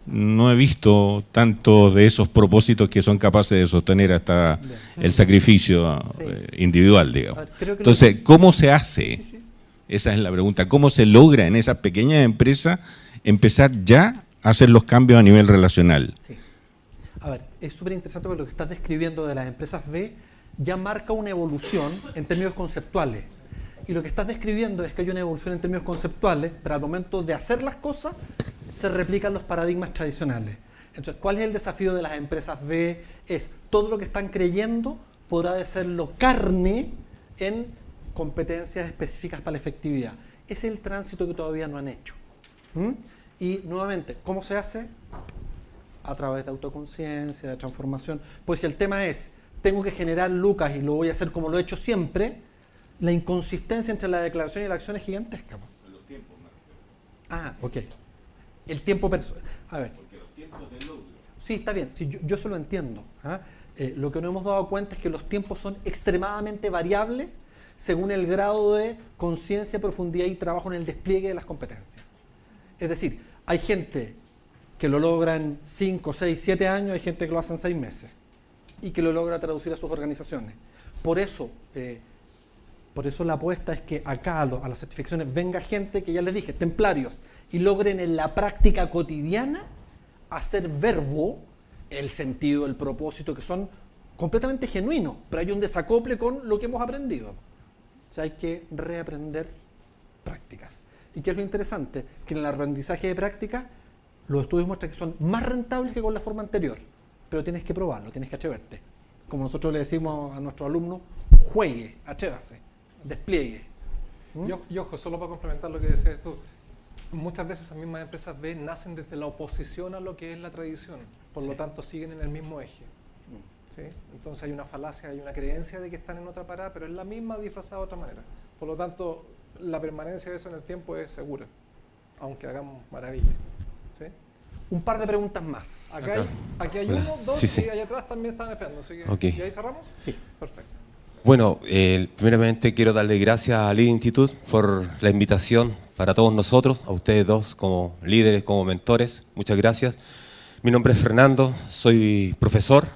Speaker 5: no he visto tanto de esos propósitos que son capaces de sostener hasta el sacrificio individual, digamos. Entonces, ¿cómo se hace? Esa es la pregunta. ¿Cómo se logra en esas pequeñas empresas empezar ya a hacer los cambios a nivel relacional?
Speaker 4: Sí. A ver, es súper interesante porque lo que estás describiendo de las empresas B ya marca una evolución en términos conceptuales. Y lo que estás describiendo es que hay una evolución en términos conceptuales, pero al momento de hacer las cosas se replican los paradigmas tradicionales. Entonces, ¿cuál es el desafío de las empresas B? Es todo lo que están creyendo podrá hacerlo carne en competencias específicas para la efectividad. Ese es el tránsito que todavía no han hecho. Y nuevamente, ¿cómo se hace? A través de autoconciencia, de transformación. Pues si el tema es, tengo que generar lucas y lo voy a hacer como lo he hecho siempre, la inconsistencia entre la declaración y la acción es gigantesca.
Speaker 5: Los tiempos,
Speaker 4: ok. El tiempo... A ver.
Speaker 5: Porque los tiempos de logro
Speaker 4: Sí, está bien, sí, yo eso lo entiendo. ¿Ah? Lo que no hemos dado cuenta es que los tiempos son extremadamente variables según el grado de conciencia, profundidad y trabajo en el despliegue de las competencias. Es decir, hay gente que lo logra en 5, 6, 7 años, hay gente que lo hace en 6 meses y que lo logra traducir a sus organizaciones. Por eso la apuesta es que acá a las certificaciones venga gente que, ya les dije, templarios, y logren en la práctica cotidiana hacer verbo el sentido, el propósito, que son completamente genuinos, pero hay un desacople con lo que hemos aprendido. O sea, hay que reaprender prácticas. ¿Y qué es lo interesante? Que en el aprendizaje de prácticas, los estudios muestran que son más rentables que con la forma anterior, pero tienes que probarlo, tienes que atreverte. Como nosotros le decimos a nuestros alumnos, juegue, atrévase, despliegue.
Speaker 1: Y ojo, solo para complementar lo que decías tú, muchas veces esas mismas empresas B nacen desde la oposición a lo que es la tradición, por lo tanto siguen en el mismo eje. ¿Sí? Entonces hay una falacia, hay una creencia de que están en otra parada, pero es la misma disfrazada de otra manera. Por lo tanto, la permanencia de eso en el tiempo es segura, aunque hagamos maravillas. ¿Sí?
Speaker 4: Un par de preguntas más.
Speaker 1: Aquí hay uno, dos, y allá atrás también están esperando. Así que, ¿y ahí cerramos?
Speaker 4: Sí.
Speaker 1: Perfecto.
Speaker 13: Bueno, primeramente quiero darle gracias a Lead Institute por la invitación para todos nosotros, a ustedes dos como líderes, como mentores. Muchas gracias. Mi nombre es Fernando, soy profesor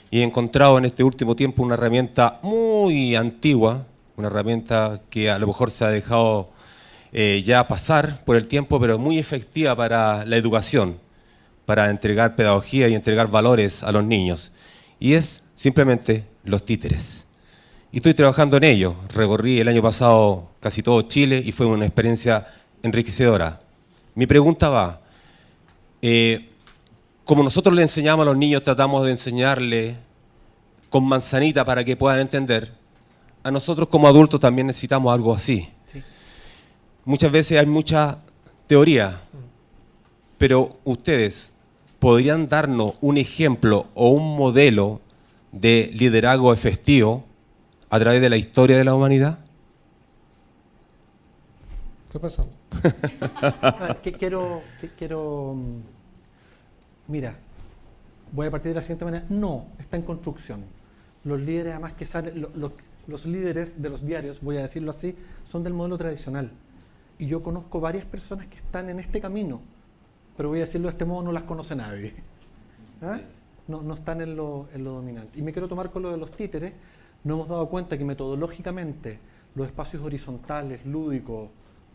Speaker 13: y he encontrado en este último tiempo una herramienta muy antigua, una herramienta que a lo mejor se ha dejado ya pasar por el tiempo, pero muy efectiva para la educación, para entregar pedagogía y entregar valores a los niños. Y es simplemente los títeres. Y estoy trabajando en ello. Recorrí el año pasado casi todo Chile y fue una experiencia enriquecedora. Mi pregunta va, como nosotros le enseñamos a los niños, tratamos de enseñarle con manzanita para que puedan entender, a nosotros como adultos también necesitamos algo así. Sí. Muchas veces hay mucha teoría, pero ustedes podrían darnos un ejemplo o un modelo de liderazgo efectivo a través de la historia de la humanidad.
Speaker 1: ¿Qué pasa?
Speaker 4: Mira, voy a partir de la siguiente manera. No, está en construcción. Los líderes, además que salen, los líderes de los diarios, voy a decirlo así, son del modelo tradicional. Y yo conozco varias personas que están en este camino, pero voy a decirlo de este modo, no las conoce nadie. ¿Ah? No están en lo dominante. Y me quiero tomar con lo de los títeres. No hemos dado cuenta que metodológicamente los espacios horizontales, lúdicos,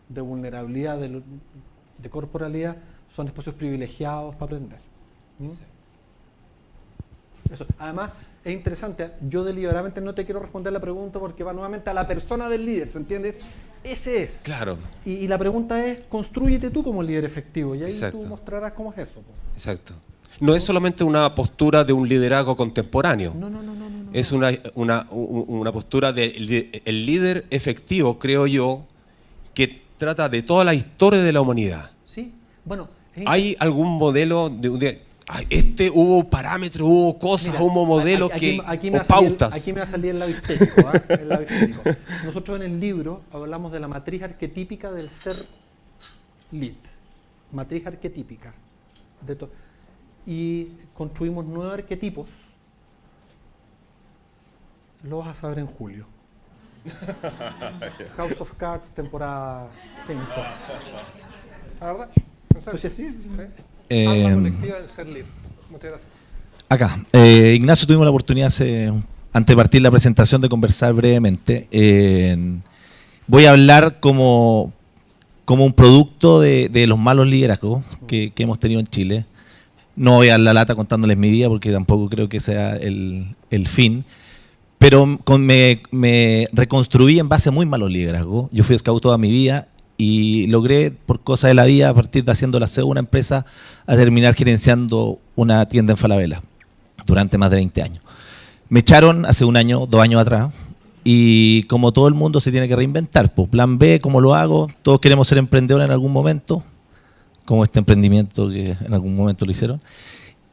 Speaker 4: de vulnerabilidad, de corporalidad, son espacios privilegiados para aprender. Eso. Además, es interesante, yo deliberadamente no te quiero responder la pregunta porque va nuevamente a la persona del líder, ¿se entiende? Ese es.
Speaker 13: Claro.
Speaker 4: Y la pregunta es, construyete tú como líder efectivo y ahí
Speaker 13: Exacto.
Speaker 4: tú mostrarás cómo es eso.
Speaker 13: Exacto. No es solamente una postura de un liderazgo contemporáneo.
Speaker 4: No.
Speaker 13: Es una postura del líder efectivo, creo yo, que trata de toda la historia de la humanidad.
Speaker 4: Sí, bueno.
Speaker 13: ¿Hay algún modelo hubo parámetros, hubo cosas, hubo modelos o pautas?
Speaker 4: Aquí me va a salir el lado histérico. El lado histérico. Nosotros en el libro hablamos de la matriz arquetípica del ser lead. Matriz arquetípica. Y construimos 9 arquetipos. Lo vas a saber en julio. House of Cards, temporada 5.
Speaker 1: ¿La verdad?
Speaker 4: Pues así.
Speaker 1: ¿Sí? Alma colectiva del ser libre. Muchas gracias.
Speaker 14: Acá, Ignacio, tuvimos la oportunidad antes de partir la presentación de conversar brevemente. Voy a hablar como un producto de los malos liderazgos que hemos tenido en Chile. No voy a dar la lata contándoles mi vida porque tampoco creo que sea el fin. Pero me reconstruí en base a muy malos liderazgos. Yo fui scout toda mi vida y logré, por cosas de la vida, a partir de haciendo la CEO de una empresa, a terminar gerenciando una tienda en Falabella durante más de 20 años. Me echaron hace 1 año, 2 años atrás, y como todo el mundo se tiene que reinventar. Pues, plan B, ¿cómo lo hago? Todos queremos ser emprendedores en algún momento, como este emprendimiento que en algún momento lo hicieron.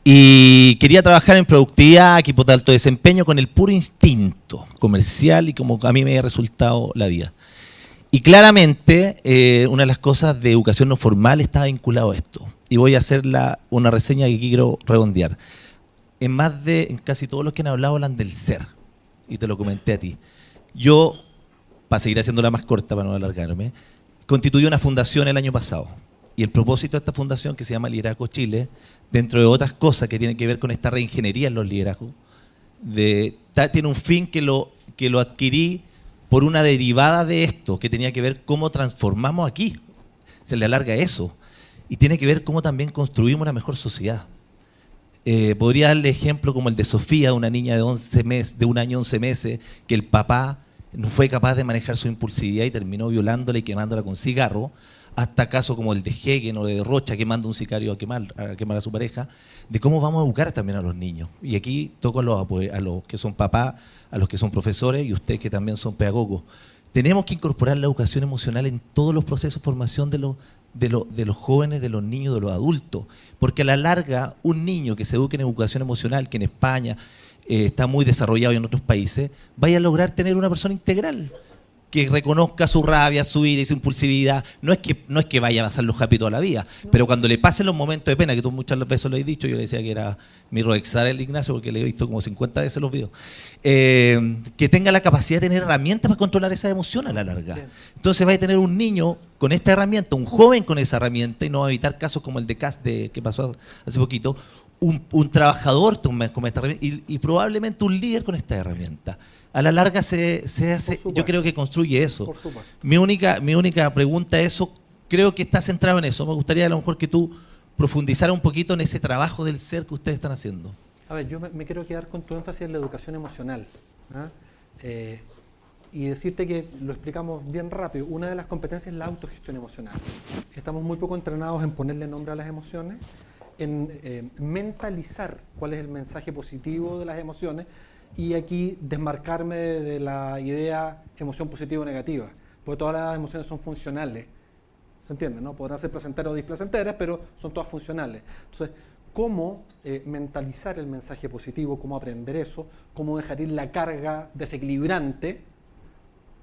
Speaker 14: Y quería trabajar en productividad, equipos de alto desempeño, con el puro instinto comercial y como a mí me había resultado la vida. Y claramente una de las cosas de educación no formal estaba vinculado a esto. y voy a hacer una reseña que aquí quiero redondear. En casi todos los que han hablado hablan del ser, y te lo comenté a ti. Yo, para seguir haciéndola más corta, para no alargarme, constituí una fundación el año pasado. Y el propósito de esta fundación, que se llama Liderazgo Chile, dentro de otras cosas que tienen que ver con esta reingeniería en los liderazgos, tiene un fin que lo adquirí por una derivada de esto, que tenía que ver cómo transformamos aquí. Se le alarga eso. Y tiene que ver cómo también construimos una mejor sociedad. Podría darle ejemplo como el de Sofía, una niña de 1 año 11 meses, que el papá no fue capaz de manejar su impulsividad y terminó violándola y quemándola con cigarro, hasta casos como el de Hegen o de Rocha, que manda un sicario a quemar a su pareja, de cómo vamos a educar también a los niños. Y aquí toco a los que son papás, a los que son profesores y ustedes que también son pedagogos. Tenemos que incorporar la educación emocional en todos los procesos de formación de los jóvenes, de los niños, de los adultos. Porque a la larga, un niño que se eduque en educación emocional, que en España está muy desarrollado y en otros países, vaya a lograr tener una persona integral, que reconozca su rabia, su ira y su impulsividad. No es que vaya a pasar los happy toda la vida, pero cuando le pasen los momentos de pena, que tú muchas veces lo has dicho, yo le decía que era mi Roexar el Ignacio, porque le he visto como 50 veces los videos, que tenga la capacidad de tener herramientas para controlar esa emoción a la larga. Entonces va a tener un niño con esta herramienta, un joven con esa herramienta, y no va a evitar casos como el de Cas, que pasó hace poquito, un trabajador con esta herramienta y probablemente un líder con esta herramienta. A la larga se hace, yo creo que construye eso. Mi única pregunta es eso, creo que está centrado en eso. Me gustaría a lo mejor que tú profundizaras un poquito en ese trabajo del ser que ustedes están haciendo.
Speaker 4: A ver, yo me quiero quedar con tu énfasis en la educación emocional. Y decirte que lo explicamos bien rápido. Una de las competencias es la autogestión emocional. Estamos muy poco entrenados en ponerle nombre a las emociones, en mentalizar cuál es el mensaje positivo de las emociones, y aquí desmarcarme de la idea emoción positiva o negativa, porque todas las emociones son funcionales, ¿se entiende? ¿No? Podrán ser placenteras o displacenteras, pero son todas funcionales. Entonces, ¿cómo mentalizar el mensaje positivo? ¿Cómo aprender eso? ¿Cómo dejar ir la carga desequilibrante?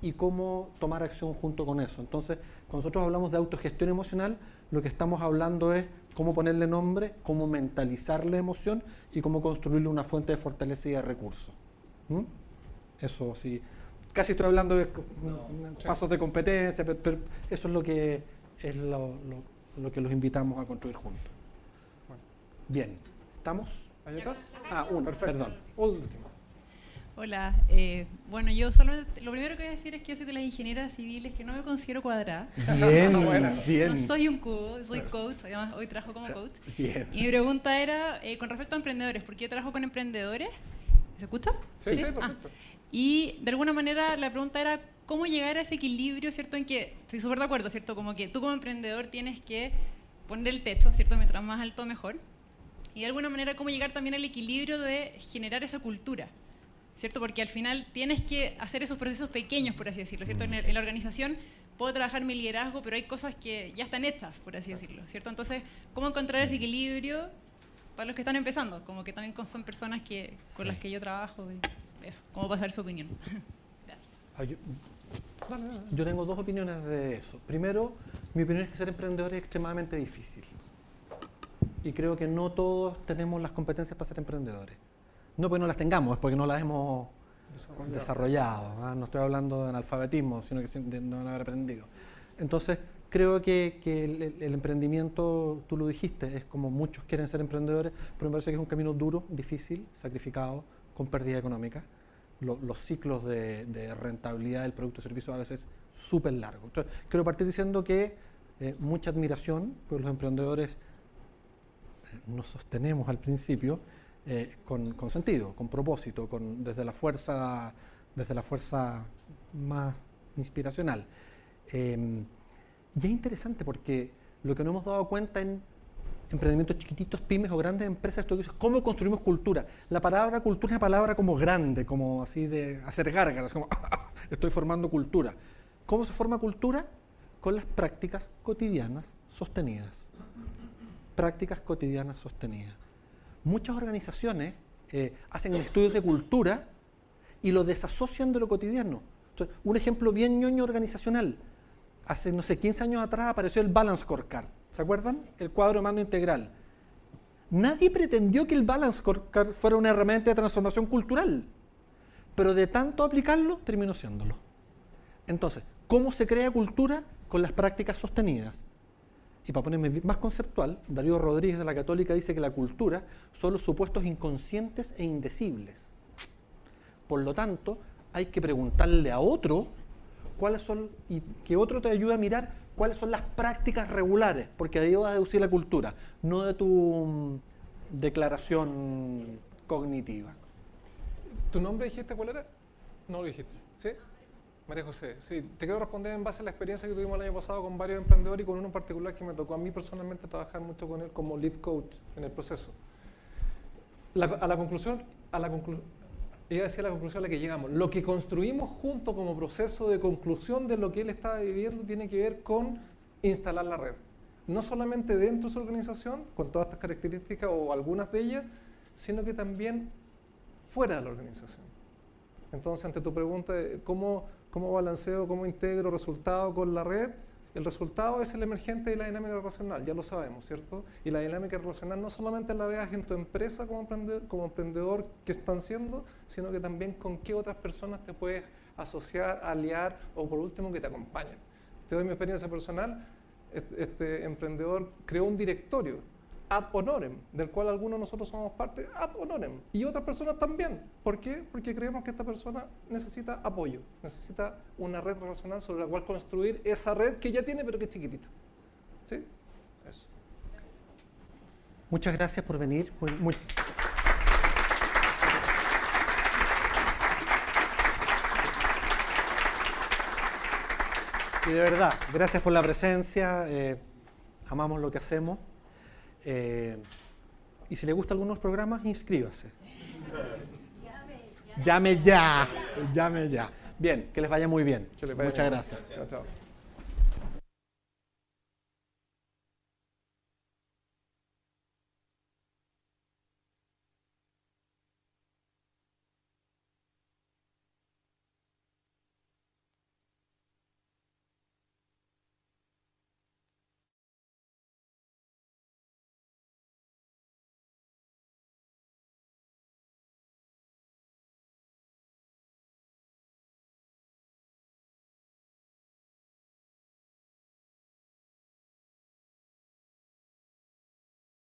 Speaker 4: Y cómo tomar acción junto con eso. Entonces, cuando nosotros hablamos de autogestión emocional, lo que estamos hablando es cómo ponerle nombre, cómo mentalizar la emoción y cómo construirle una fuente de fortaleza y de recursos. Eso sí, casi estoy hablando de pasos de competencia, pero eso es lo que los invitamos a construir juntos. Bien, ¿estamos?
Speaker 1: ¿Hay otras?
Speaker 4: Uno, perdón.
Speaker 1: Último.
Speaker 15: Hola, bueno, yo solo lo primero que voy a decir es que yo soy de las ingenieras civiles, que no me considero cuadrada.
Speaker 4: Bien, bien.
Speaker 15: No soy un cubo, soy coach, además hoy trabajo como coach.
Speaker 4: Bien.
Speaker 15: Y mi pregunta era con respecto a emprendedores, porque yo trabajo con emprendedores. ¿Se escucha?
Speaker 1: Sí, perfecto.
Speaker 15: Y de alguna manera la pregunta era cómo llegar a ese equilibrio, ¿cierto? En que estoy súper de acuerdo, ¿cierto? Como que tú como emprendedor tienes que poner el techo, ¿cierto? Mientras más alto, mejor. Y de alguna manera cómo llegar también al equilibrio de generar esa cultura, ¿cierto? Porque al final tienes que hacer esos procesos pequeños, por así decirlo, ¿cierto? En la organización puedo trabajar mi liderazgo, pero hay cosas que ya están hechas, por así decirlo, ¿cierto? Entonces, ¿cómo encontrar ese equilibrio para los que están empezando? Como que también son personas con las que yo trabajo, y eso, ¿cómo pasar su opinión? Gracias.
Speaker 4: Yo tengo dos opiniones de eso. Primero, mi opinión es que ser emprendedor es extremadamente difícil. Y creo que no todos tenemos las competencias para ser emprendedores. No porque no las tengamos, es porque no las hemos desarrollado. No estoy hablando de analfabetismo, sino que de no haber aprendido. Entonces, creo que el emprendimiento, tú lo dijiste, es como muchos quieren ser emprendedores, pero me parece que es un camino duro, difícil, sacrificado, con pérdida económica. Los ciclos de rentabilidad del producto o servicio a veces súper largos. Entonces, quiero partir diciendo que mucha admiración, pues los emprendedores nos sostenemos al principio, con sentido, con propósito, desde la fuerza más inspiracional. Y es interesante porque lo que no hemos dado cuenta en emprendimientos chiquititos, pymes o grandes empresas, esto es cómo construimos cultura. La palabra cultura es una palabra como grande, como así de hacer gárgaras, como estoy formando cultura. ¿Cómo se forma cultura? Con las prácticas cotidianas sostenidas. Prácticas cotidianas sostenidas. Muchas organizaciones hacen estudios de cultura y lo desasocian de lo cotidiano. Entonces, un ejemplo bien ñoño organizacional. Hace, 15 años atrás apareció el Balance Scorecard. ¿Se acuerdan? El cuadro de mando integral. Nadie pretendió que el Balance Scorecard fuera una herramienta de transformación cultural, pero de tanto aplicarlo, terminó siéndolo. Entonces, ¿cómo se crea cultura? Con las prácticas sostenidas. Y para ponerme más conceptual, Darío Rodríguez de la Católica dice que la cultura son los supuestos inconscientes e indecibles. Por lo tanto, hay que preguntarle a otro cuáles son, y que otro te ayude a mirar cuáles son las prácticas regulares, porque de ahí vas a deducir la cultura, no de tu declaración cognitiva.
Speaker 1: ¿Tu nombre dijiste cuál era? No lo dijiste, ¿sí? María José, sí, te quiero responder en base a la experiencia que tuvimos el año pasado con varios emprendedores y con uno en particular que me tocó a mí personalmente trabajar mucho con él como lead coach en el proceso. A la conclusión a la que llegamos, lo que construimos junto como proceso de conclusión de lo que él estaba viviendo tiene que ver con instalar la red. No solamente dentro de su organización, con todas estas características o algunas de ellas, sino que también fuera de la organización. Entonces, ante tu pregunta de cómo balanceo, cómo integro resultado con la red, el resultado es el emergente de la dinámica relacional, ya lo sabemos, ¿cierto? Y la dinámica relacional no solamente la veas en tu empresa como emprendedor que están siendo, sino que también con qué otras personas te puedes asociar, aliar o por último que te acompañen. Te doy mi experiencia personal, este emprendedor creó un directorio ad honorem, del cual algunos de nosotros somos parte ad honorem, y otras personas también. ¿Por qué? Porque creemos que esta persona necesita apoyo, necesita una red relacional sobre la cual construir esa red que ya tiene pero que es chiquitita. ¿Sí? Eso.
Speaker 4: Muchas gracias por venir. Y de verdad, gracias por la presencia, amamos lo que hacemos. Y si le gustan algunos programas, inscríbase. Llame ya. Bien, que les vaya muy bien. Muchas gracias.
Speaker 1: Chao, chao.